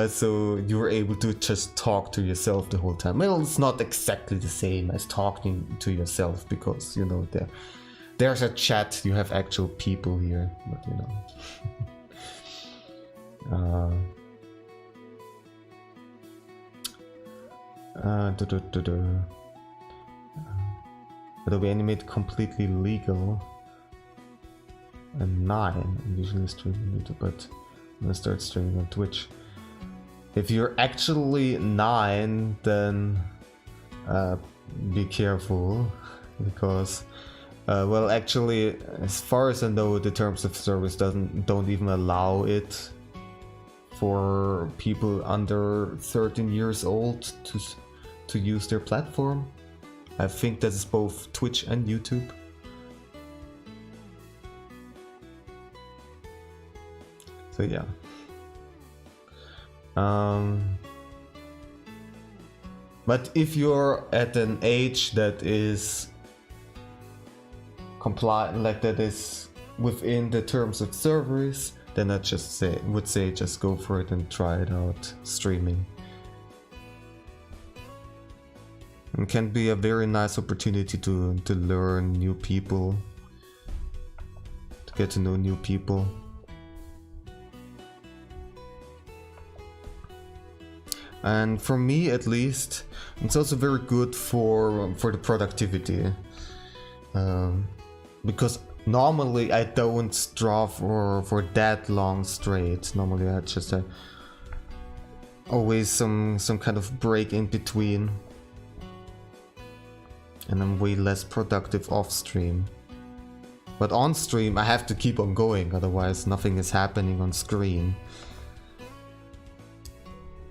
So you're able to just talk to yourself the whole time. Well, it's not exactly the same as talking to yourself because, you know, there's a chat, you have actual people here, but you know. Adobe Animate completely legal. And 9, I'm usually streaming on YouTube, but I'm gonna start streaming on Twitch. If you're actually 9, then be careful, because well, actually, as far as I know, the terms of service don't even allow it for people under 13 years old to use their platform. I think that is both Twitch and YouTube. So yeah. But if you're at an age that is that is within the terms of service, then I would say just go for it and try it out streaming. It can be a very nice opportunity to learn new people, to get to know new people. And for me, at least, it's also very good for the productivity, because normally I don't draw for that long straight. Normally I just always some kind of break in between. And I'm way less productive off stream. But on stream I have to keep on going, otherwise nothing is happening on screen.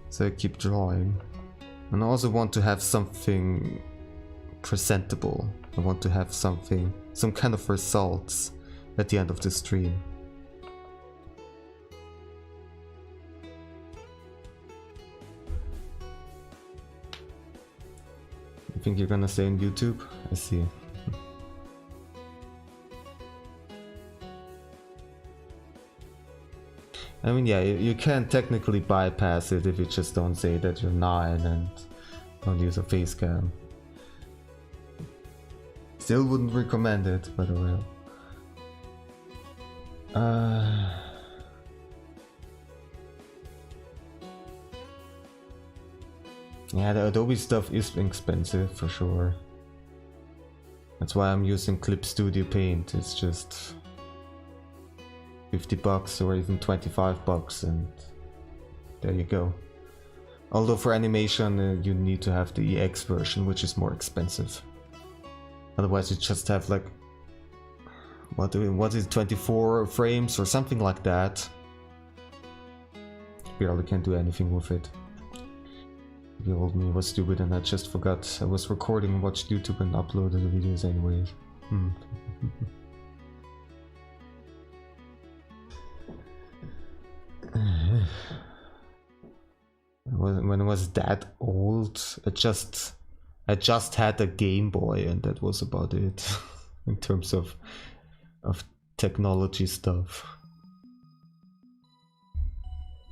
So I keep drawing. And I also want to have something presentable. I want to have some kind of results at the end of the stream. You think you're gonna stay on YouTube? I see. I mean, yeah, you can technically bypass it if you just don't say that you're 9 and don't use a face cam. still wouldn't recommend it, by the way. Yeah, the Adobe stuff is expensive for sure. That's why I'm using Clip Studio Paint. It's just $50 or even $25, and there you go. Although for animation you need to have the EX version, which is more expensive. Otherwise you just have like what is 24 frames or something like that. Barely can do anything with it. The old me was stupid and I just forgot I was recording, watched YouTube and uploaded the videos anyway. When I was that old, I just had a Game Boy and that was about it in terms of technology stuff.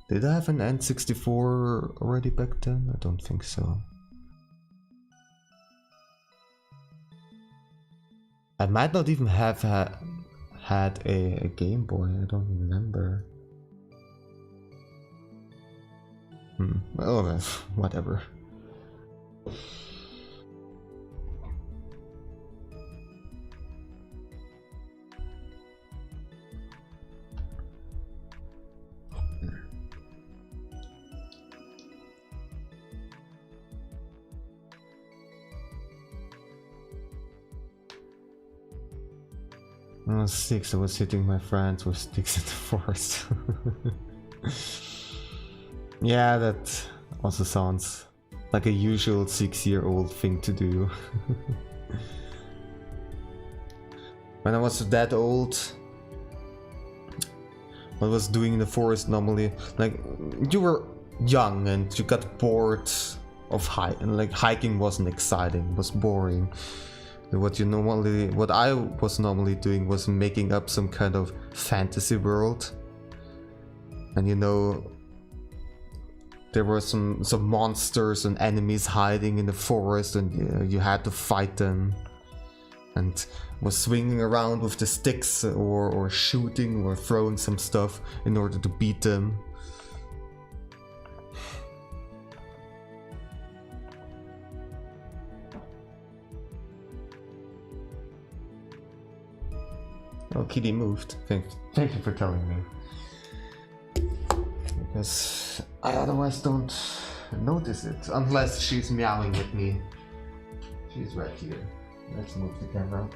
Did I have an N64 already back then? I don't think so. I might not even have had a Game Boy, I don't remember. Well, whatever. When I was 6, I was hitting my friends with sticks in the forest. Yeah, that also sounds like a usual 6-year-old thing to do. When I was that old, what I was doing in the forest normally, like, you were young and you got bored of hiking, like hiking wasn't exciting, it was boring. What I was normally doing was making up some kind of fantasy world, and you know, there were some monsters and enemies hiding in the forest, and you had to fight them, and was swinging around with the sticks or shooting or throwing some stuff in order to beat them. Oh, Kitty moved. Thank you for telling me. Because I otherwise don't notice it. Unless she's meowing at me. She's right here. Let's move the camera.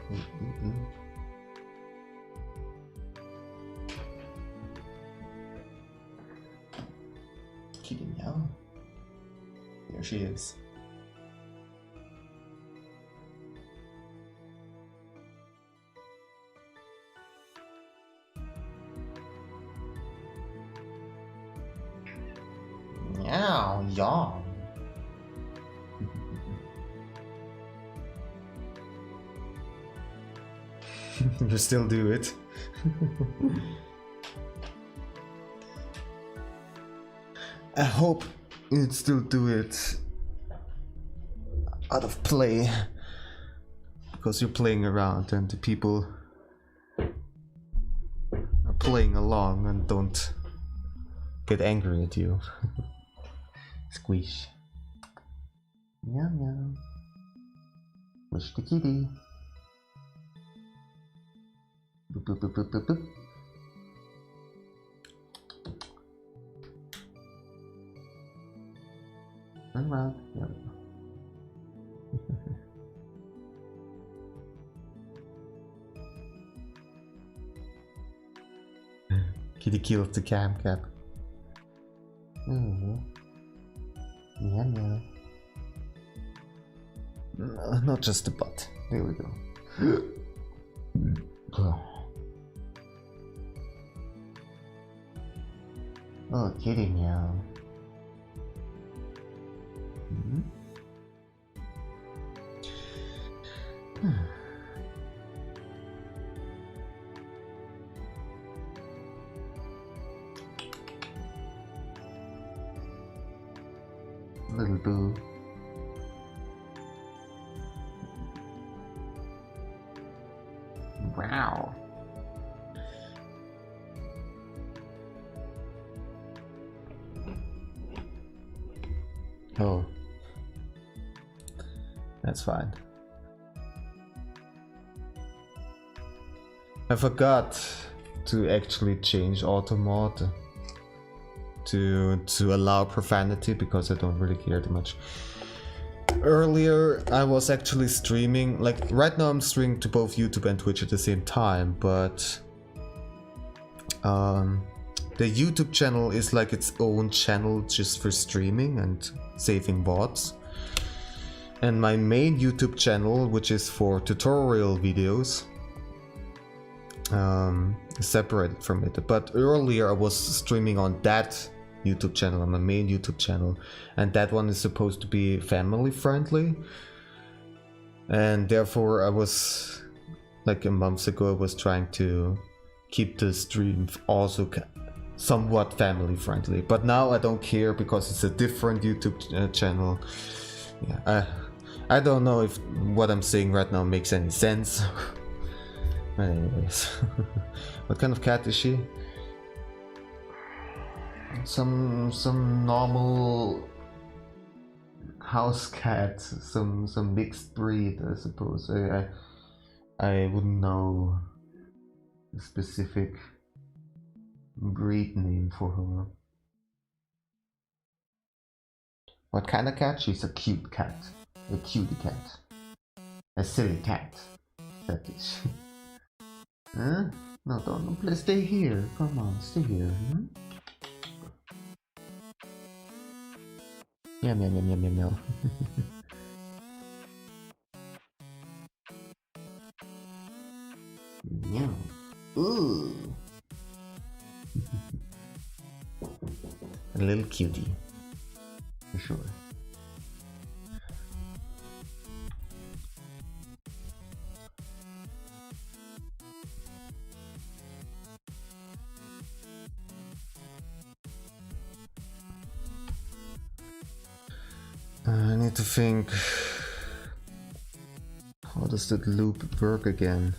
Kitty meow. There she is. Meow, yawn. You still do it. I hope you'd still do it out of play, because you're playing around and the people are playing along and don't get angry at you. Squish. Meow meow. Wish the kitty. Boop boop boop boop boop boop. Turn around. There we go. Kitty killed the cam cap. Meow meow. Not just the butt. There we go. Oh, kitty meow. Little boo. Ow. Oh. That's fine. I forgot to actually change auto mod to allow profanity because I don't really care too much. Earlier I was actually streaming, like right now I'm streaming to both YouTube and Twitch at the same time, but the YouTube channel is like its own channel just for streaming and saving VODs. And my main YouTube channel, which is for tutorial videos, is separated from it. But earlier I was streaming on that YouTube channel, on my main YouTube channel, and that one is supposed to be family friendly. And therefore I was, like a month ago, I was trying to keep the stream also somewhat family friendly. But now I don't care because it's a different YouTube channel. Yeah, I don't know if what I'm saying right now makes any sense. But anyways, what kind of cat is she? Some normal house cat, some mixed breed, I suppose. I wouldn't know a specific breed name for her. What kind of cat? She's a cute cat. A cutie cat. A silly cat. That is. Huh? No, don't please stay here. Come on, stay here. Hmm? Meow, meow, meow, meow, meow, meow. Meow. Ooh. A little cutie. For sure. I need to think, how does that loop work again?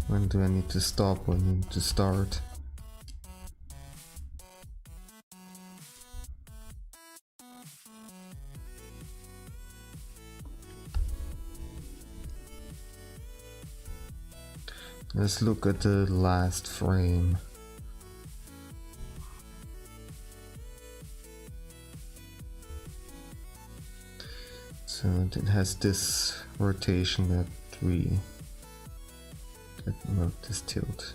When do I need to stop? When do I need to start? Let's look at the last frame. So it has this rotation that this tilt.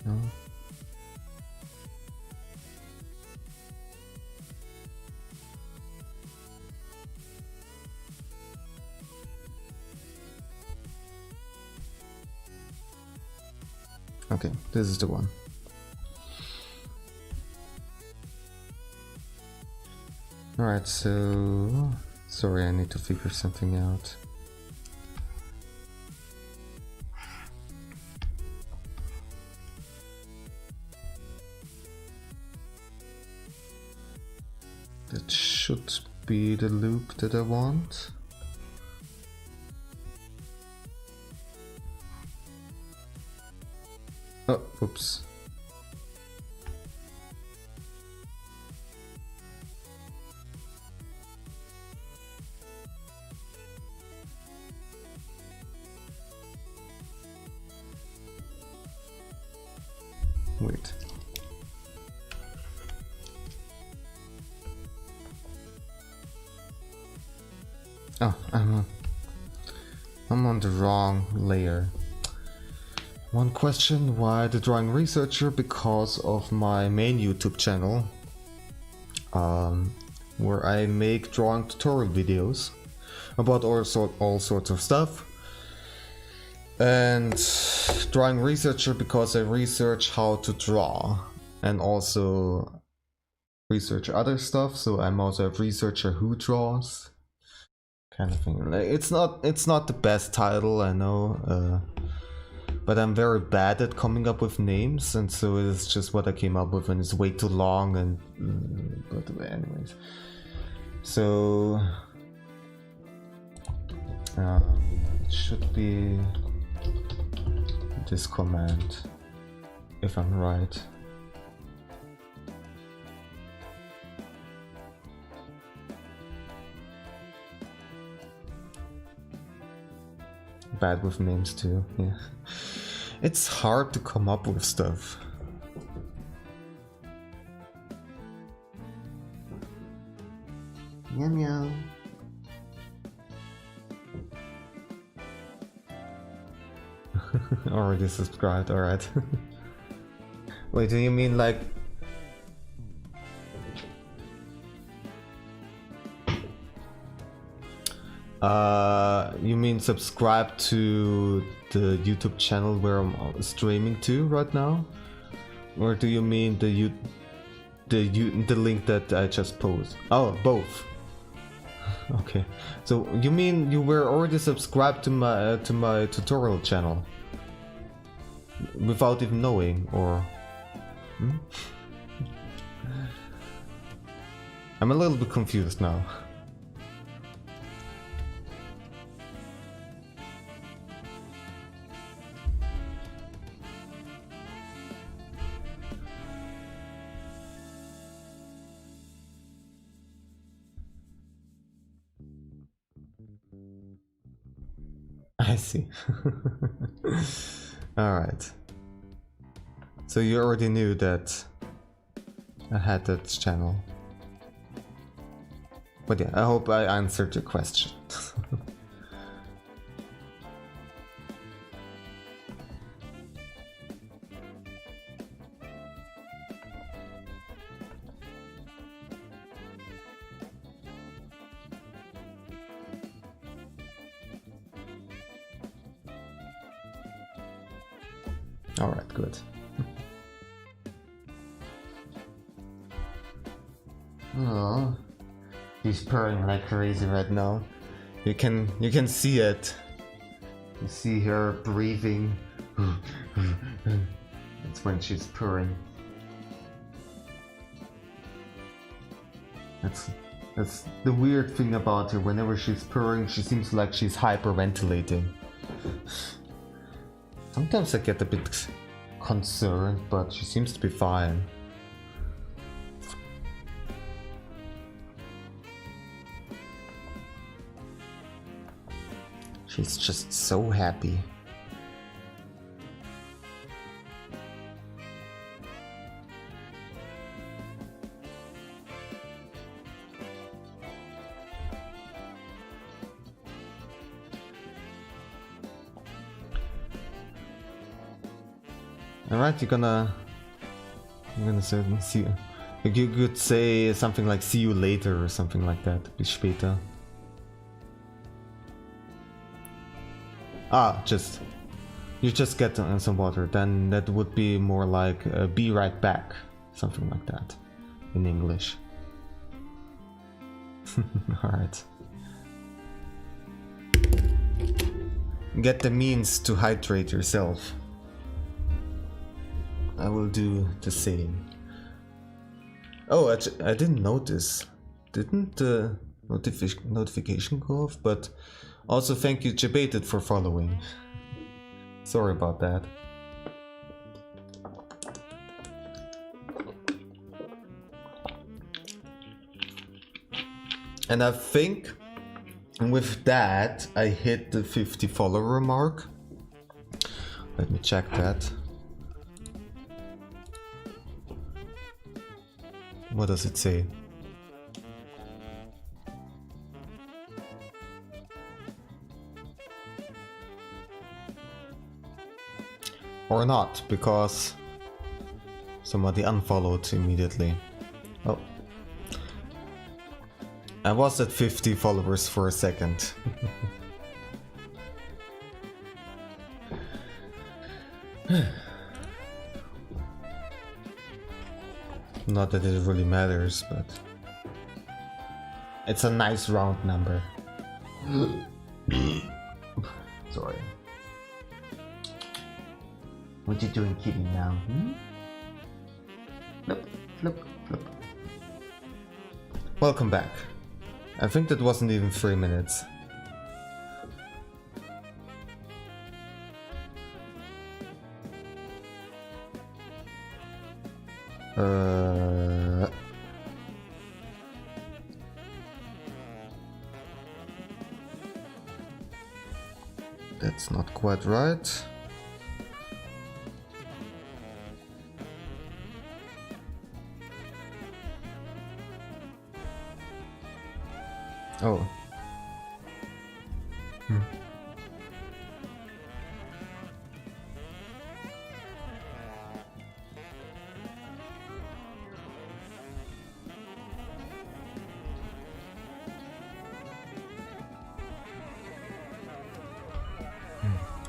No. Okay, this is the one. Alright, so... Sorry, I need to figure something out. That should be the loop that I want. Oh, whoops. Wait. Oh, I'm on the wrong layer. One question, why the drawing researcher? Because of my main YouTube channel, where I make drawing tutorial videos about all sorts of stuff. And drawing researcher because I research how to draw and also research other stuff, so I'm also a researcher who draws, kind of thing. It's not the best title, I know, but I'm very bad at coming up with names, and so it's just what I came up with, and it's way too long. And but anyways, so it should be this command, if I'm right. Bad with names too, yeah. It's hard to come up with stuff. Meow meow. Already subscribed, alright. Wait, do you mean like... you mean subscribe to the YouTube channel where I'm streaming to right now? Or do you mean the link that I just posted? Oh, both. Okay. So you mean you were already subscribed to my tutorial channel without even knowing, or? Hmm? I'm a little bit confused now. I see. Alright. So you already knew that I had that channel. But yeah, I hope I answered your question. Alright, good. Oh, he's purring like crazy right now. You can see it. You see her breathing. That's when she's purring. That's the weird thing about her. Whenever she's purring, she seems like she's hyperventilating. Sometimes I get a bit concerned, but she seems to be fine. She's just so happy. Alright, you're gonna say see you. You could say something like "see you later" or something like that. Bis später. Ah, you just get some water. Then that would be more like "be right back," something like that, in English. Alright. Get the means to hydrate yourself. I will do the same. Oh, I didn't notice. Didn't the notification go off? But also thank you, Jebaited, for following. Sorry about that. And I think with that I hit the 50 follower mark. Let me check that. What does it say? Or not, because somebody unfollowed immediately. Oh. I was at 50 followers for a second. Not that it really matters, but it's a nice round number. Sorry. What you doing, kitty, now? Hmm? Flip, flip, flip. Welcome back. I think that wasn't even 3 minutes. That's not quite right. Oh.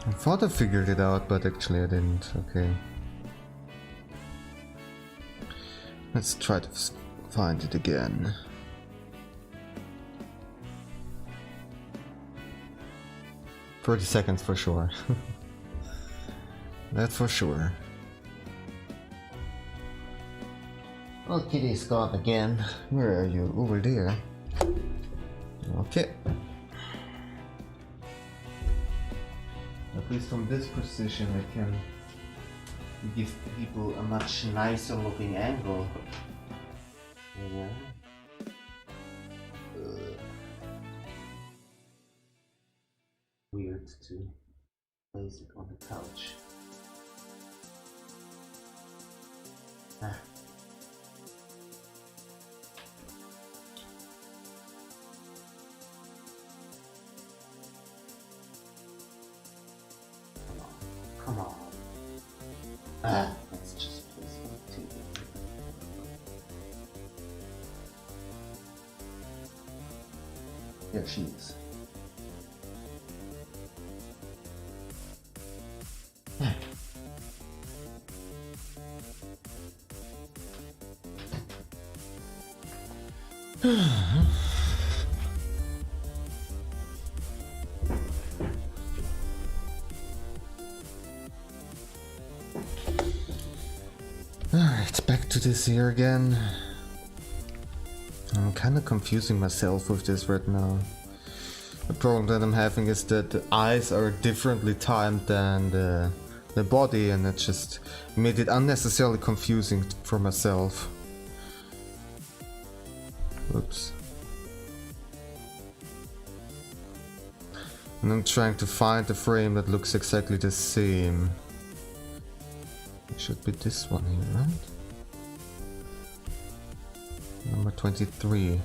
I thought I figured it out, but actually I didn't. Okay. Let's try to find it again. $30 for sure. That's for sure. Oh, kitty's gone again. Where are you? Over there. Okay. At least from this position I can Give people a much nicer looking angle. Yeah. Weird to place it on the couch. Ah. Come on. Let's just place it on the TV. There she is. Alright, back to this here again. I'm kinda confusing myself with this right now. The problem that I'm having is that the eyes are differently timed than the body, and it just made it unnecessarily confusing for myself. Oops. And I'm trying to find a frame that looks exactly the same. It should be this one here, right? Number 23.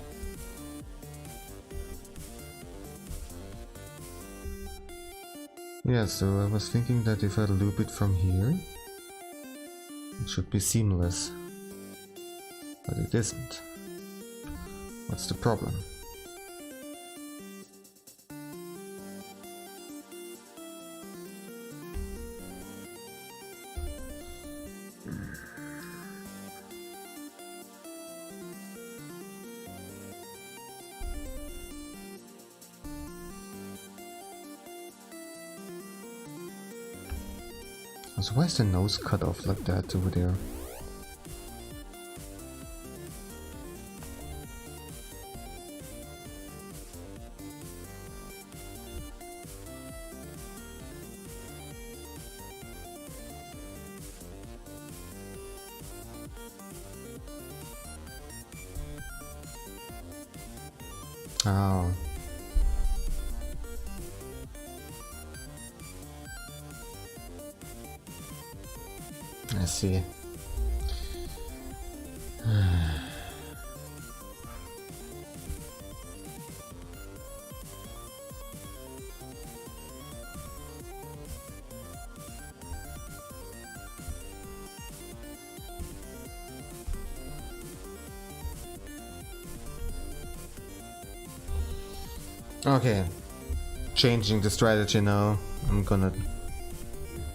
Yeah, so I was thinking that if I loop it from here, it should be seamless. But it isn't. What's the problem? So why is the nose cut off like that over there? Oh. I see. Okay, changing the strategy now. I'm gonna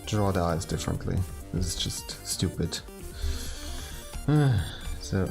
draw the eyes differently. This is just stupid. So.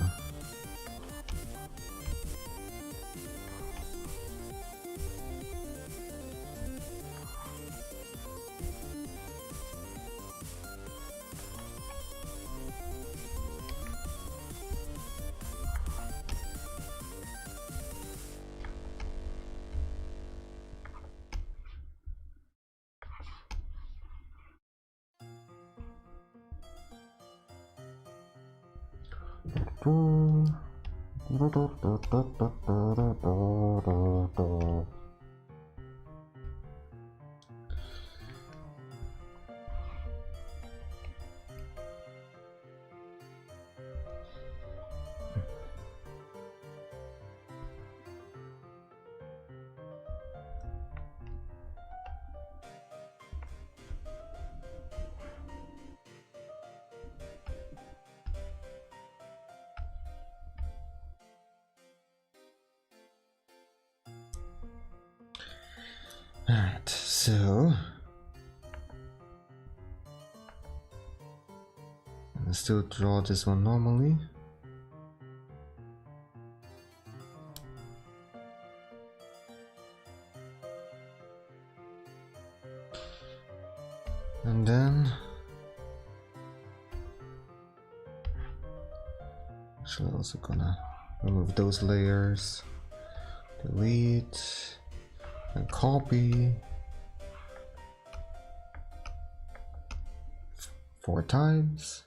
Alright, so I still draw this one normally. And then actually also gonna remove those layers, delete and copy 4 times.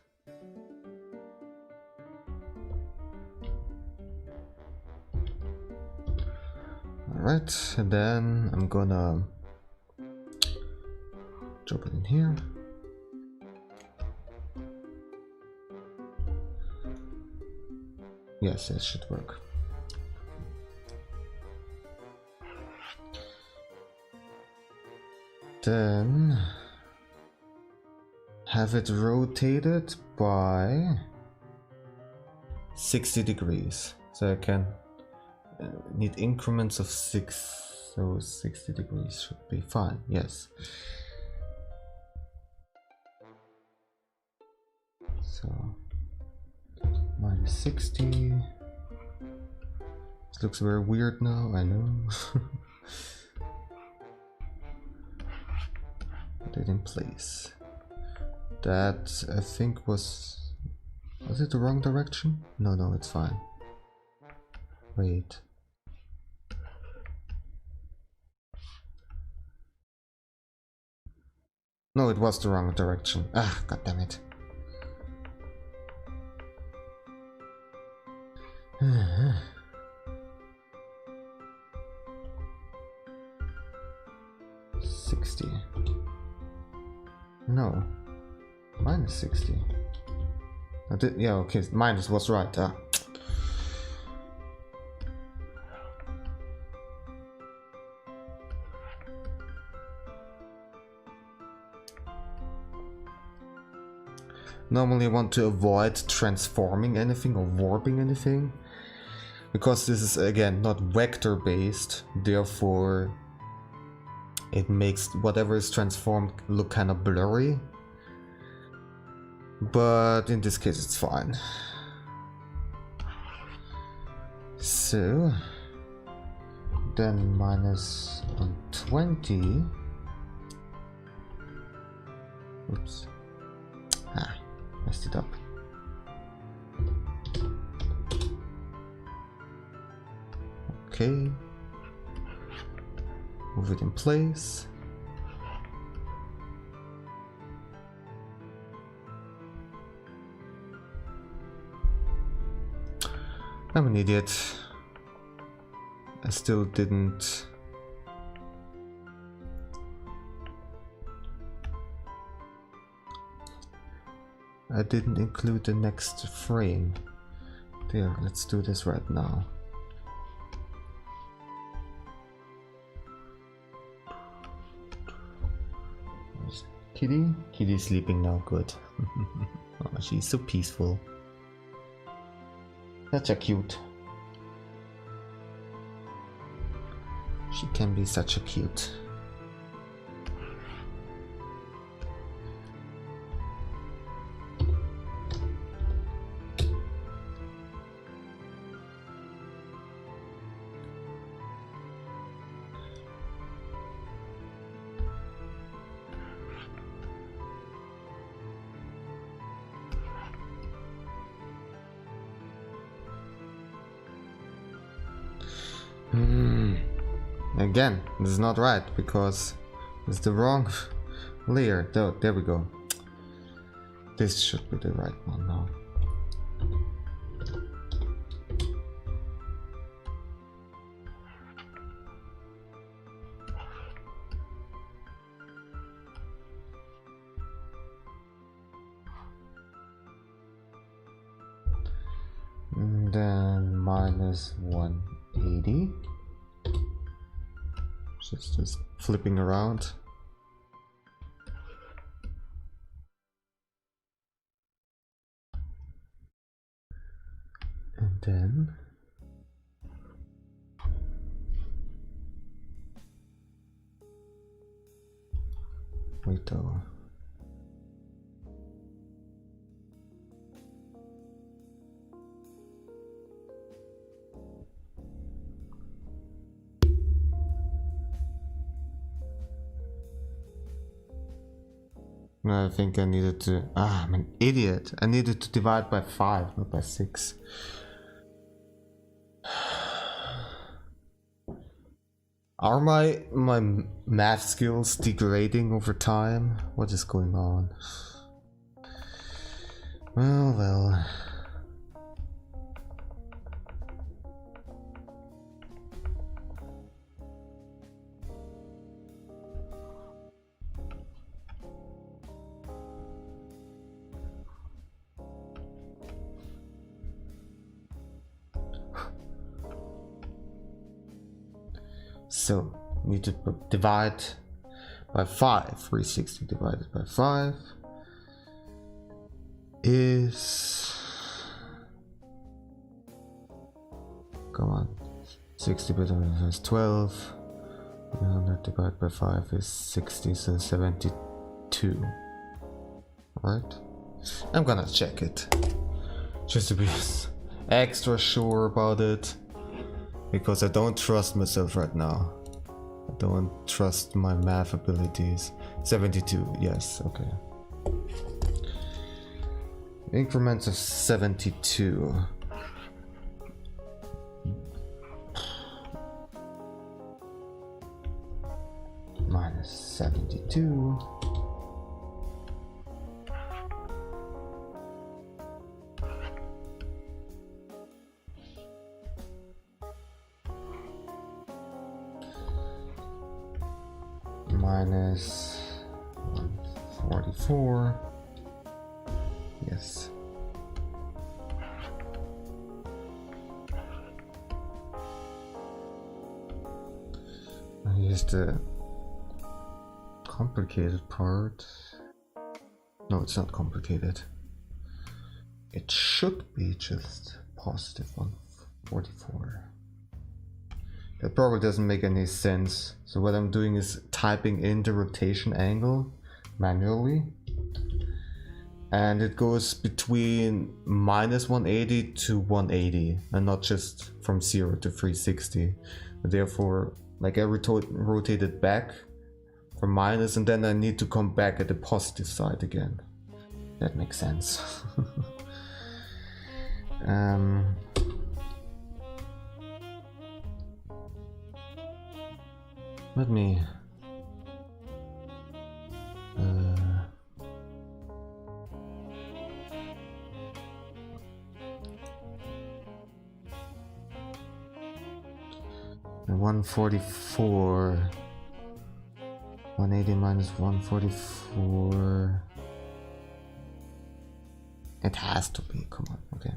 Alright, and then I'm gonna drop it in here. Yes, it should work. Then have it rotated by 60 degrees. So I can need increments of 6, so 60 degrees should be fine. Yes. So minus 60. This looks very weird now, I know. Put it in place. That I think was it the wrong direction? No, it's fine. Wait. No, it was the wrong direction. Ah, god damn it. 60. No. Minus 60. Yeah, okay, minus was right. Ah. Normally I want to avoid transforming anything or warping anything, because this is again not vector based, therefore it makes whatever is transformed look kind of blurry, but in this case it's fine. So then minus 120. Oops. Messed it up. Okay. Move it in place. I'm an idiot. I still didn't. I didn't include the next frame. There, let's do this right now. Where's Kitty? Kitty's sleeping now, good. Oh, she's so peaceful. Such a cute. She can be such a cute. Again, this is not right because it's the wrong layer. There we go. This should be the right one now. And then minus 180. Just flipping around. And then wait though. I think I needed to. I'm an idiot. I needed to divide by 5, not by 6. Are my math skills degrading over time? What is going on? Well. So, need to divide by 5. 360 divided by 5 is... Come on. 60 divided by 5 is 12. 100 divided by 5 is 60, so 72. Right? I'm gonna check it. Just to be extra sure about it. Because I don't trust myself right now. I don't trust my math abilities. 72, yes, okay. Increments of 72. Minus 72. Minus 144. Yes. Here's the complicated part. No, it's not complicated. It should be just positive 144. That probably doesn't make any sense. So what I'm doing is typing in the rotation angle manually. And it goes between minus 180 to 180 and not just from 0 to 360. Therefore, like I rotate it back from minus and then I need to come back at the positive side again. That makes sense. Let me 144. 180 minus 144. It has to be, come on, okay.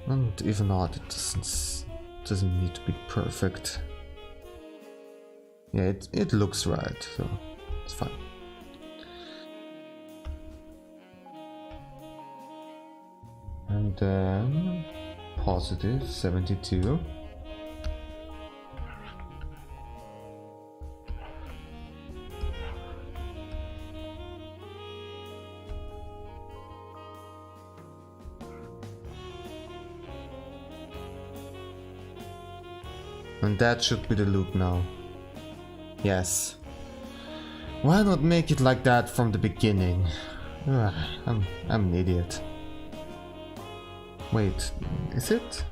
And even not, it doesn't need to be perfect. Yeah, it looks right, so it's fine. And then positive 72. And that should be the loop now. Yes. Why not make it like that from the beginning? I'm an idiot. Wait, is it?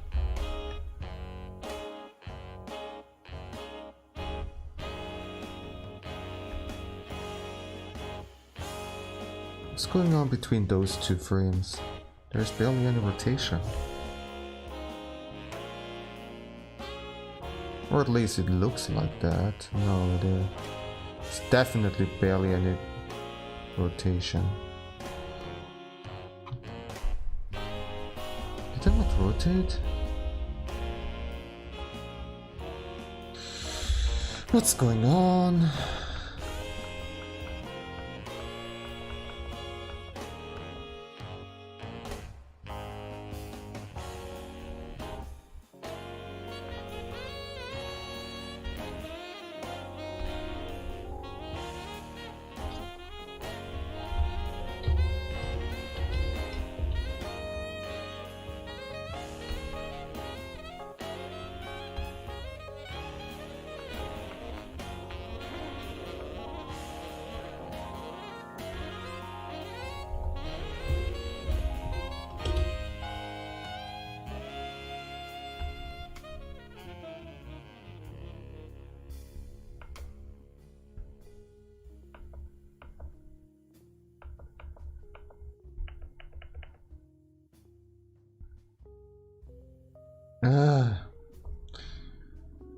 What's going on between those two frames? There's barely any rotation. Or at least it looks like that. No, there's definitely barely any rotation. they not rotate? What's going on?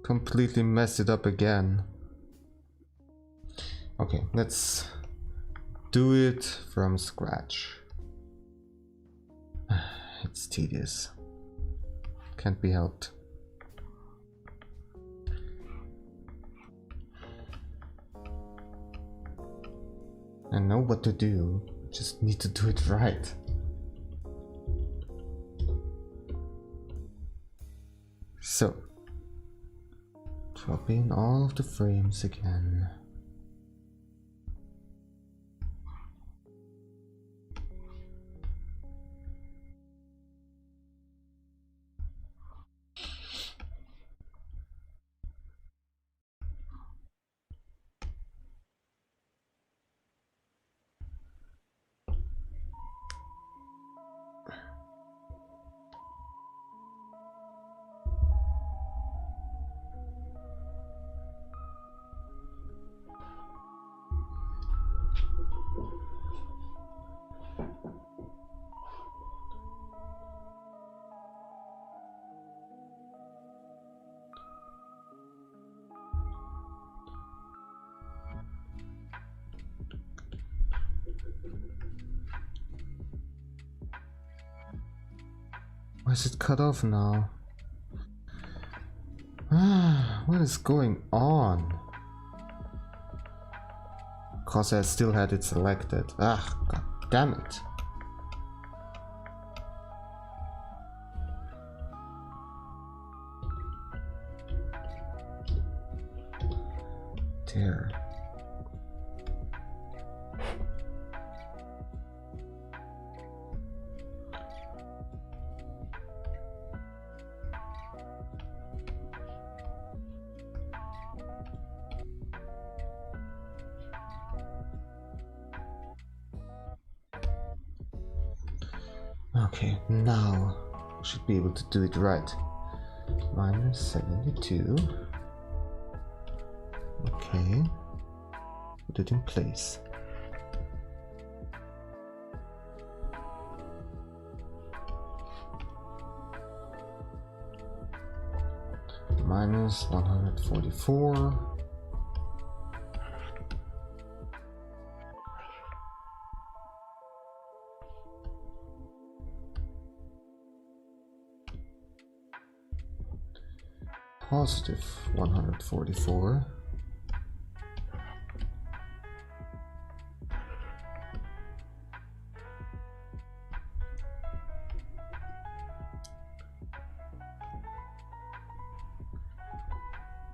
Completely messed it up again. Okay, let's do it from scratch. It's tedious. Can't be helped. I know what to do, just need to do it right. So, drop in all of the frames again. Why is it cut off now? What is going on? Cause I still had it selected. Ah, god damn it. There. Okay, now should be able to do it right. Minus 72. Okay, put it in place. Minus 144. Positive 144.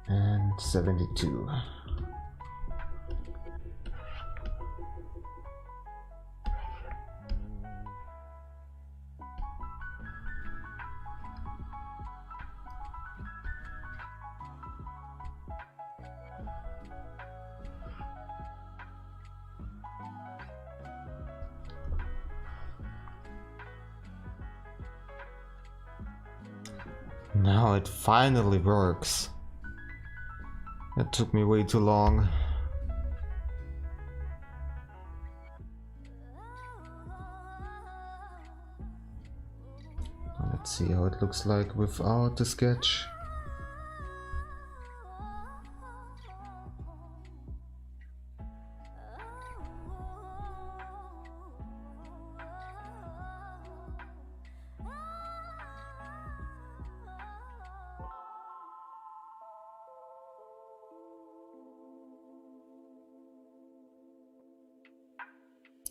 And 72. Now it finally works. That took me way too long. Let's see how it looks like without the sketch.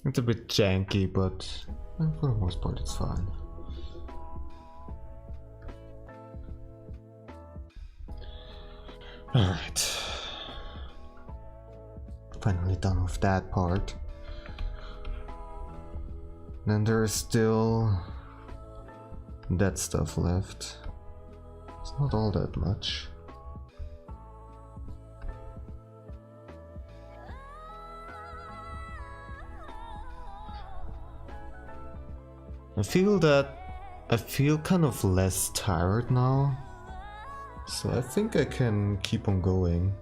It's a bit janky, but for the most part it's fine. Alright. Finally done with that part. Then there is still that stuff left. It's not all that much. I feel kind of less tired now, so I think I can keep on going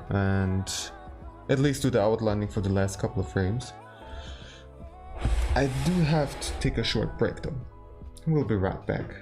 and at least do the outlining for the last couple of frames. I do have to take a short break though. We'll be right back.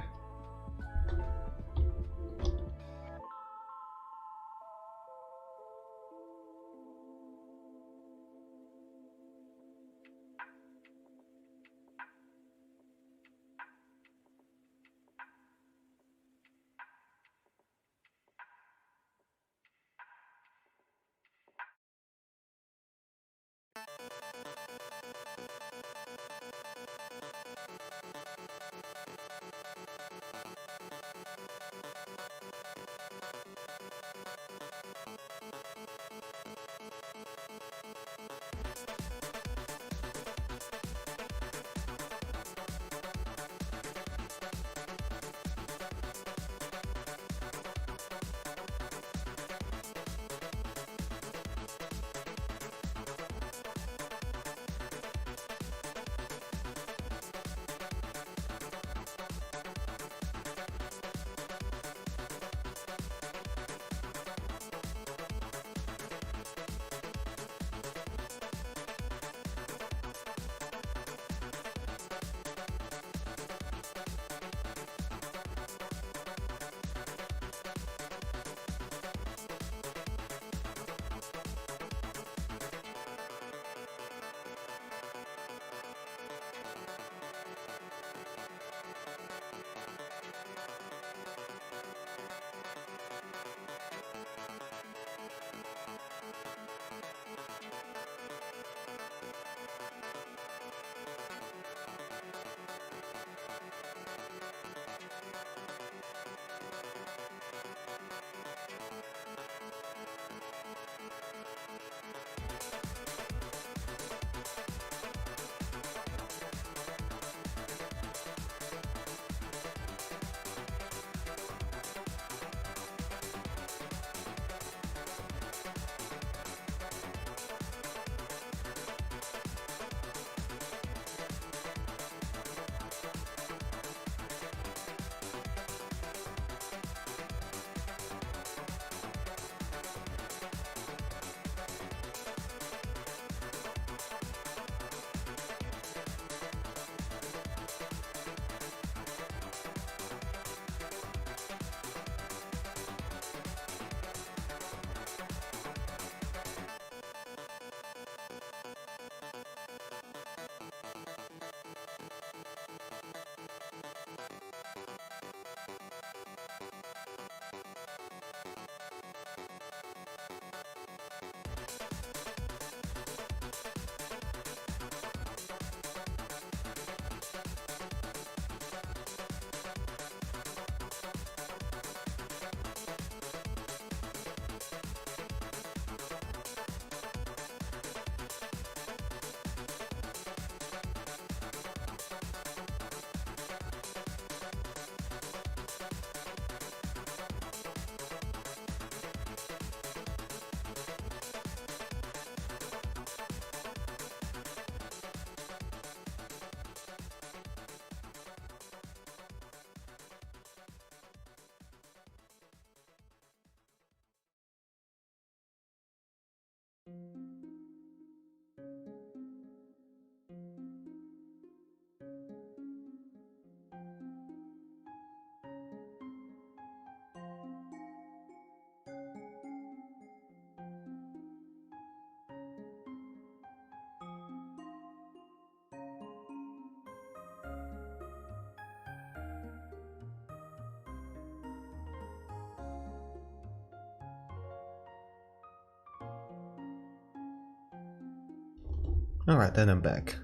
Alright, then I'm back.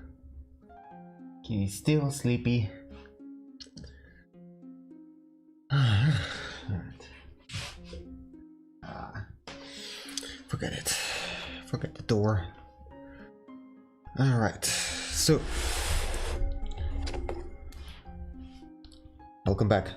He's still sleepy. Alright. Forget it. Forget the door. Alright, so welcome back.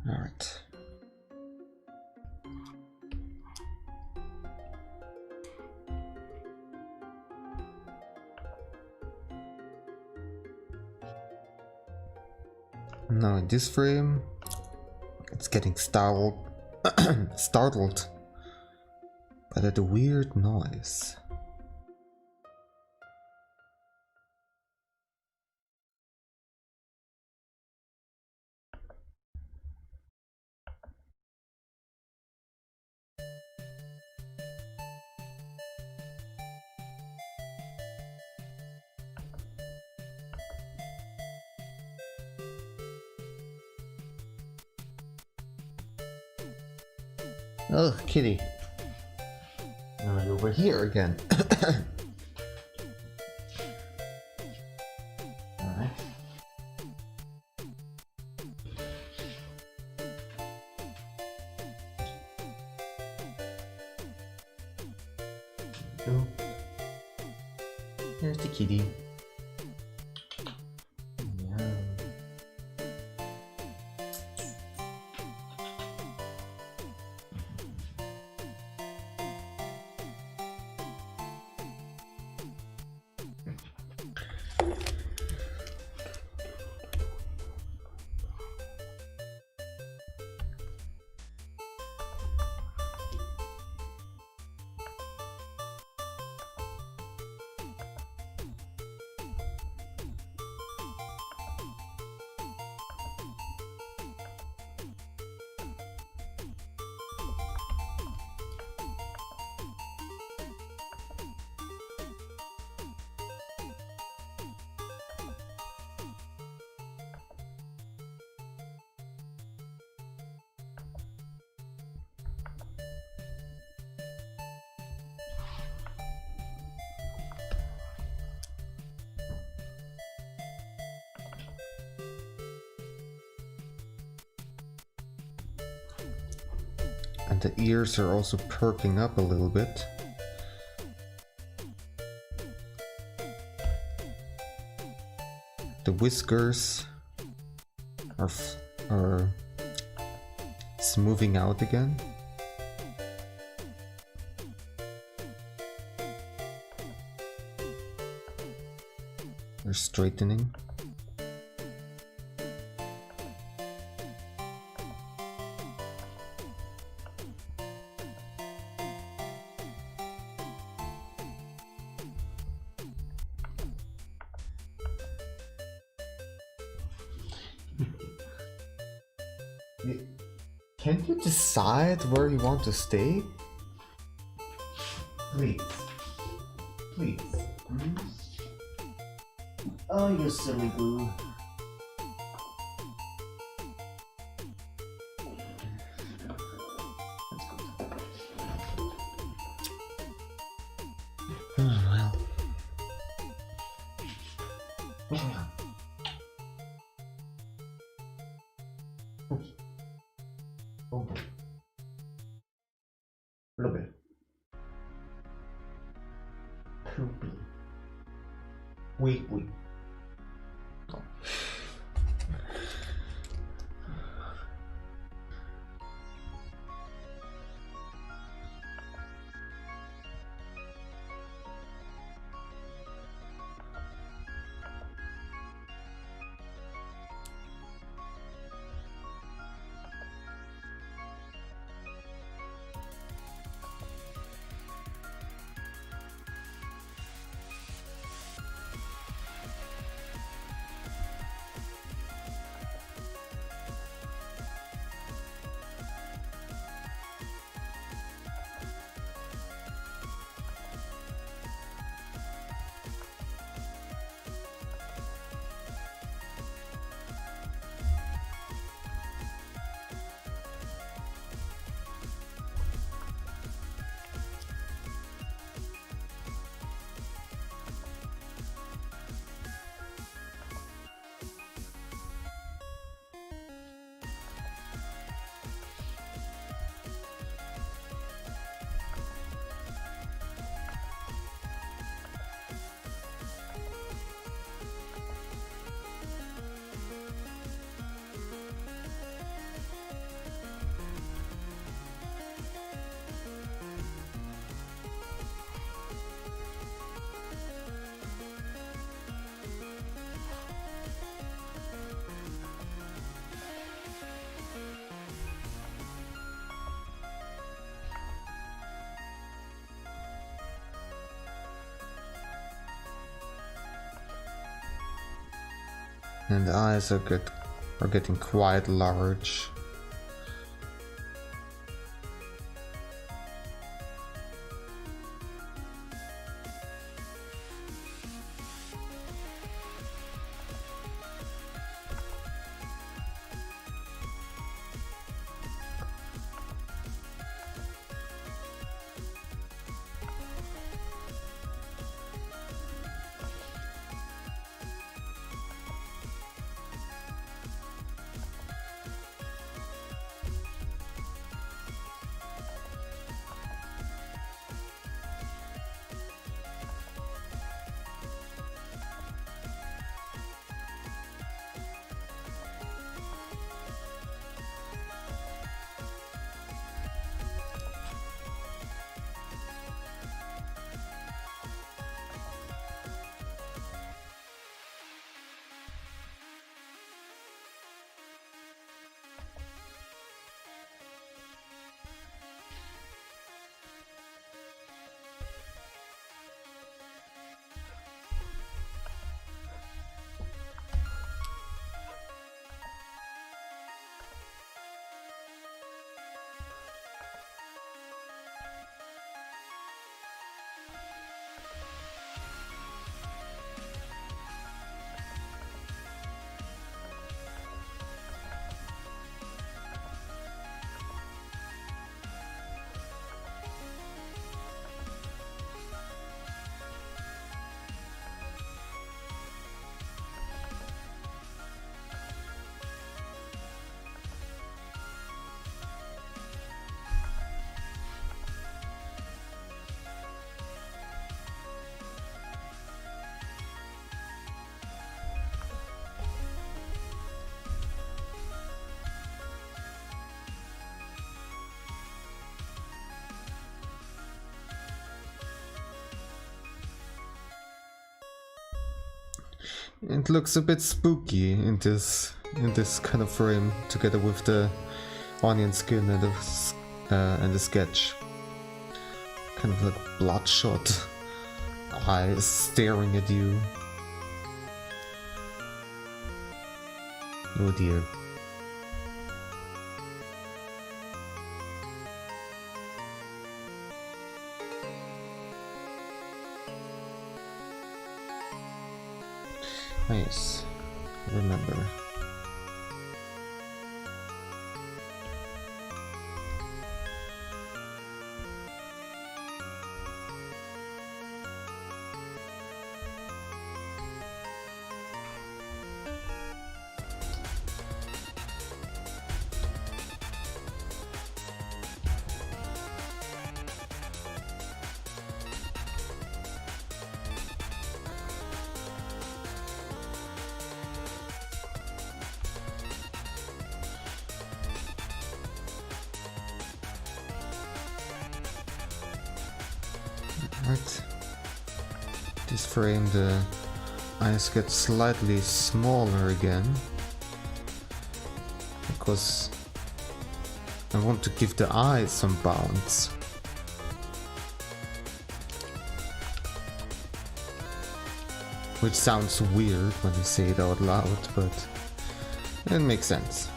All right. Now in this frame, it's getting startled by that weird noise. Oh, kitty. Now you're over here again. Alright. Go. Here's the kitty. Yeah. And the ears are also perking up a little bit. The whiskers are smoothing out again. They're straightening. Can't you decide where you want to stay? Please. Please. Oh, you silly boo. Well. Okay. Look at it. Poopy. Wait. And the eyes are getting quite large. It looks a bit spooky in this kind of frame, together with the onion skin and the sketch. Kind of like bloodshot eyes staring at you. Oh dear. Nice. Remember. Right. This frame, the eyes get slightly smaller again, because I want to give the eyes some bounce. Which sounds weird when you say it out loud, but it makes sense.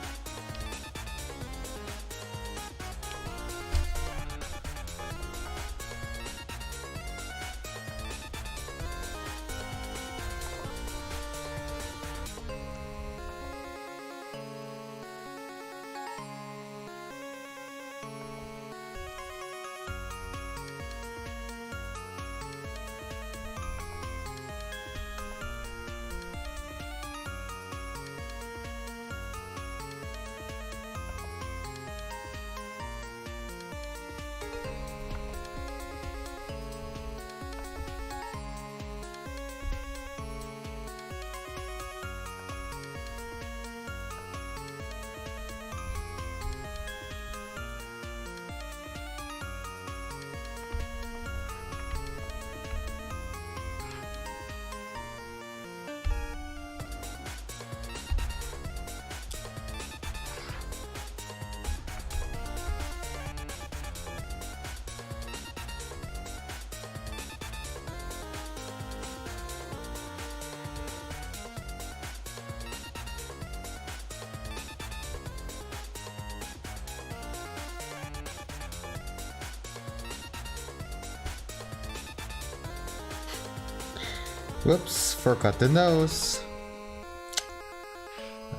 Whoops, forgot the nose.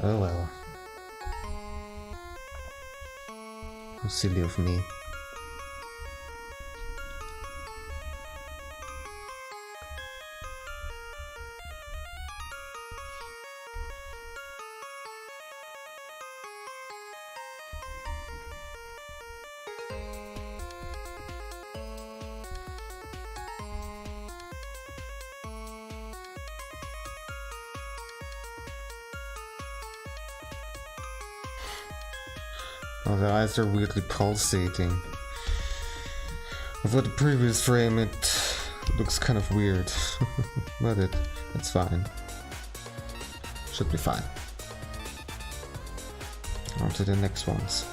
Oh well. How silly of me. Oh, the eyes are weirdly pulsating. For the previous frame, it looks kind of weird, but it's fine. Should be fine. On to the next ones.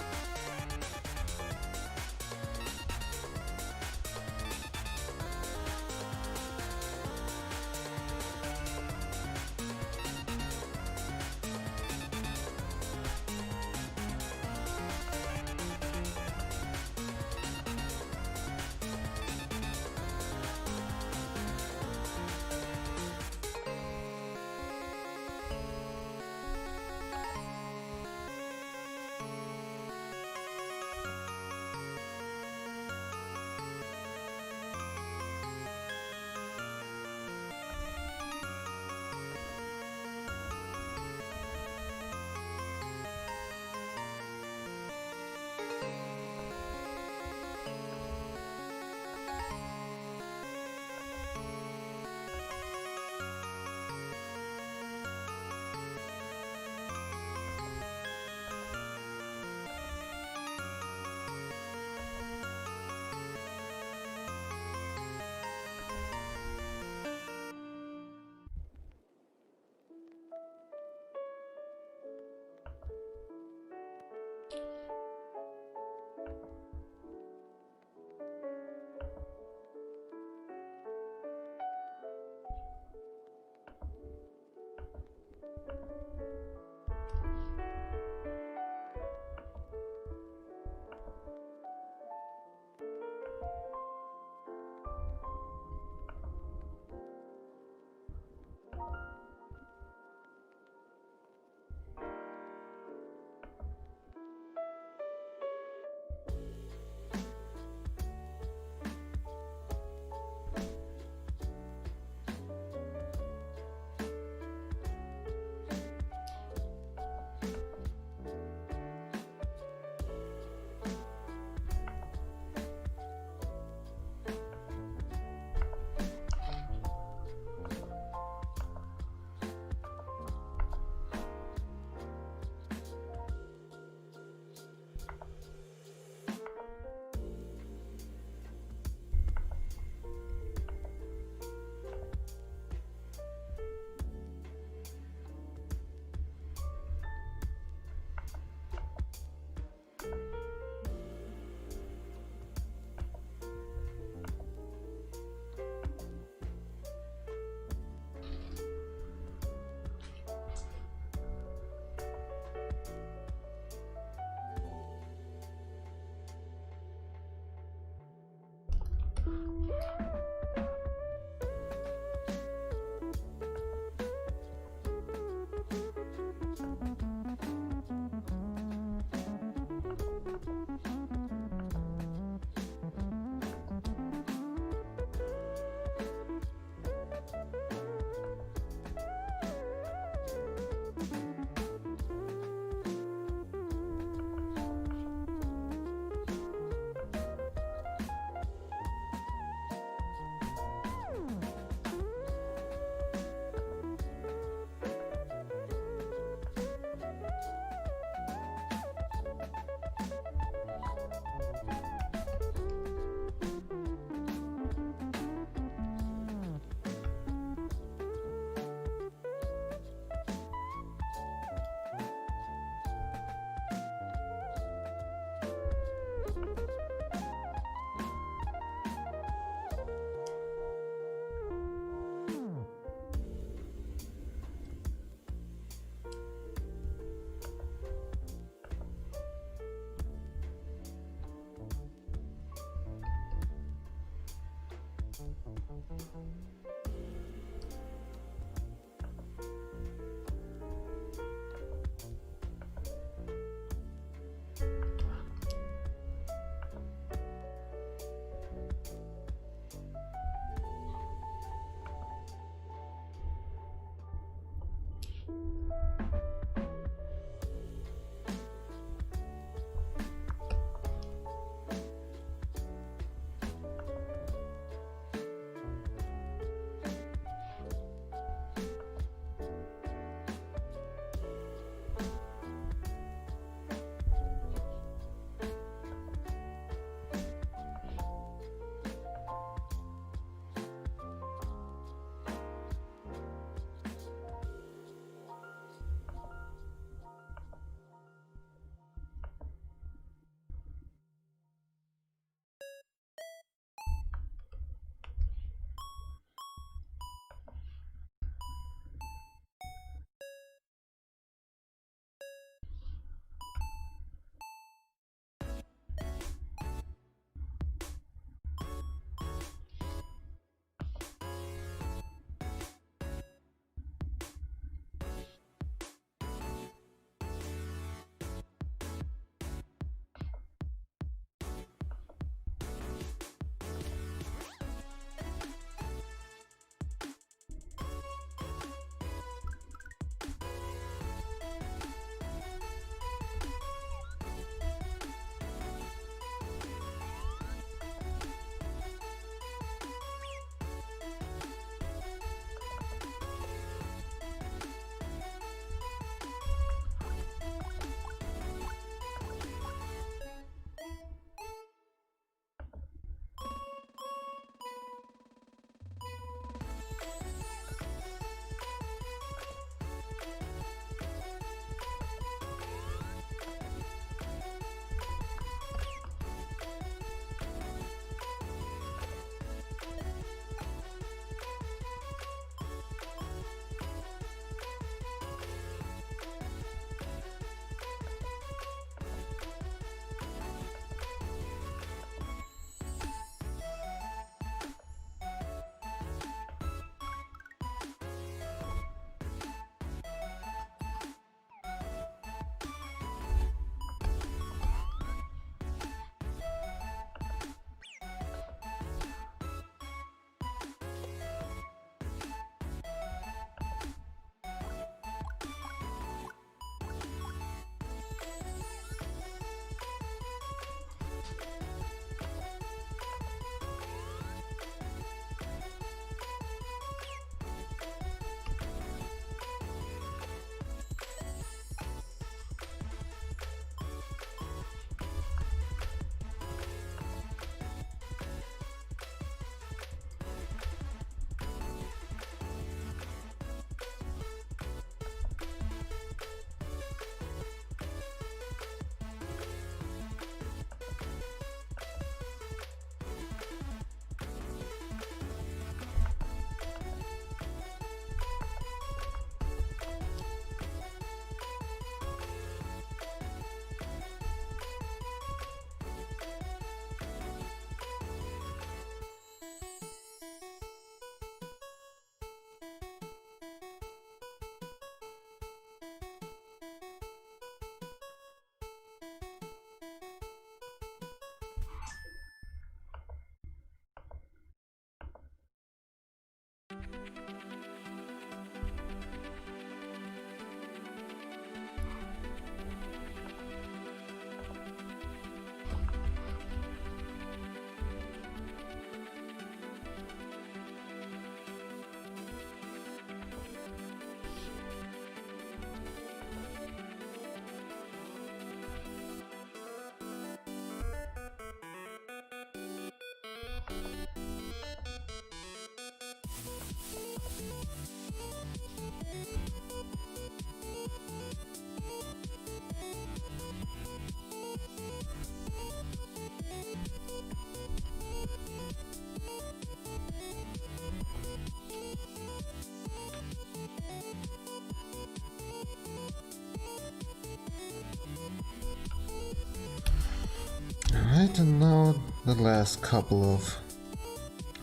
Alright, and now the last couple of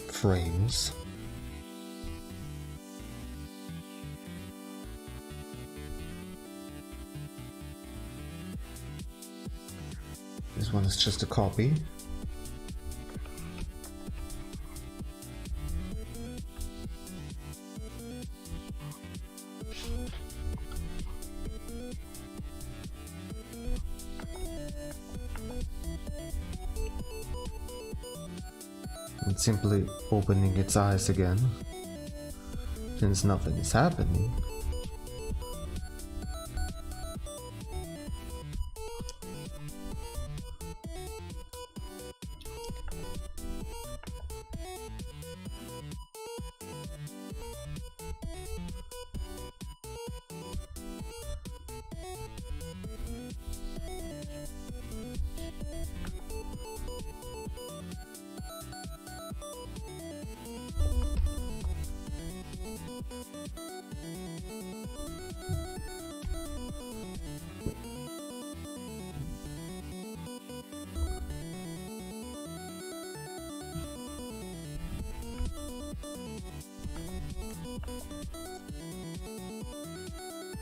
frames. This one is just a copy. And simply opening its eyes again, since nothing is happening.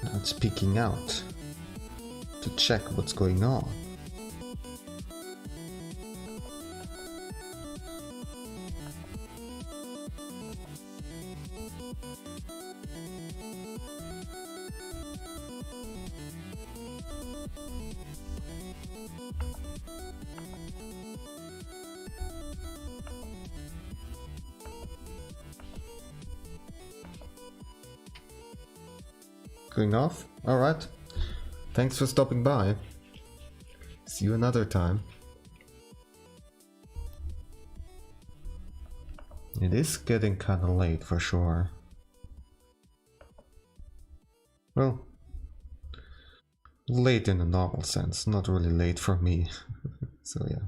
Now it's peeking out to check what's going on. Going off? Alright. Thanks for stopping by. See you another time. It is getting kinda late for sure. Well, late in a normal sense, not really late for me. So yeah.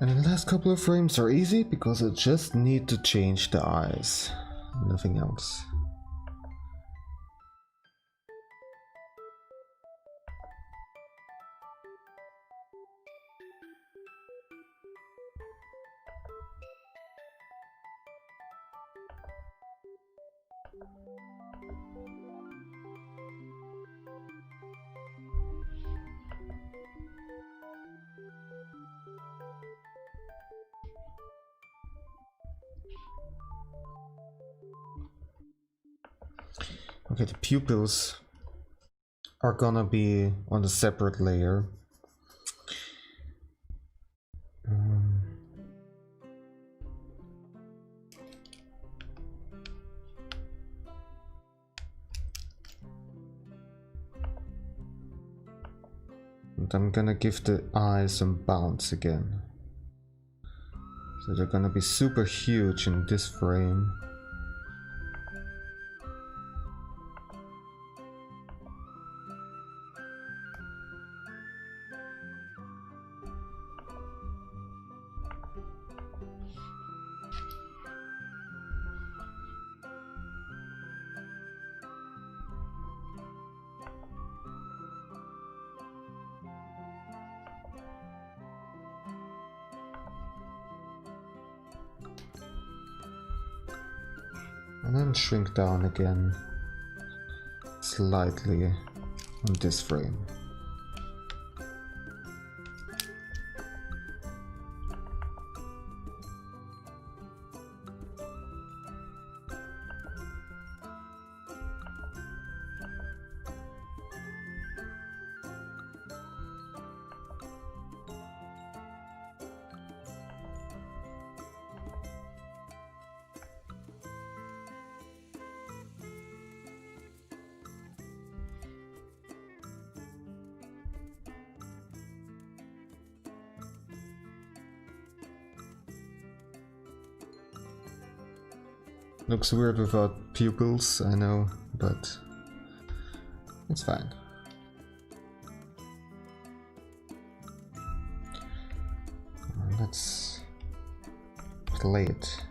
And the last couple of frames are easy because I just need to change the eyes, nothing else. Okay, the pupils are gonna be on a separate layer. And I'm gonna give the eyes some bounce again. So they're gonna be super huge in this frame. And then shrink down again slightly on this frame. Looks weird without pupils, I know, but it's fine. Let's play it.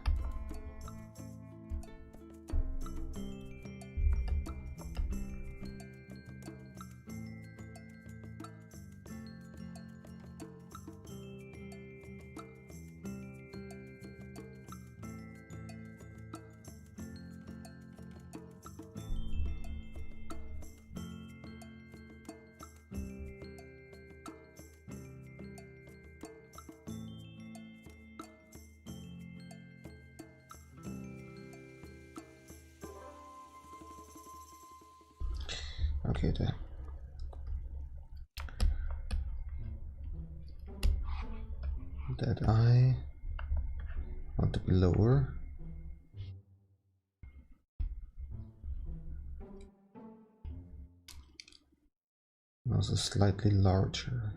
Okay, there. That eye want to be lower. Also slightly larger.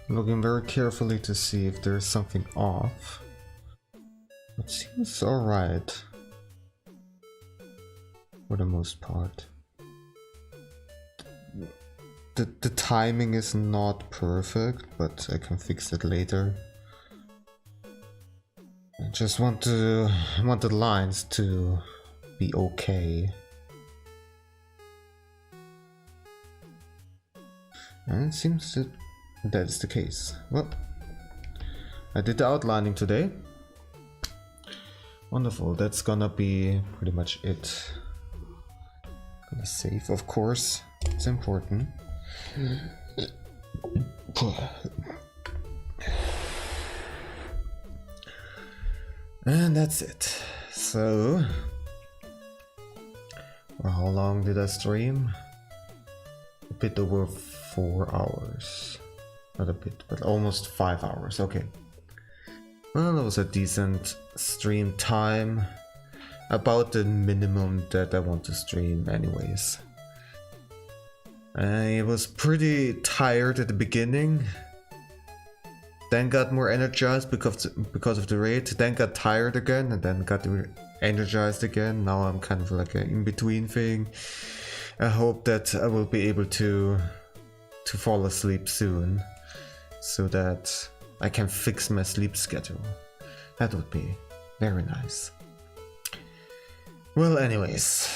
Looking very carefully to see if there's something off. It seems alright. For the most part. The timing is not perfect, but I can fix it later. I just want the lines to be okay. And it seems that that's the case. Well, I did the outlining today. Wonderful, that's gonna be pretty much it. Gonna save, of course, it's important. And that's it. So, well, how long did I stream? A bit over 4 hours. Not a bit, but almost 5 hours. Okay. Well, that was a decent stream time. About the minimum that I want to stream anyways. I was pretty tired at the beginning. Then got more energized because of the raid. Then got tired again and then got energized again. Now I'm kind of like an in-between thing. I hope that I will be able to fall asleep soon. So that I can fix my sleep schedule. That would be very nice. Well, anyways,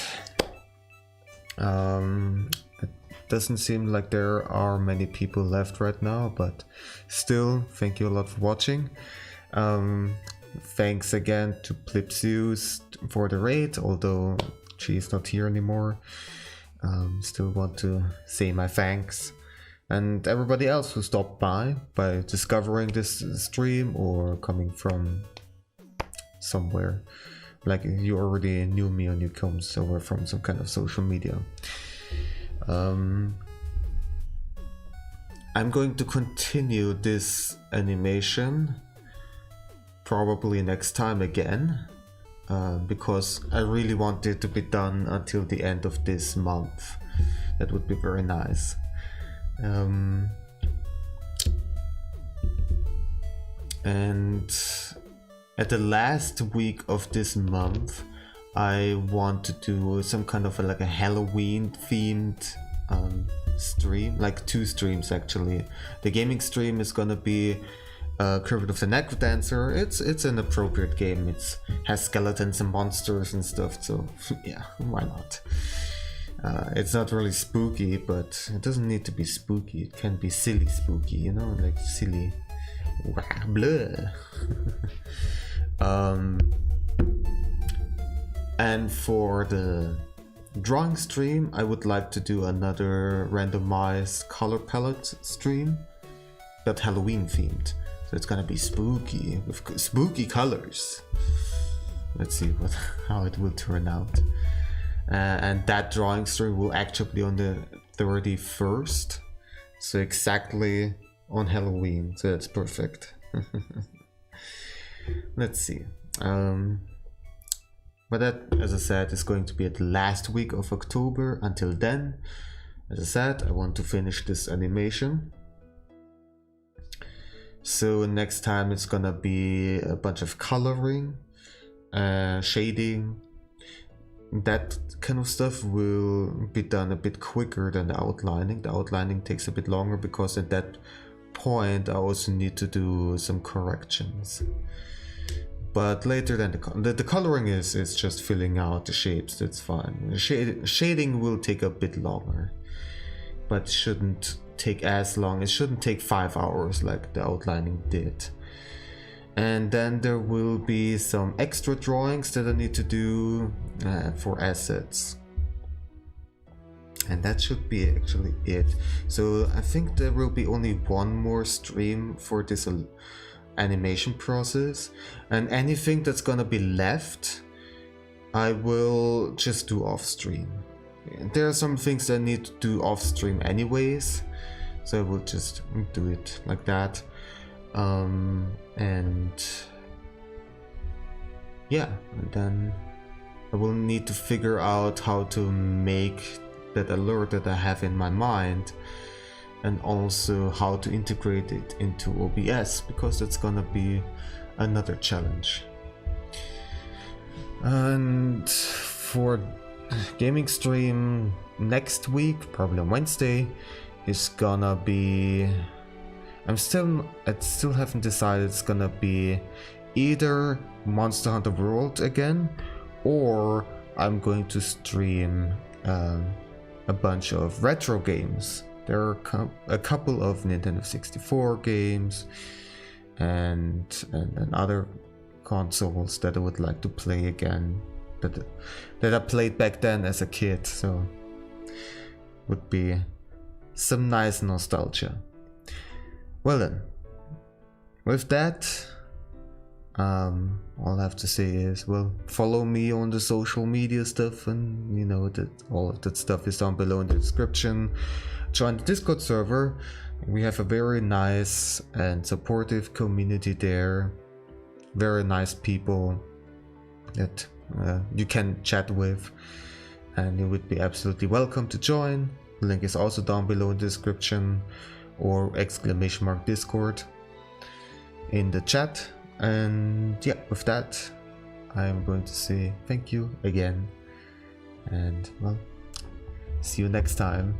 it doesn't seem like there are many people left right now, but still, thank you a lot for watching. Thanks again to Plipsius for the raid, although she's not here anymore. Still want to say my thanks. And everybody else who stopped by discovering this stream or coming from somewhere. Like you already knew me on Newcombs or from some kind of social media. I'm going to continue this animation probably next time again because I really want it to be done until the end of this month. That would be very nice. And at the last week of this month I want to do some kind of like a Halloween themed stream, like 2 streams actually. The gaming stream is gonna be Crypt of the Necrodancer. It's an appropriate game. It has skeletons and monsters and stuff, so yeah, why not? It's not really spooky, but it doesn't need to be spooky. It can be silly spooky, you know, like silly. Blah. And for the drawing stream, I would like to do another randomized color palette stream, but Halloween themed. So it's gonna be spooky with spooky colors. Let's see how it will turn out. And that drawing stream will actually be on the 31st, so exactly on Halloween, so that's perfect. Let's see. But that, as I said, is going to be at the last week of October. Until then, as I said, I want to finish this animation. So next time it's gonna be a bunch of coloring, shading. That kind of stuff will be done a bit quicker than the outlining. The outlining takes a bit longer because at that point I also need to do some corrections. But later than the coloring is just filling out the shapes, that's fine. Shading will take a bit longer, but shouldn't take as long. It shouldn't take 5 hours like the outlining did. And then there will be some extra drawings that I need to do for assets. And that should be actually it. So I think there will be only one more stream for this animation process. And anything that's gonna be left, I will just do off stream. There are some things that I need to do off stream anyways. So I will just do it like that. And yeah, and then I will need to figure out how to make that alert that I have in my mind and also how to integrate it into OBS, because that's gonna be another challenge. And for gaming stream next week, probably on Wednesday, is gonna be, I still haven't decided. It's gonna be either Monster Hunter World again, or I'm going to stream a bunch of retro games. There are a couple of Nintendo 64 games and other consoles that I would like to play again, that I played back then as a kid, so would be some nice nostalgia. Well then, with that, all I have to say is, well, follow me on the social media stuff, and you know that all of that stuff is down below in the description. Join the Discord server. We have a very nice and supportive community there. Very nice people that you can chat with, and you would be absolutely welcome to join. The link is also down below in the description, or !Discord in the chat. And yeah, with that, I'm going to say thank you again, and well, see you next time.